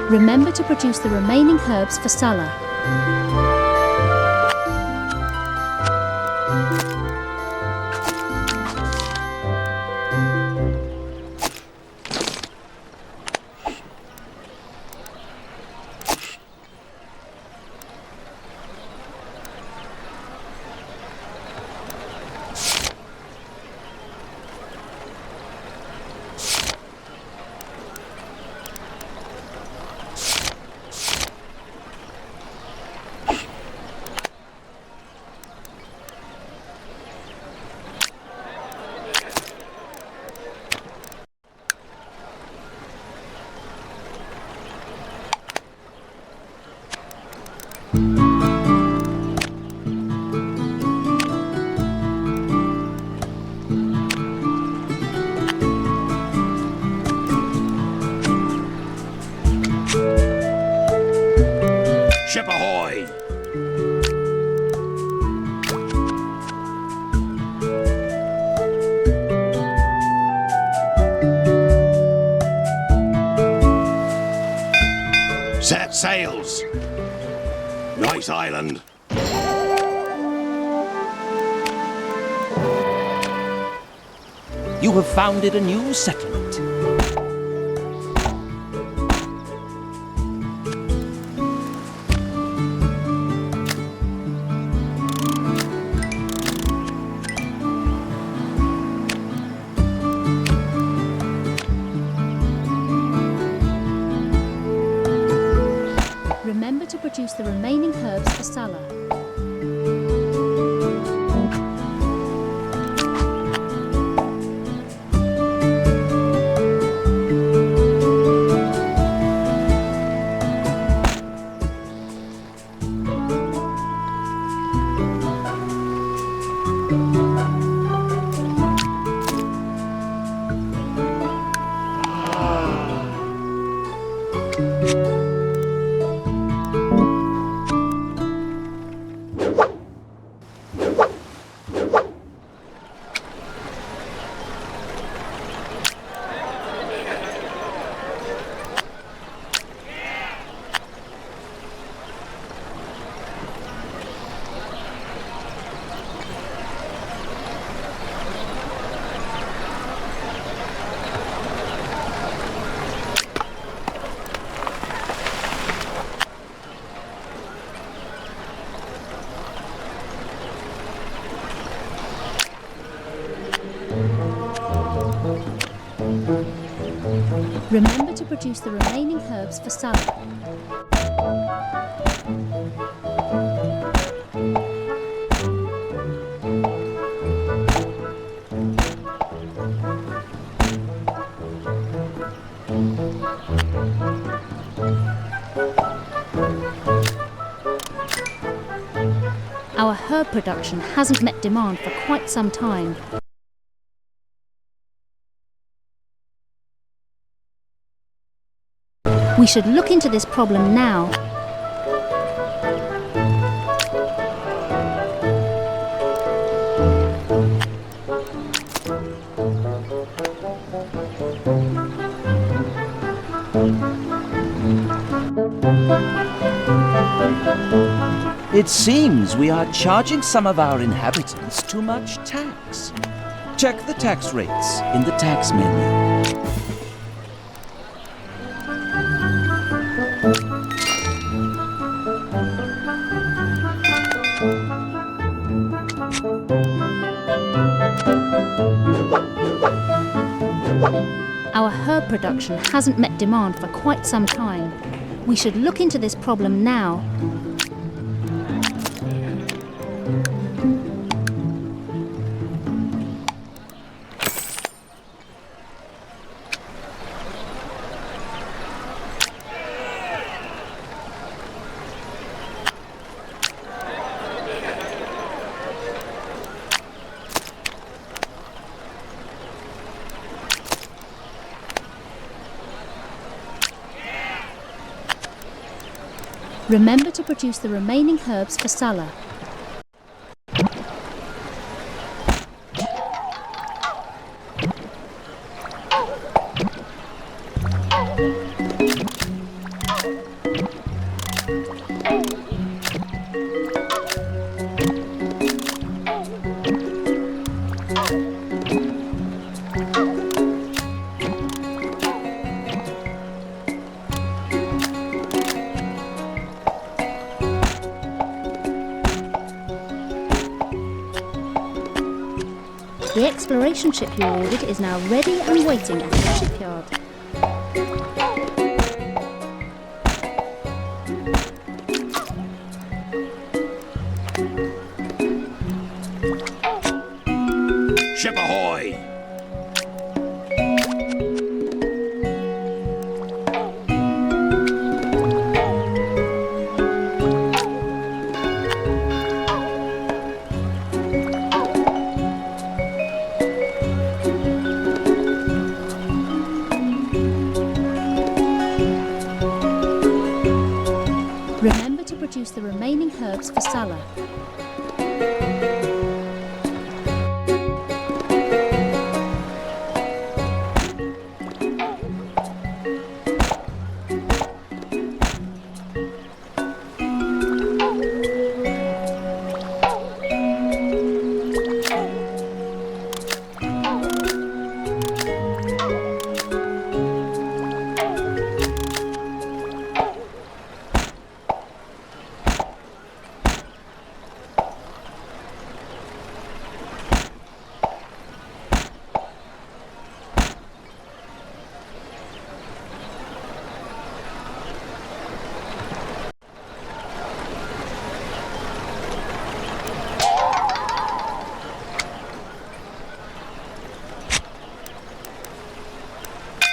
Remember to produce the remaining herbs for Salah. Set sails! Nice island. You have founded a new settlement. Remember to produce the remaining herbs for Salah. Remember to produce the remaining herbs for Salah. Our herb production hasn't met demand for quite some time. We should look into this problem now. It seems we are charging some of our inhabitants too much tax. Check the tax rates in the tax menu. Our herb production hasn't met demand for quite some time. We should look into this problem now. Remember to produce the remaining herbs for Salah. The exploration ship you ordered is now ready and waiting at the shipyard. Ship ahoy! Remember to produce the remaining herbs herbs for Salah.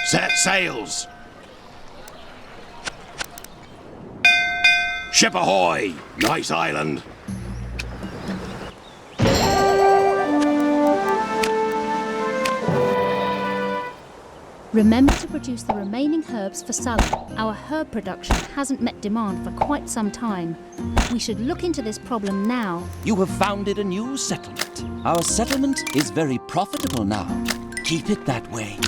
Set sails! Ship ahoy! Nice island! Remember to produce the remaining herbs for Salah. Our herb production hasn't met demand for quite some time. We should look into this problem now. You have founded a new settlement. Our settlement is very profitable now. Keep it that way.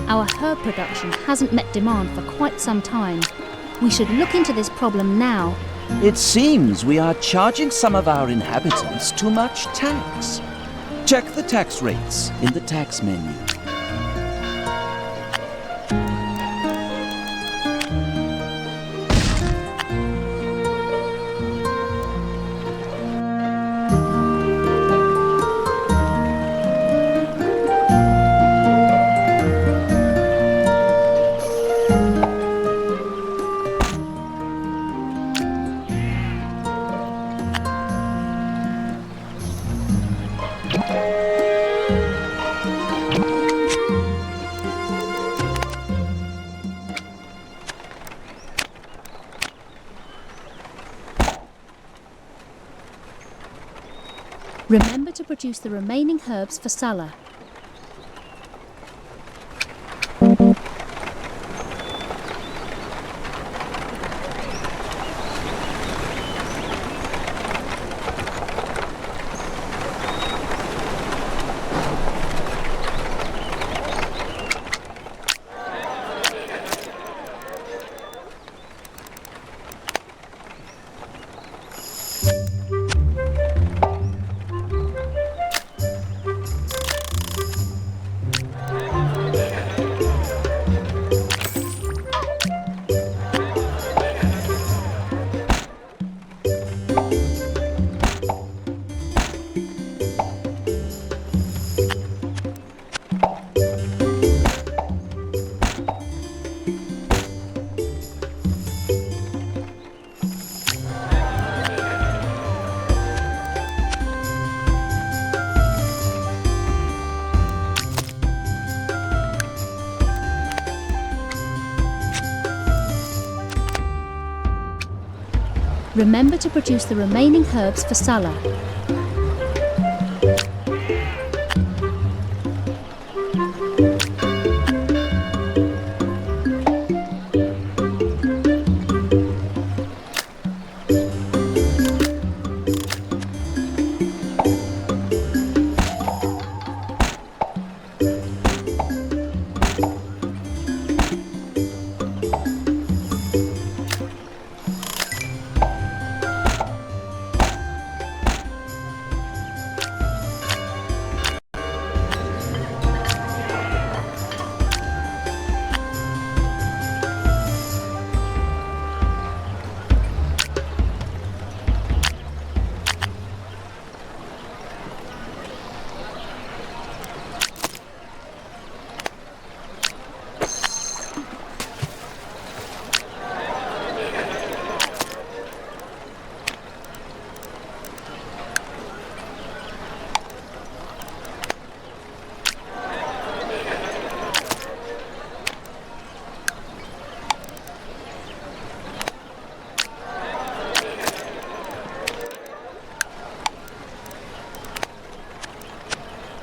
Our herb production hasn't met demand for quite some time. We should look into this problem now. It seems we are charging some of our inhabitants too much tax. Check the tax rates in the tax menu. Remember to produce the remaining herbs for Salah. Remember to produce the remaining herbs for Salah.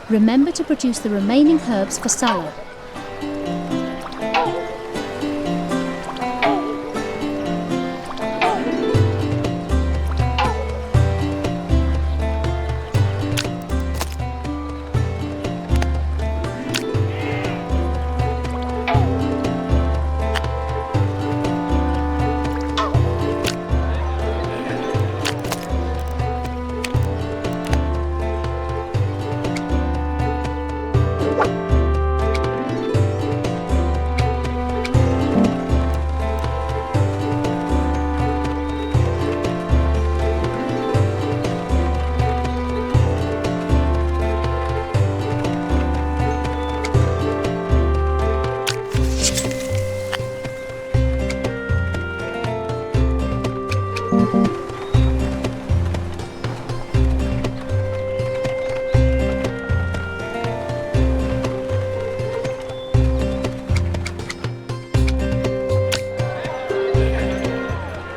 Remember to produce the remaining herbs for Salah.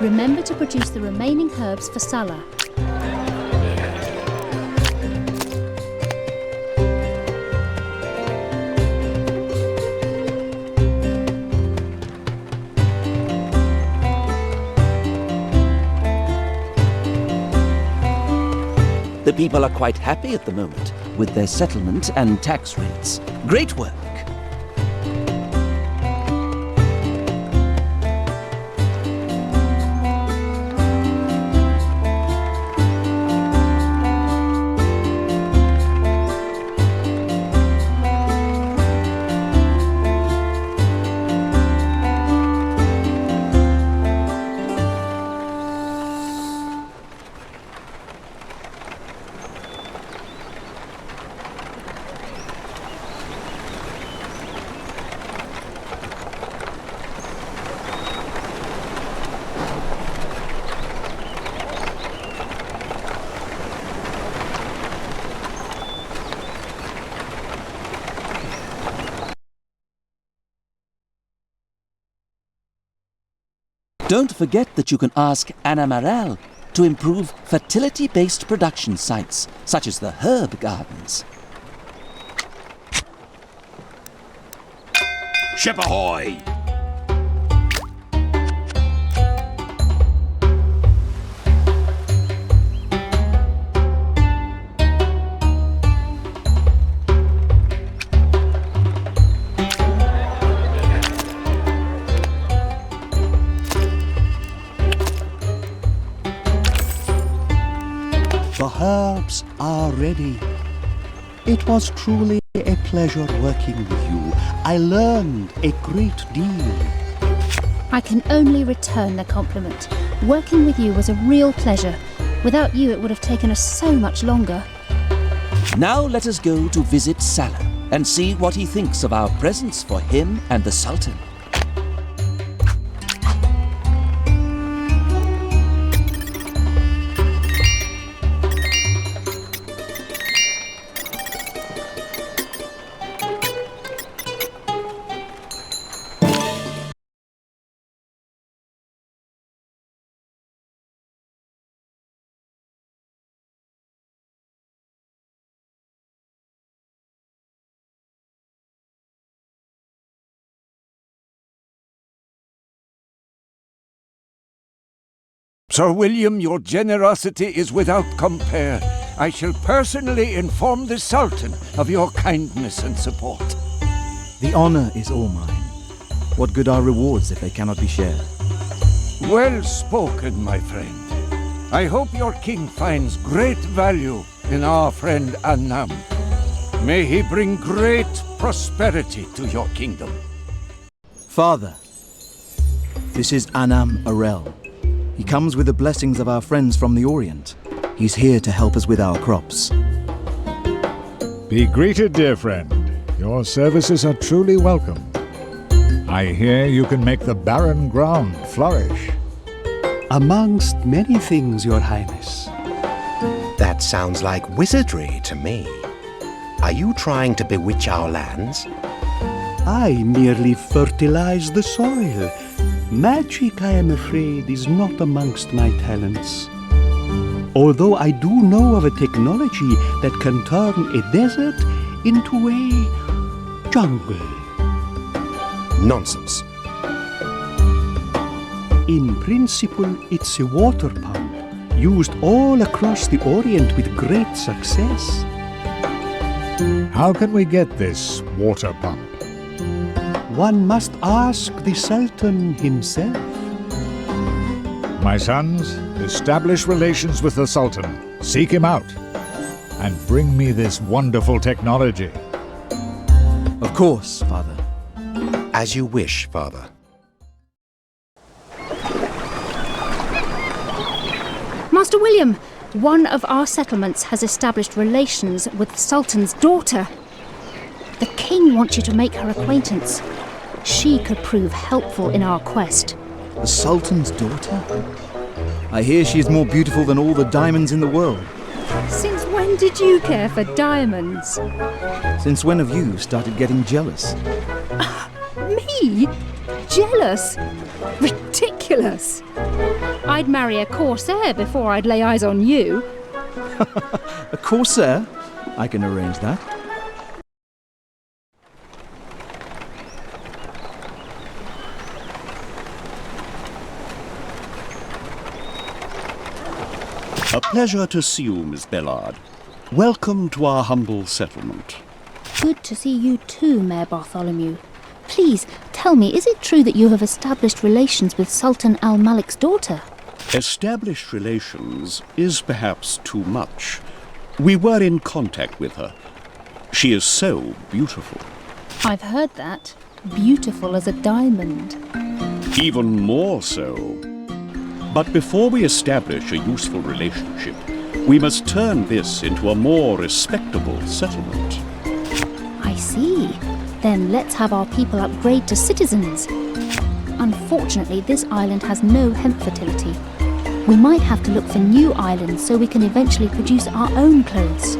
Remember to produce the remaining herbs for Salah. The people are quite happy at the moment with their settlement and tax rates. Great work! Don't forget that you can ask Anna Marel to improve fertility-based production sites, such as the herb gardens. Ship ahoy! The herbs are ready. It was truly a pleasure working with you. I learned a great deal. I can only return the compliment. Working with you was a real pleasure. Without you, it would have taken us so much longer. Now let us go to visit Salah and see what he thinks of our presents for him and the Sultan. Sir William, your generosity is without compare. I shall personally inform the Sultan of your kindness and support. The honor is all mine. What good are rewards if they cannot be shared? Well spoken, my friend. I hope your king finds great value in our friend Annam. May he bring great prosperity to your kingdom. Father, this is Annam Arel. He comes with the blessings of our friends from the Orient. He's here to help us with our crops. Be greeted, dear friend. Your services are truly welcome. I hear you can make the barren ground flourish. Amongst many things, Your Highness. That sounds like wizardry to me. Are you trying to bewitch our lands? I merely fertilize the soil. Magic, I am afraid, is not amongst my talents. Although I do know of a technology that can turn a desert into a jungle. Nonsense. In principle, it's a water pump, used all across the Orient with great success. How can we get this water pump? One must ask the Sultan himself. My sons, establish relations with the Sultan, seek him out, and bring me this wonderful technology. Of course, Father. As you wish, Father. Master William, one of our settlements has established relations with the Sultan's daughter. The king wants you to make her acquaintance. She could prove helpful in our quest. The Sultan's daughter? I hear she is more beautiful than all the diamonds in the world. Since when did you care for diamonds? Since when have you started getting jealous? Me? Jealous? Ridiculous! I'd marry a corsair before I'd lay eyes on you. A corsair? I can arrange that. A pleasure to see you, Miss Bellard. Welcome to our humble settlement. Good to see you too, Mayor Bartholomew. Please, tell me, is it true that you have established relations with Sultan al-Malik's daughter? Established relations is perhaps too much. We were in contact with her. She is so beautiful. I've heard that. Beautiful as a diamond. Even more so. But before we establish a useful relationship, we must turn this into a more respectable settlement. I see. Then let's have our people upgrade to citizens. Unfortunately, this island has no hemp fertility. We might have to look for new islands so we can eventually produce our own clothes.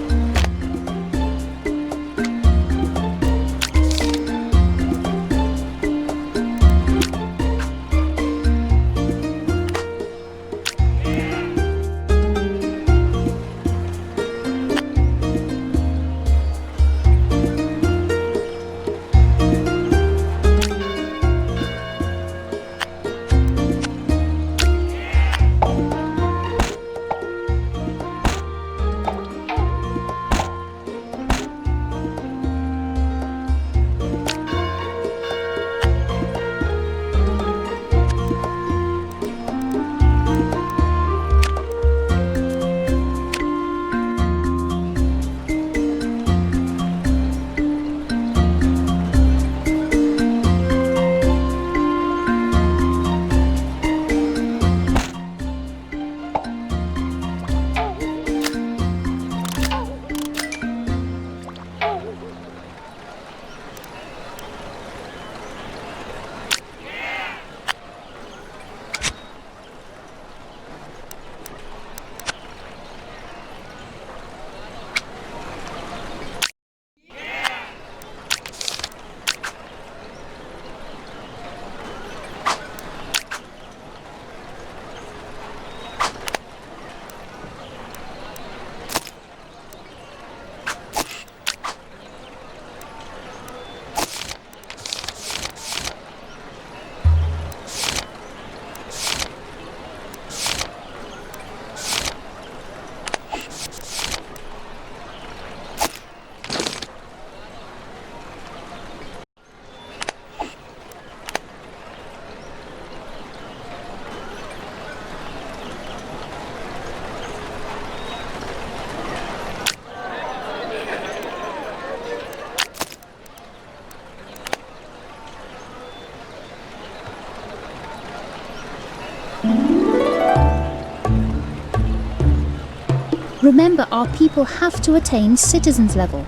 Remember, our people have to attain citizens level.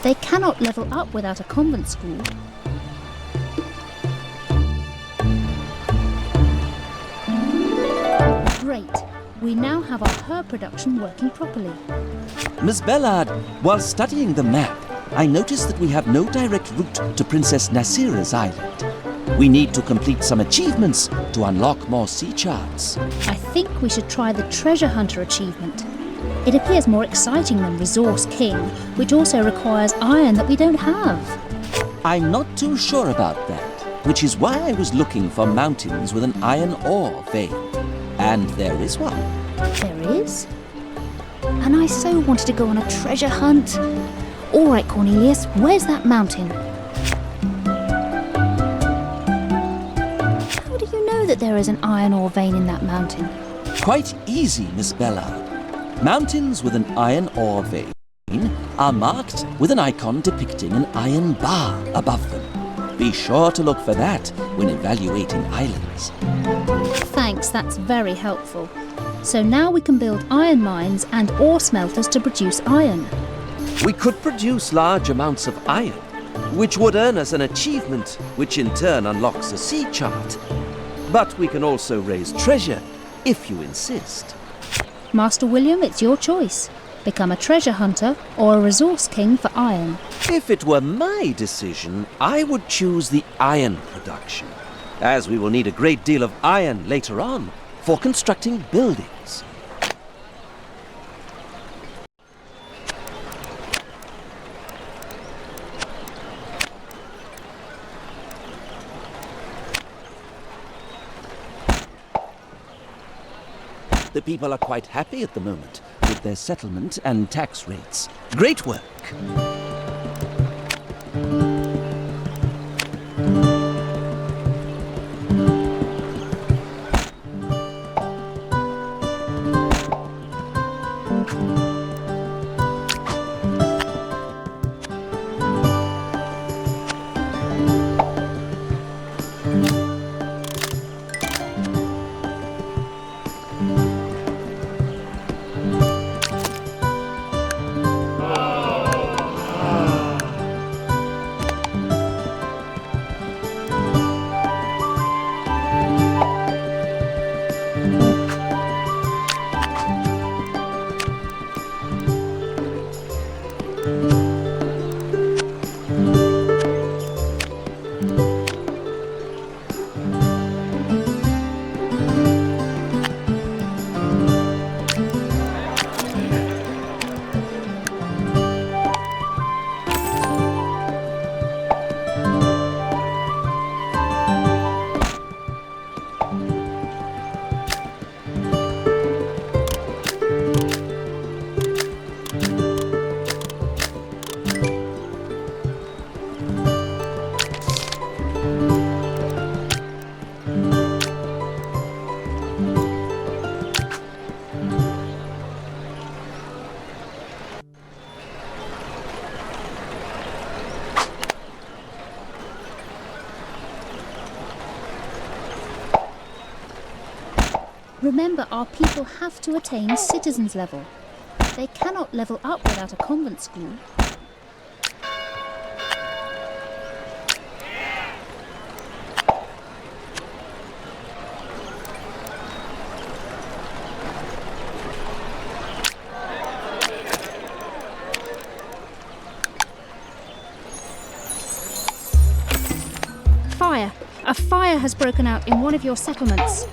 They cannot level up without a convent school. Great. We now have our herb production working properly. Miss Bellard, while studying the map, I noticed that we have no direct route to Princess Nasira's island. We need to complete some achievements to unlock more sea charts. I think we should try the treasure hunter achievement. It appears more exciting than Resource King, which also requires iron that we don't have. I'm not too sure about that, which is why I was looking for mountains with an iron ore vein. And there is one. There is? And I so wanted to go on a treasure hunt. All right, Cornelius, where's that mountain? How do you know that there is an iron ore vein in that mountain? Quite easy, Miss Bellard. Mountains with an iron ore vein are marked with an icon depicting an iron bar above them. Be sure to look for that when evaluating islands. Thanks, that's very helpful. So now we can build iron mines and ore smelters to produce iron. We could produce large amounts of iron, which would earn us an achievement, which in turn unlocks a sea chart. But we can also raise treasure, if you insist. Master William, it's your choice. Become a treasure hunter or a resource king for iron. If it were my decision, I would choose the iron production, as we will need a great deal of iron later on for constructing buildings. The people are quite happy at the moment with their settlement and tax rates. Great work! Remember, our people have to attain citizens level. They cannot level up without a convent school. Fire! A fire has broken out in one of your settlements.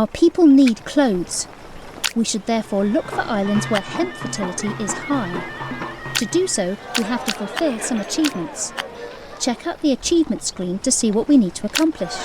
Our people need clothes. We should therefore look for islands where hemp fertility is high. To do so, we have to fulfill some achievements. Check out the achievement screen to see what we need to accomplish.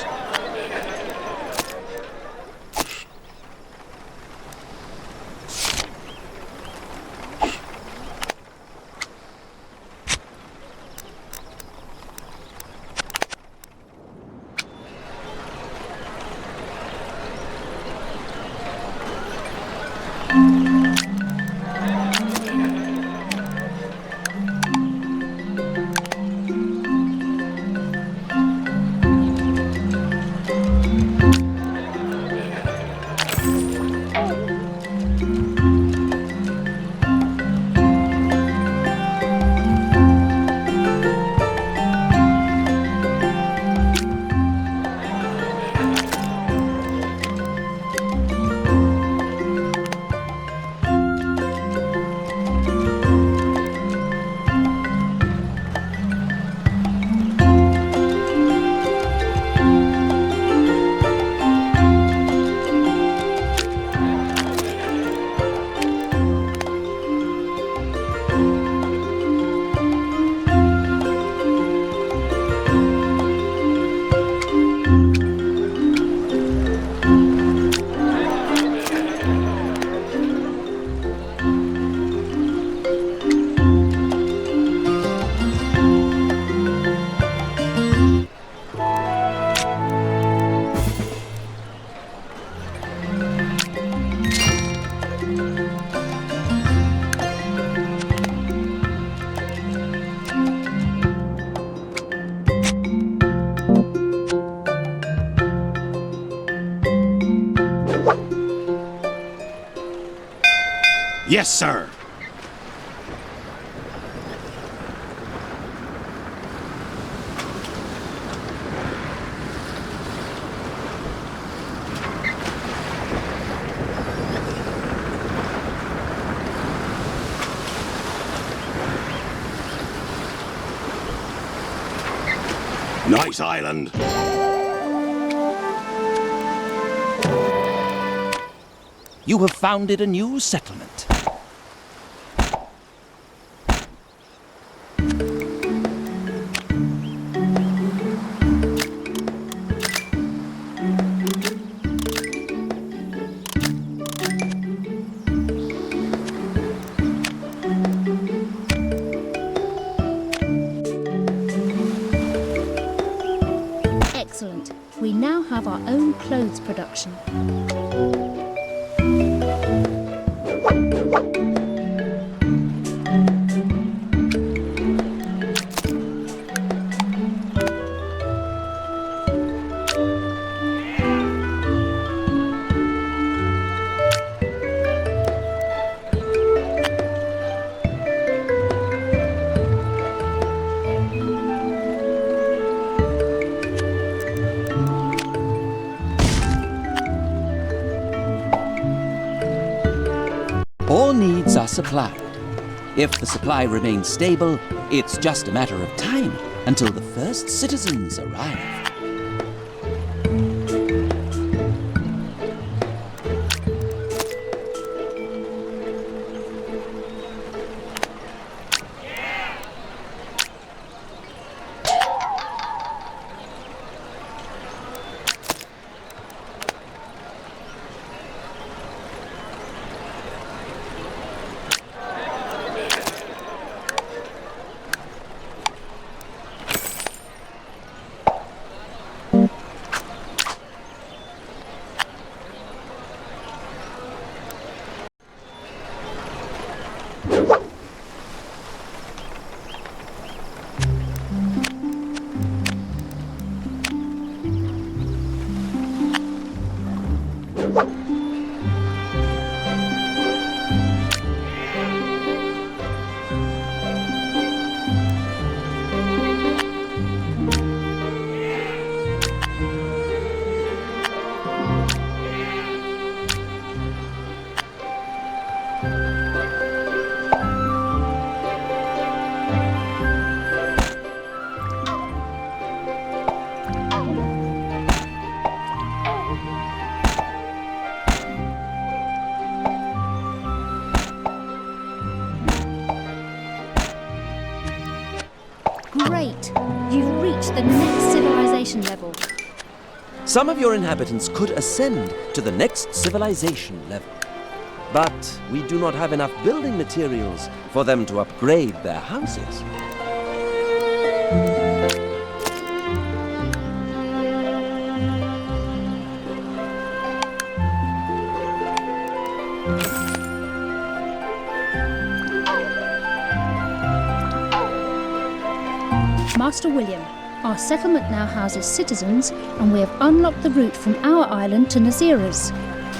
Yes, sir. Nice island. You have founded a new settlement. Excellent. We now have our own clothes production. All needs are supplied. If the supply remains stable, it's just a matter of time until the first citizens arrive. civilization level. Some of your inhabitants could ascend to the next civilization level. But we do not have enough building materials for them to upgrade their houses. Master William, our settlement now houses citizens, and we have unlocked the route from our island to Nazira's.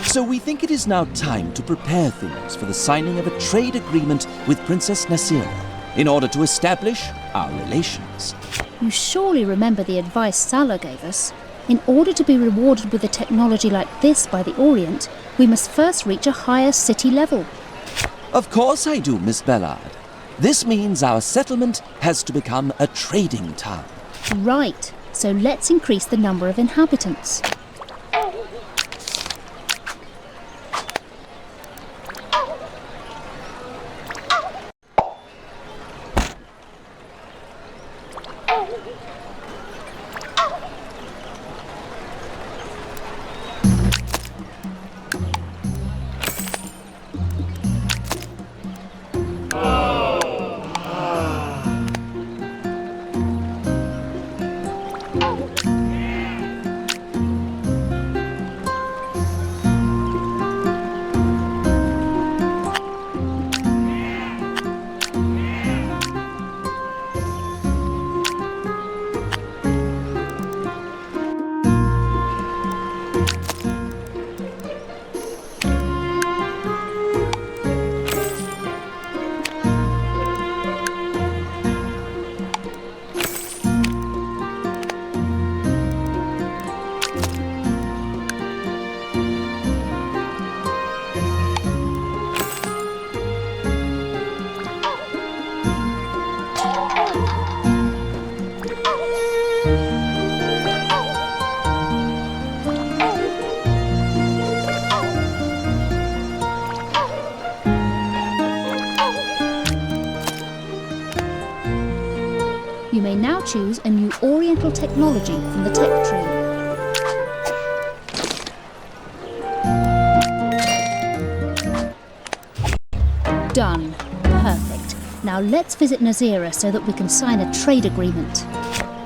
So we think it is now time to prepare things for the signing of a trade agreement with Princess Nasira in order to establish our relations. You surely remember the advice Salah gave us. In order to be rewarded with a technology like this by the Orient, we must first reach a higher city level. Of course I do, Miss Bellard. This means our settlement has to become a trading town. Right, so let's increase the number of inhabitants. You may now choose a new Oriental technology from the tech tree. Done. Perfect. Now let's visit Nazira so that we can sign a trade agreement.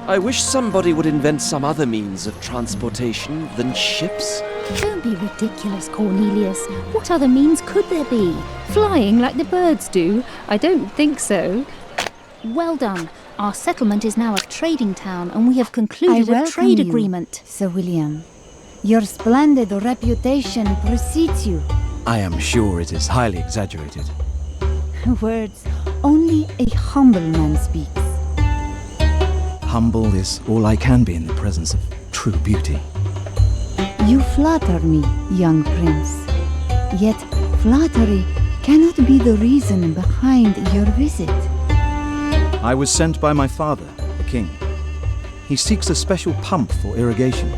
I wish somebody would invent some other means of transportation than ships. Don't be ridiculous, Cornelius. What other means could there be? Flying like the birds do? I don't think so. Well done. Our settlement is now a trading town, and we have concluded a trade agreement. Sir William. Your splendid reputation precedes you. I am sure it is highly exaggerated. Words only a humble man speaks. Humble is all I can be in the presence of true beauty. You flatter me, young prince. Yet flattery cannot be the reason behind your visit. I was sent by my father, the king. He seeks a special pump for irrigation.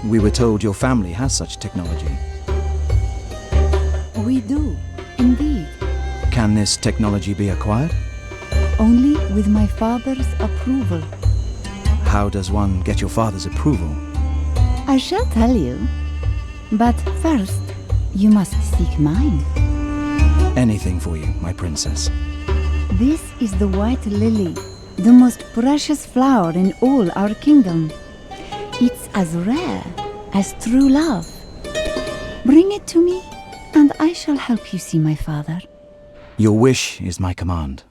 We were told your family has such technology. We do, indeed. Can this technology be acquired? Only with my father's approval. How does one get your father's approval? I shall tell you. But first, you must seek mine. Anything for you, my princess. This is the white lily, the most precious flower in all our kingdom. It's as rare as true love. Bring it to me, and I shall help you see my father. Your wish is my command.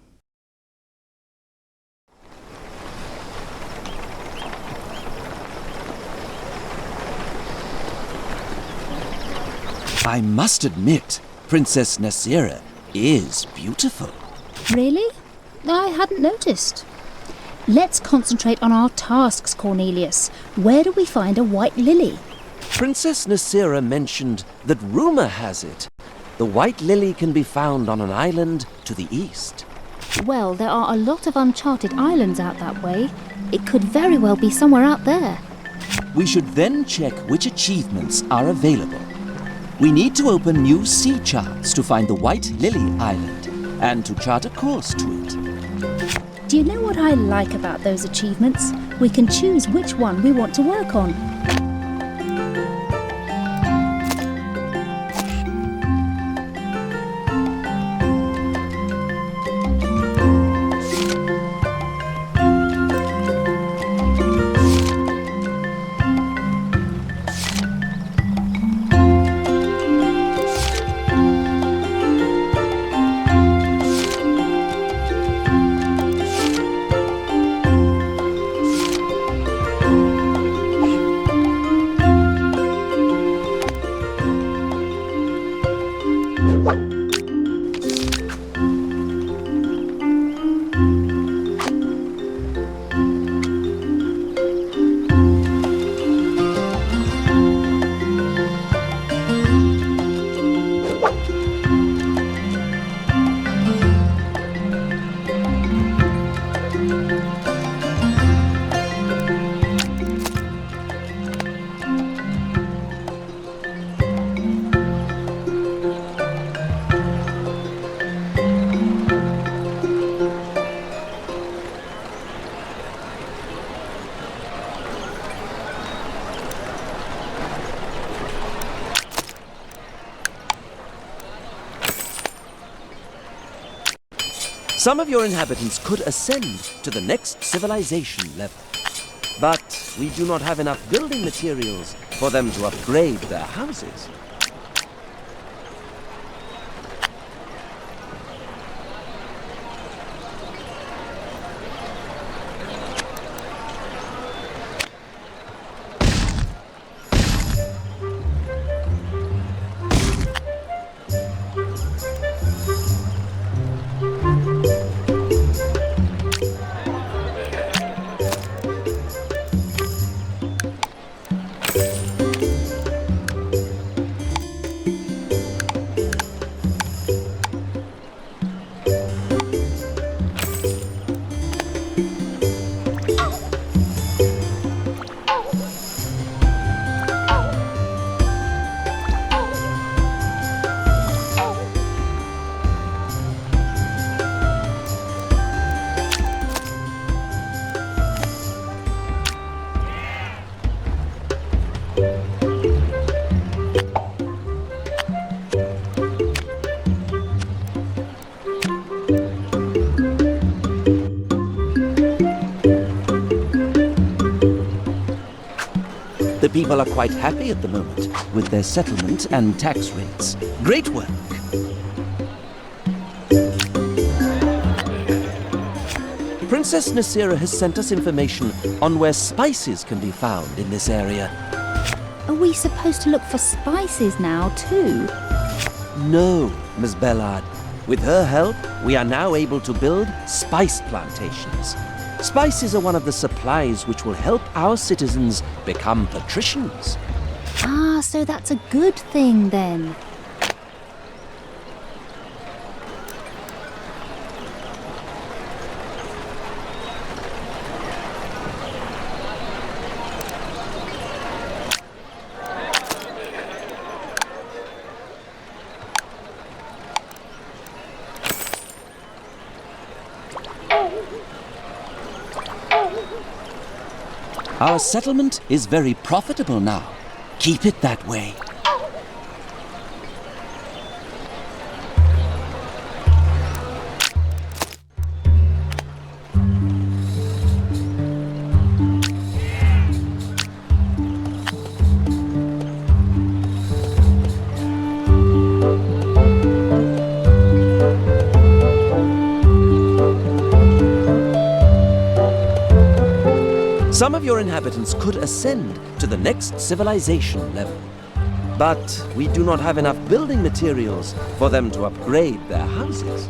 I must admit, Princess Nasira is beautiful. Really? I hadn't noticed. Let's concentrate on our tasks, Cornelius. Where do we find a white lily? Princess Nasira mentioned that rumor has it the white lily can be found on an island to the east. Well, there are a lot of uncharted islands out that way. It could very well be somewhere out there. We should then check which achievements are available. We need to open new sea charts to find the White Lily Island and to chart a course to it. Do you know what I like about those achievements? We can choose which one we want to work on. Some of your inhabitants could ascend to the next civilization level. But we do not have enough building materials for them to upgrade their houses. The people are quite happy at the moment with their settlement and tax rates. Great work! Princess Nasira has sent us information on where spices can be found in this area. Are we supposed to look for spices now, too? No, Miss Bellard. With her help, we are now able to build spice plantations. Spices are one of the supplies which will help our citizens become patricians. Ah, so that's a good thing then. Our settlement is very profitable now. Keep it that way. Some of your inhabitants could ascend to the next civilization level. But we do not have enough building materials for them to upgrade their houses.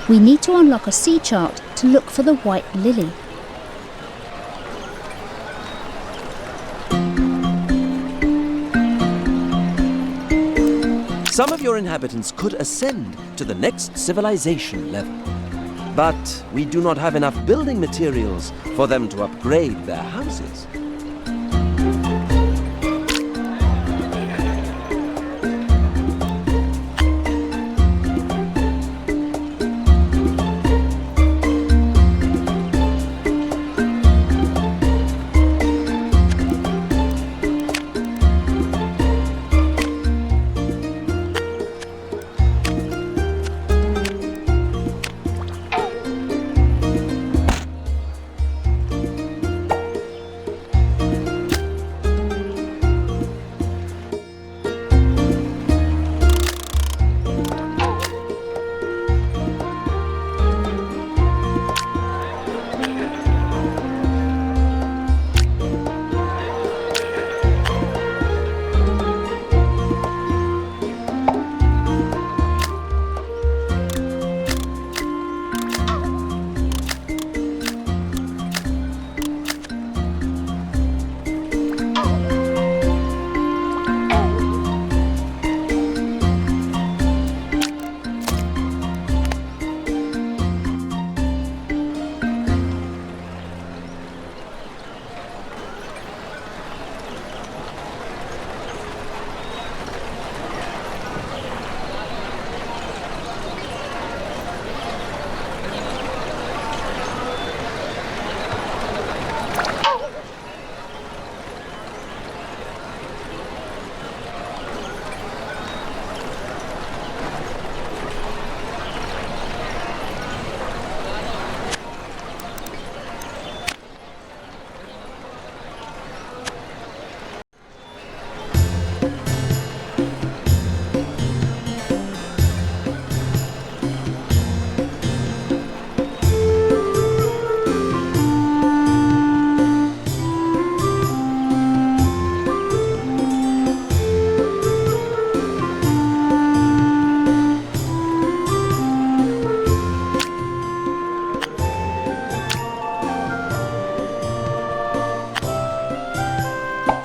We need to unlock a sea chart to look for the white lily. Some of your inhabitants could ascend to the next civilization level. But we do not have enough building materials for them to upgrade their houses.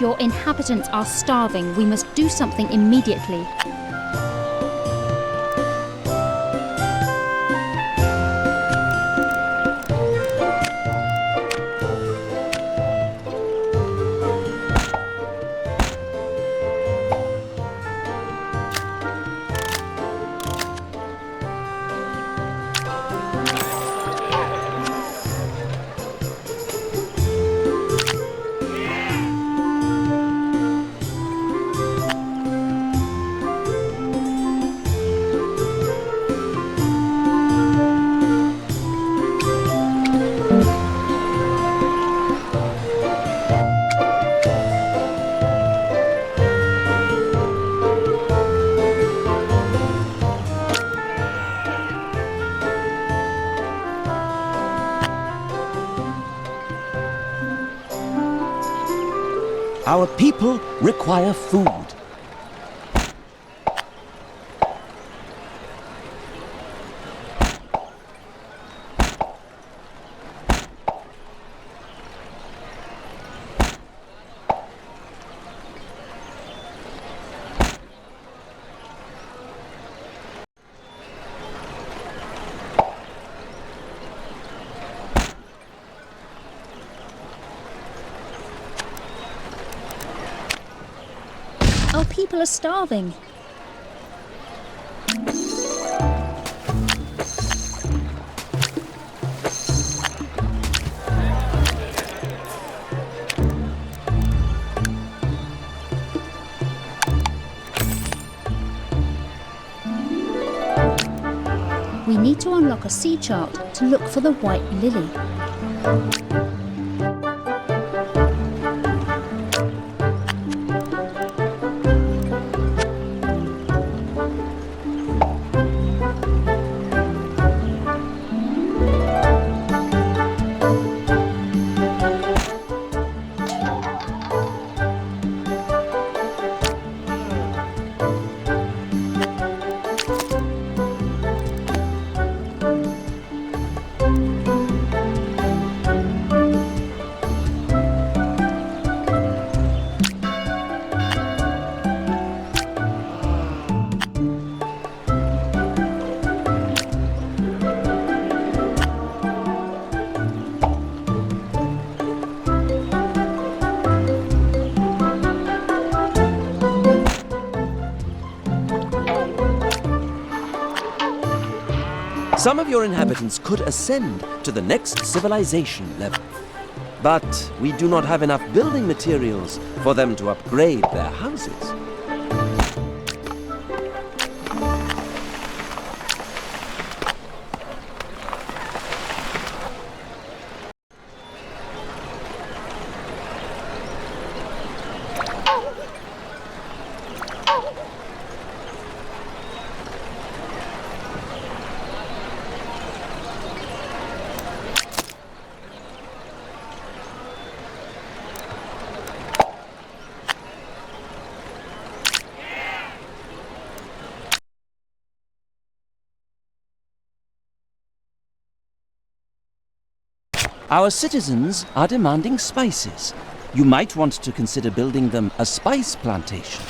Your inhabitants are starving. We must do something immediately. Our people require food. Our people are starving. We need to unlock a sea chart to look for the white lily. Some of your inhabitants could ascend to the next civilization level. But we do not have enough building materials for them to upgrade their houses. Our citizens are demanding spices. You might want to consider building them a spice plantation.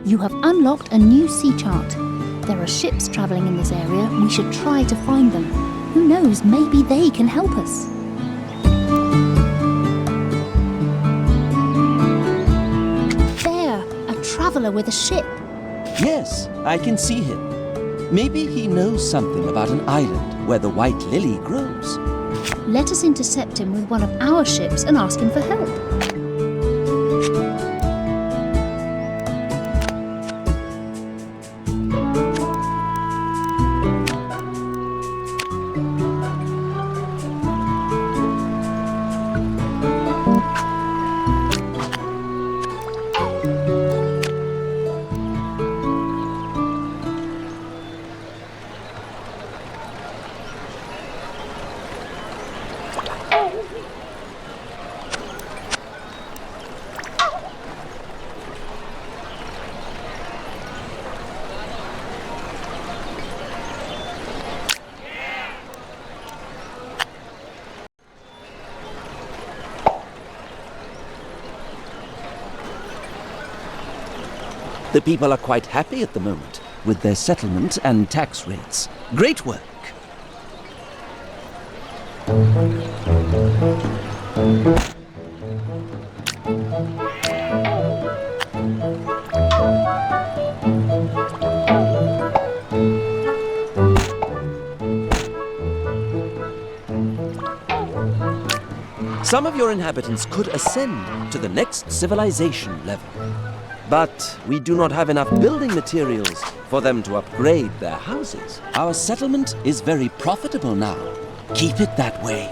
You have unlocked a new sea chart. There are ships travelling in this area. We should try to find them. Who knows, maybe they can help us. There, a traveller with a ship. Yes, I can see him. Maybe he knows something about an island where the white lily grows. Let us intercept him with one of our ships and ask him for help. The people are quite happy at the moment with their settlement and tax rates. Great work! Some of your inhabitants could ascend to the next civilization level. But we do not have enough building materials for them to upgrade their houses. Our settlement is very profitable now. Keep it that way.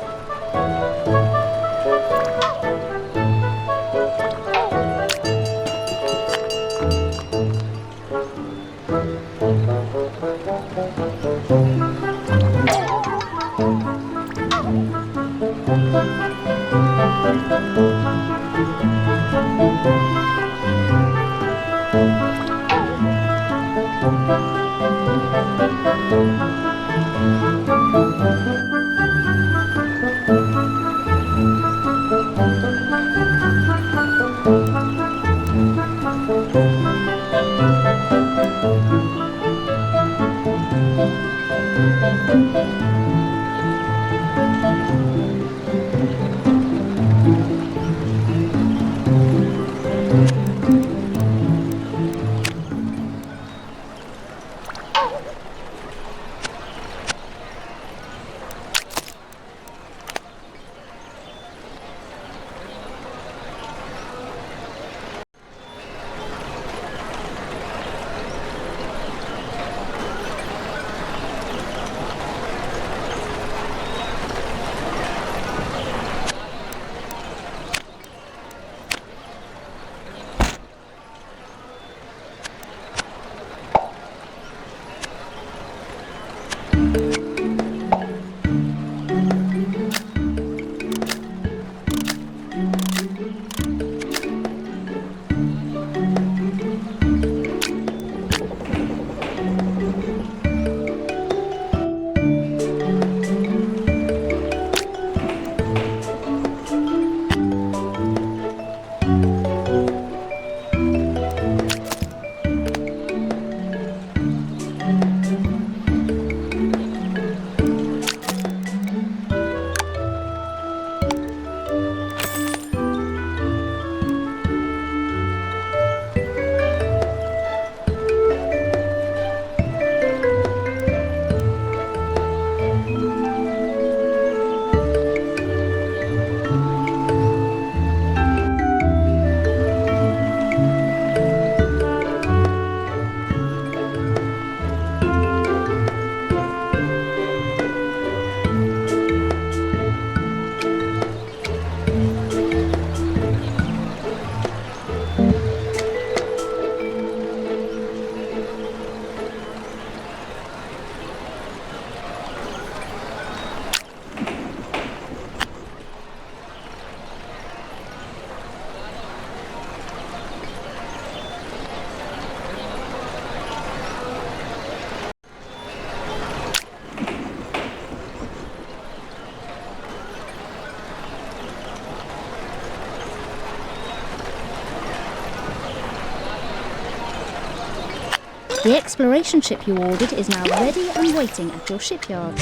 The exploration ship you ordered is now ready and waiting at your shipyard.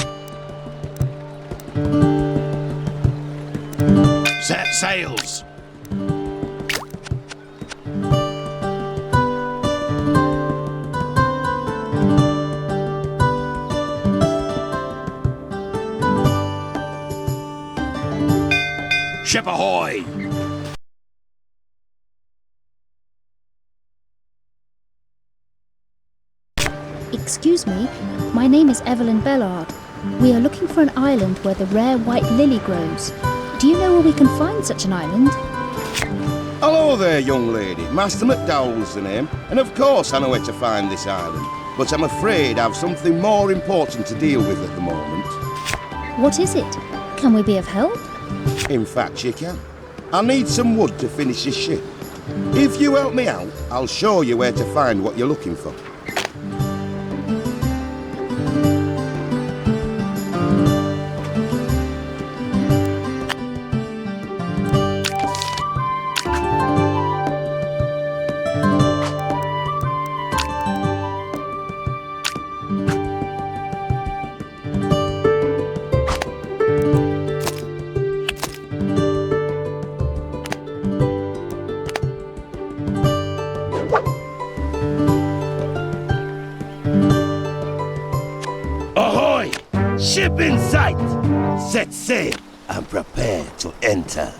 Set sails! Ship ahoy! Excuse me, my name is Evelyn Bellard. We are looking for an island where the rare white lily grows. Do you know where we can find such an island? Hello there, young lady. Master McDowell's the name, and of course I know where to find this island. But I'm afraid I've something more important to deal with at the moment. What is it? Can we be of help? In fact, you can. I need some wood to finish this ship. If you help me out, I'll show you where to find what you're looking for. Ahoy! Ship in sight! Set sail and prepare to enter.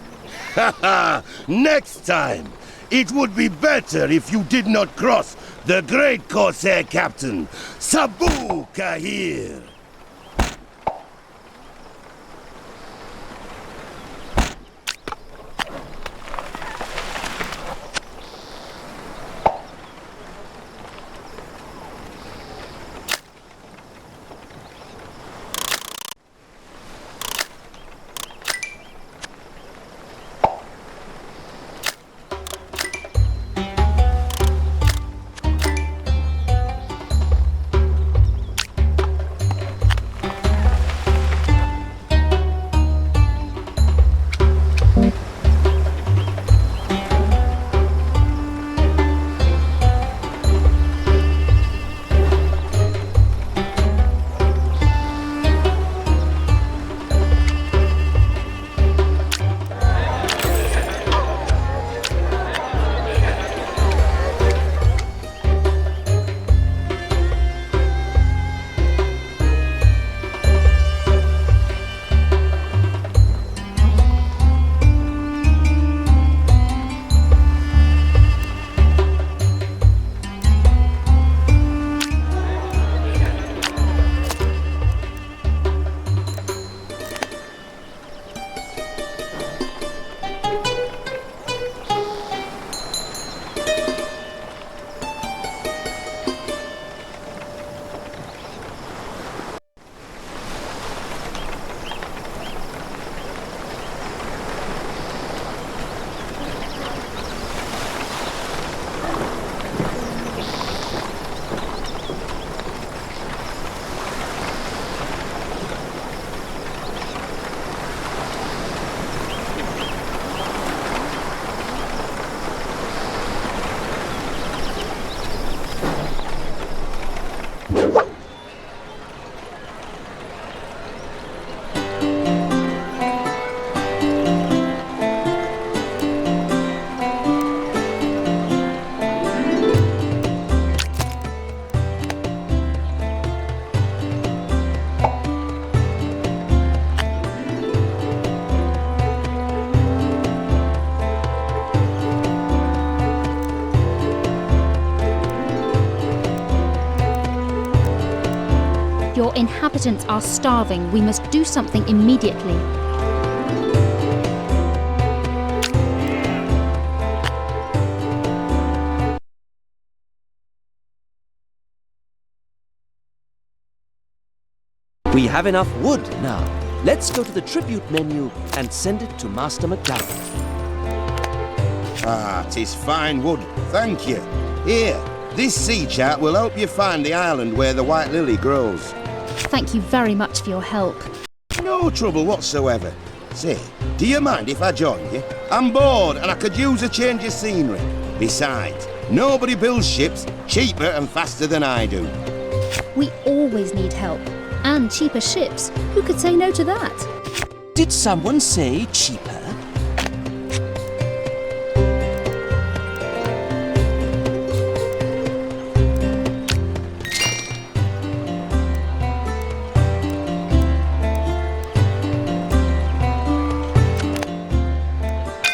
Ha ha! Next time, it would be better if you did not cross the great Corsair captain, Sabu Kahir. Your inhabitants are starving. We must do something immediately. We have enough wood now. Let's go to the tribute menu and send it to Master McDowell. Ah, 'tis fine wood. Thank you. Here, this sea chart will help you find the island where the white lily grows. Thank you very much for your help. No trouble whatsoever. Say, do you mind if I join you? I'm bored and I could use a change of scenery. Besides, Nobody builds ships cheaper and faster than I do. We always need help. And cheaper ships. Who could say no to that? Did someone say cheaper?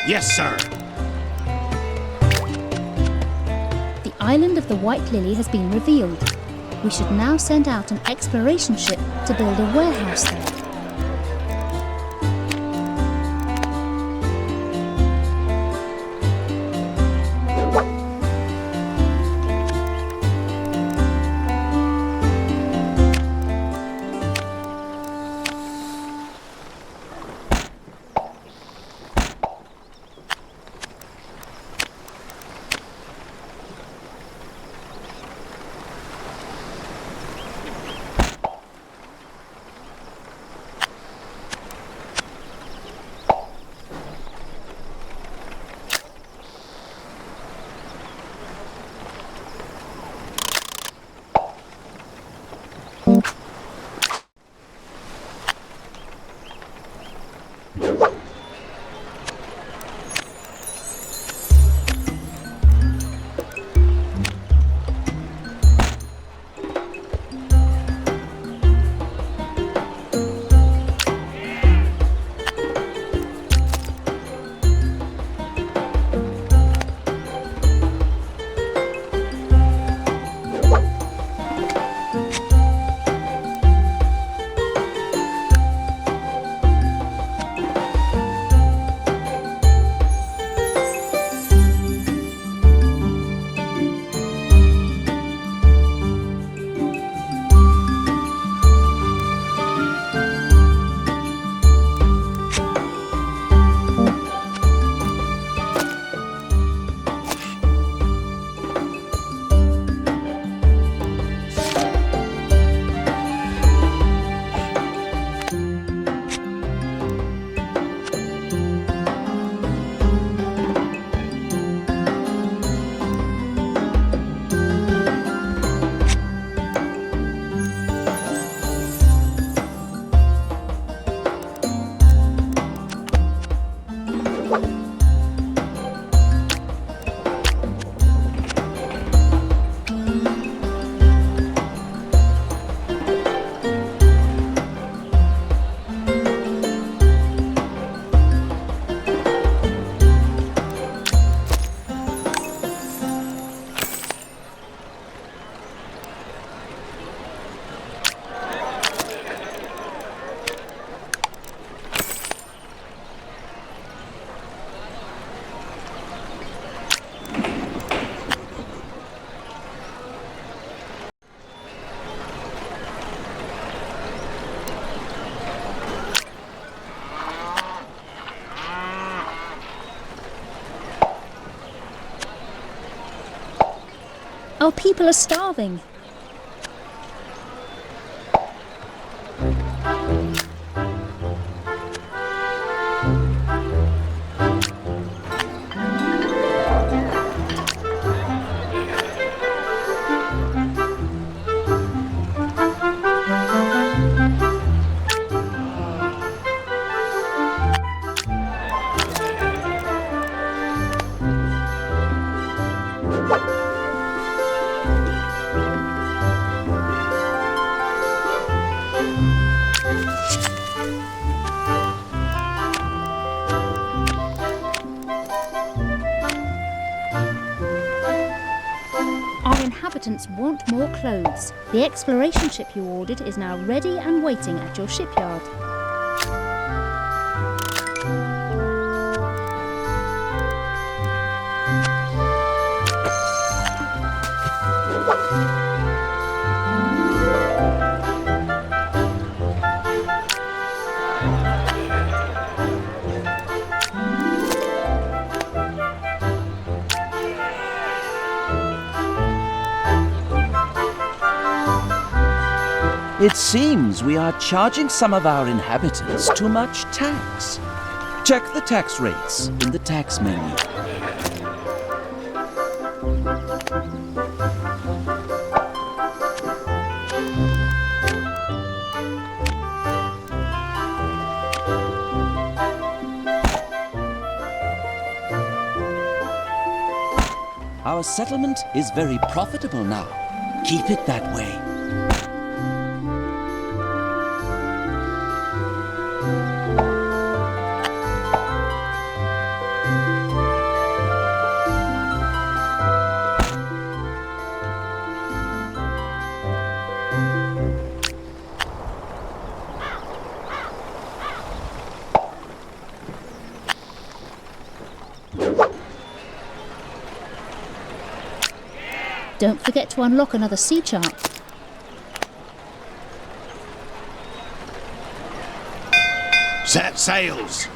Yes, sir. The island of the White Lily has been revealed. We should now send out an exploration ship to build a warehouse there. Our people are starving. Our inhabitants want more clothes. The exploration ship you ordered is now ready and waiting at your shipyard. It seems we are charging some of our inhabitants too much tax. Check the tax rates in the tax menu. Our settlement is very profitable now. Keep it that way. Don't forget to unlock another sea chart. Set sails!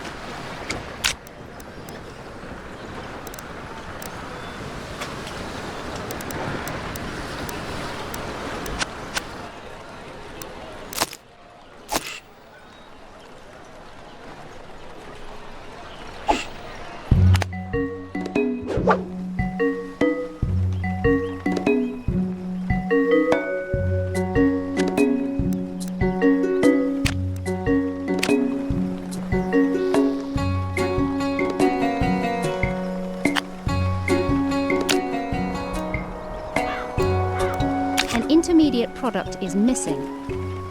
Intermediate product is missing.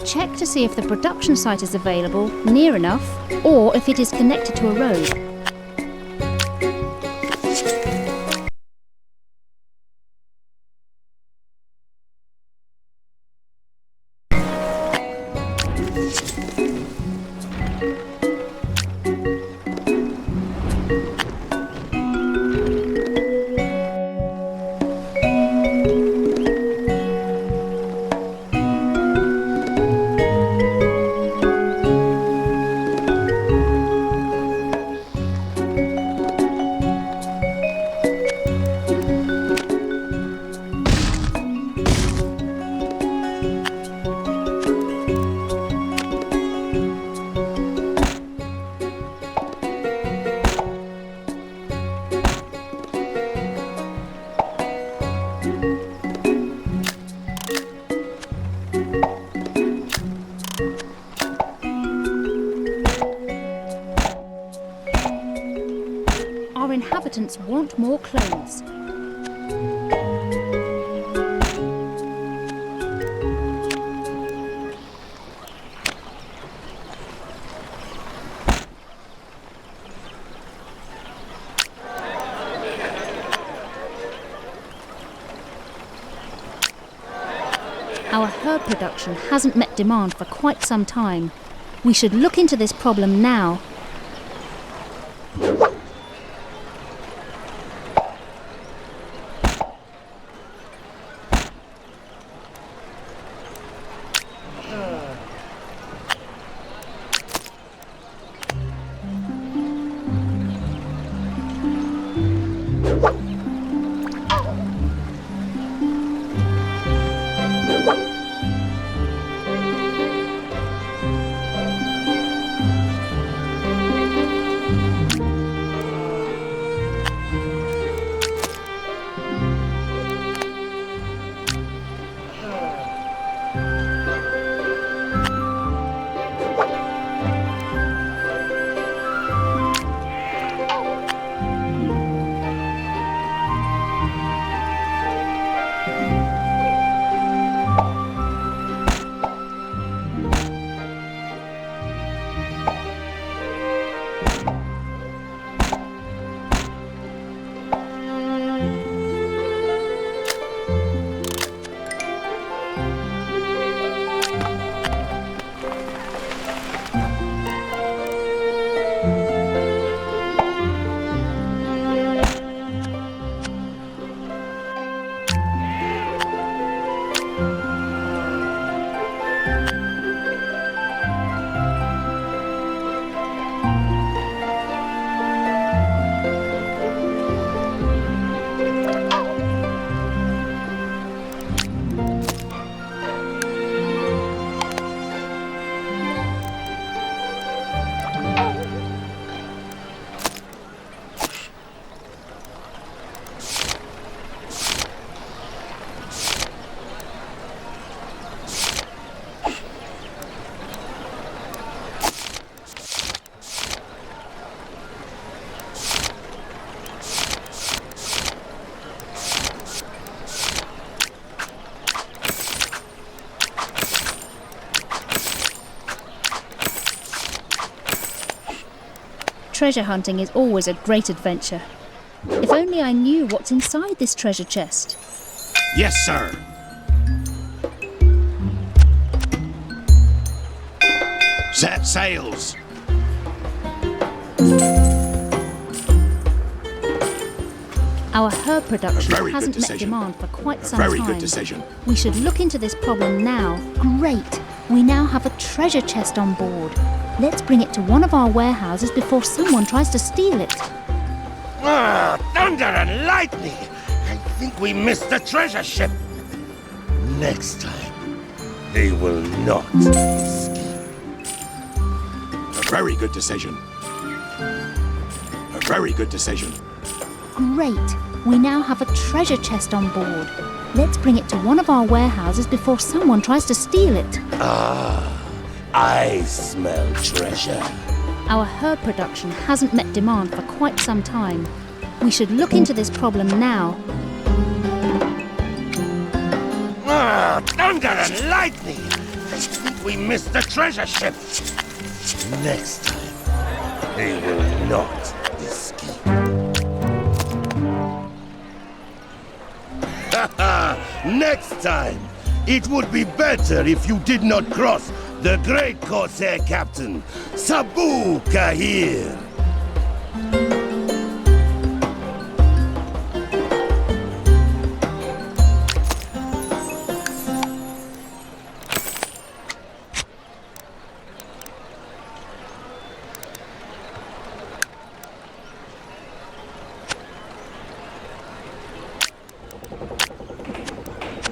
Check to see if the production site is available near enough or if it is connected to a road. Our inhabitants want more clothes. Our herb production hasn't met demand for quite some time. We should look into this problem now. Treasure hunting is always a great adventure. If only I knew what's inside this treasure chest. Yes, sir. Set sails. Our herb production Very good hasn't met decision. demand for quite some time. Very good decision. We should look into this problem now. Great! We now have a treasure chest on board. Let's bring it to one of our warehouses before someone tries to steal it. Ah, thunder and lightning! I think we missed the treasure ship. Next time, they will not escape. A very good decision. A very good decision. Great! We now have a treasure chest on board. Let's bring it to one of our warehouses before someone tries to steal it. Ah, I smell treasure. Our herb production hasn't met demand for quite some time. We should look into this problem now. Ah, thunder and lightning! I think we missed the treasure ship. Next time, they will not escape. Next time, it would be better if you did not cross the great Corsair Captain, Sabu Kahir.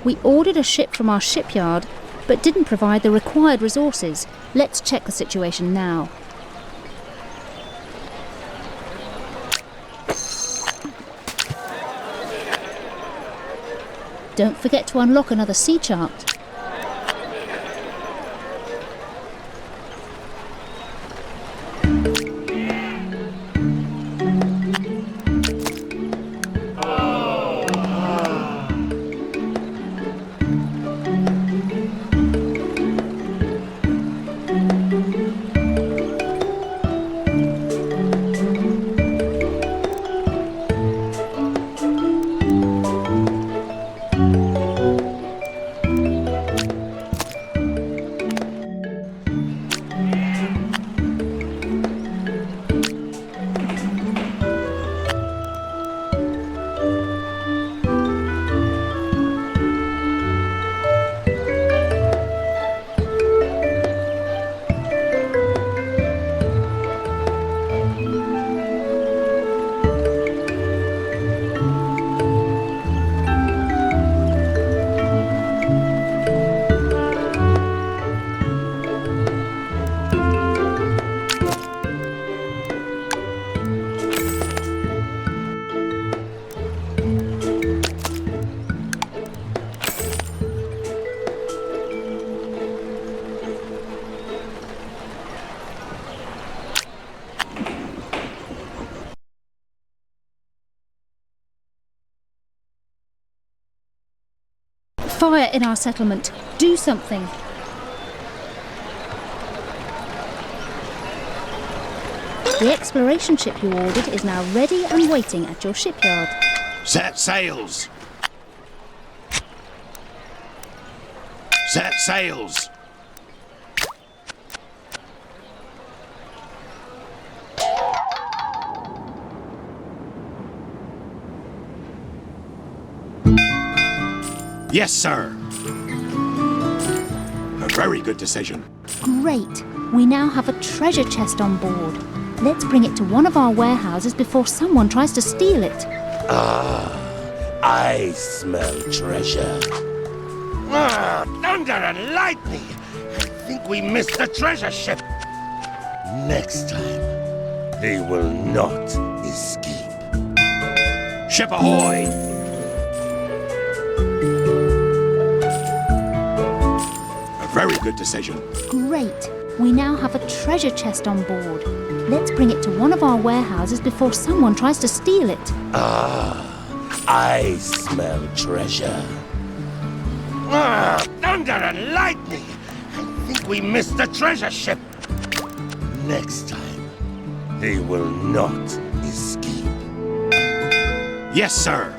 We ordered a ship from our shipyard, but didn't provide the required resources. Let's check the situation now. Don't forget to unlock another sea chart. Fire in our settlement. Do something. The exploration ship you ordered is now ready and waiting at your shipyard. Set sails. Set sails. Yes, sir. A very good decision. Great! We now have a treasure chest on board. Let's bring it to one of our warehouses before someone tries to steal it. Ah, I smell treasure. Ah, thunder and lightning! I think we missed the treasure ship. Next time, they will not escape. Ship ahoy! A very good decision. Great! We now have a treasure chest on board. Let's bring it to one of our warehouses before someone tries to steal it. Ah, I smell treasure. Ah, thunder and lightning! I think we missed the treasure ship. Next time, They will not escape. Yes, sir.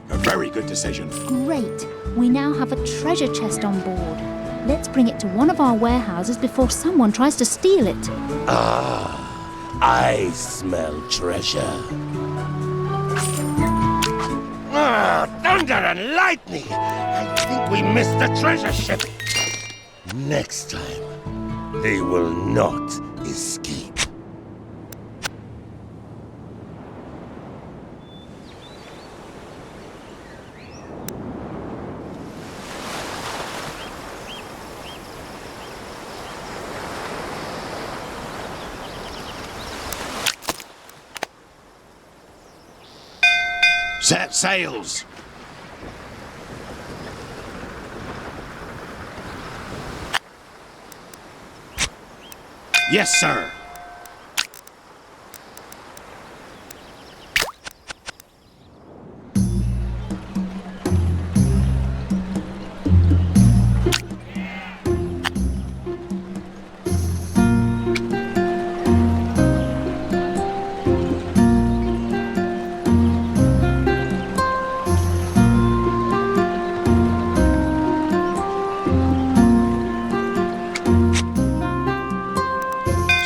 A very good decision. Great. We now have a treasure chest on board. Let's bring it to one of our warehouses before someone tries to steal it. I smell treasure. Thunder and lightning! I think we missed the treasure ship. Next time, they will not escape. Set sails. Yes, sir.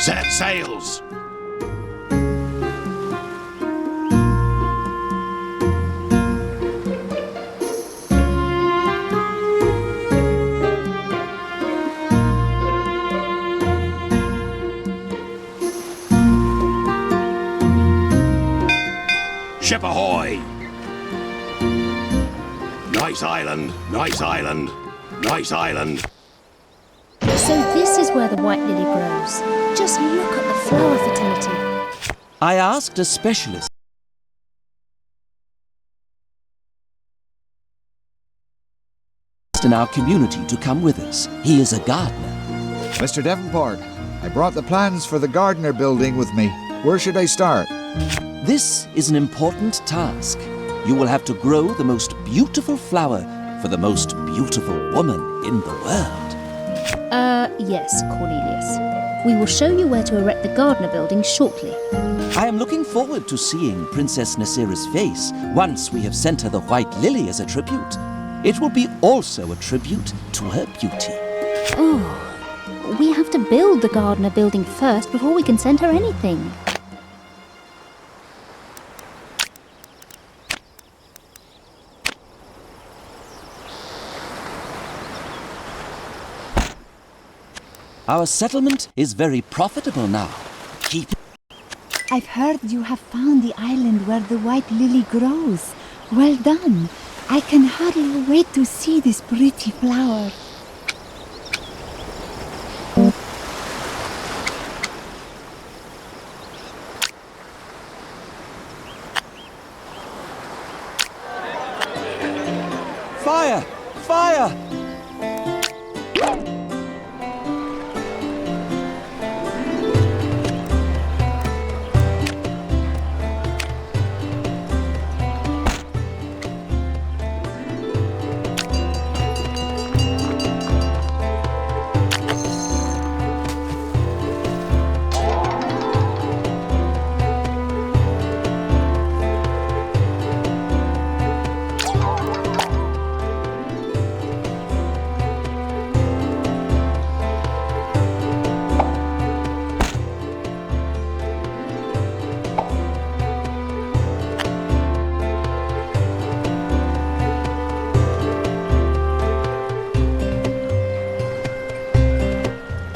Set sails. Ship ahoy! Nice island, nice island, nice island. So this is where the white lily grows. Just look at the flower fertility. I asked a specialist in our community to come with us. He is a gardener. Mr. Davenport, I brought the plans for the Gardner building with me. Where should I start? This is an important task. You will have to grow the most beautiful flower for the most beautiful woman in the world. Yes, Cornelius. We will show you where to erect the Gardner building shortly. I am looking forward to seeing Princess Nasira's face once we have sent her the white lily as a tribute. It will be also a tribute to her beauty. Oh, we have to build the Gardner building first before we can send her anything. Our settlement is very profitable now. Keep I've heard you have found the island where the white lily grows. Well done. I can hardly wait to see this pretty flower. Fire! Fire!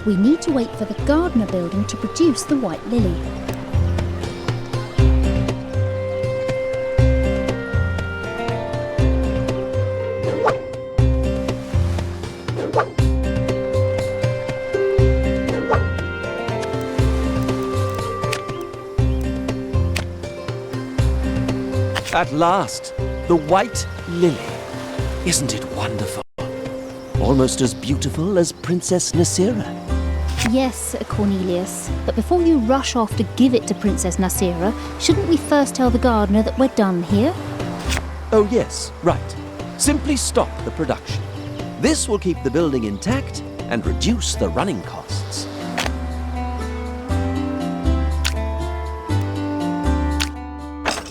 We need to wait for the Gardner building to produce the white lily. At last, the white lily. Isn't it wonderful? Almost as beautiful as Princess Nasira. Yes, Cornelius, but before you rush off to give it to Princess Nasira, shouldn't we first tell the gardener that we're done here? Oh yes, right. Simply stop the production. This will keep the building intact and reduce the running costs.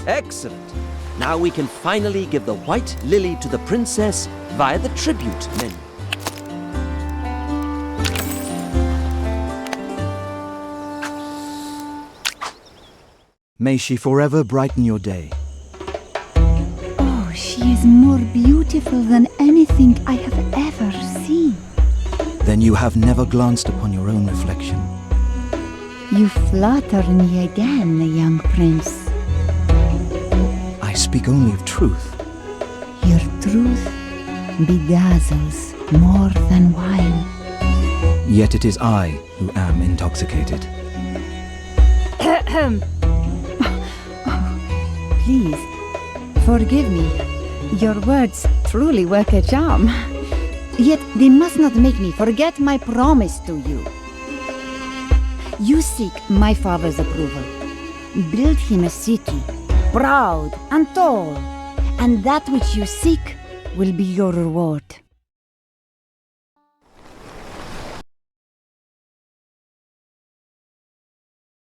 Excellent. Now we can finally give the white lily to the princess via the tribute menu. May she forever brighten your day. Oh, she is more beautiful than anything I have ever seen. Then you have never glanced upon your own reflection. You flatter me again, young prince. I speak only of truth. Your truth bedazzles more than wine. Yet it is I who am intoxicated. Please, forgive me. Your words truly work a charm. Yet they must not make me forget my promise to you. You seek my father's approval. Build him a city, proud and tall, and that which you seek will be your reward.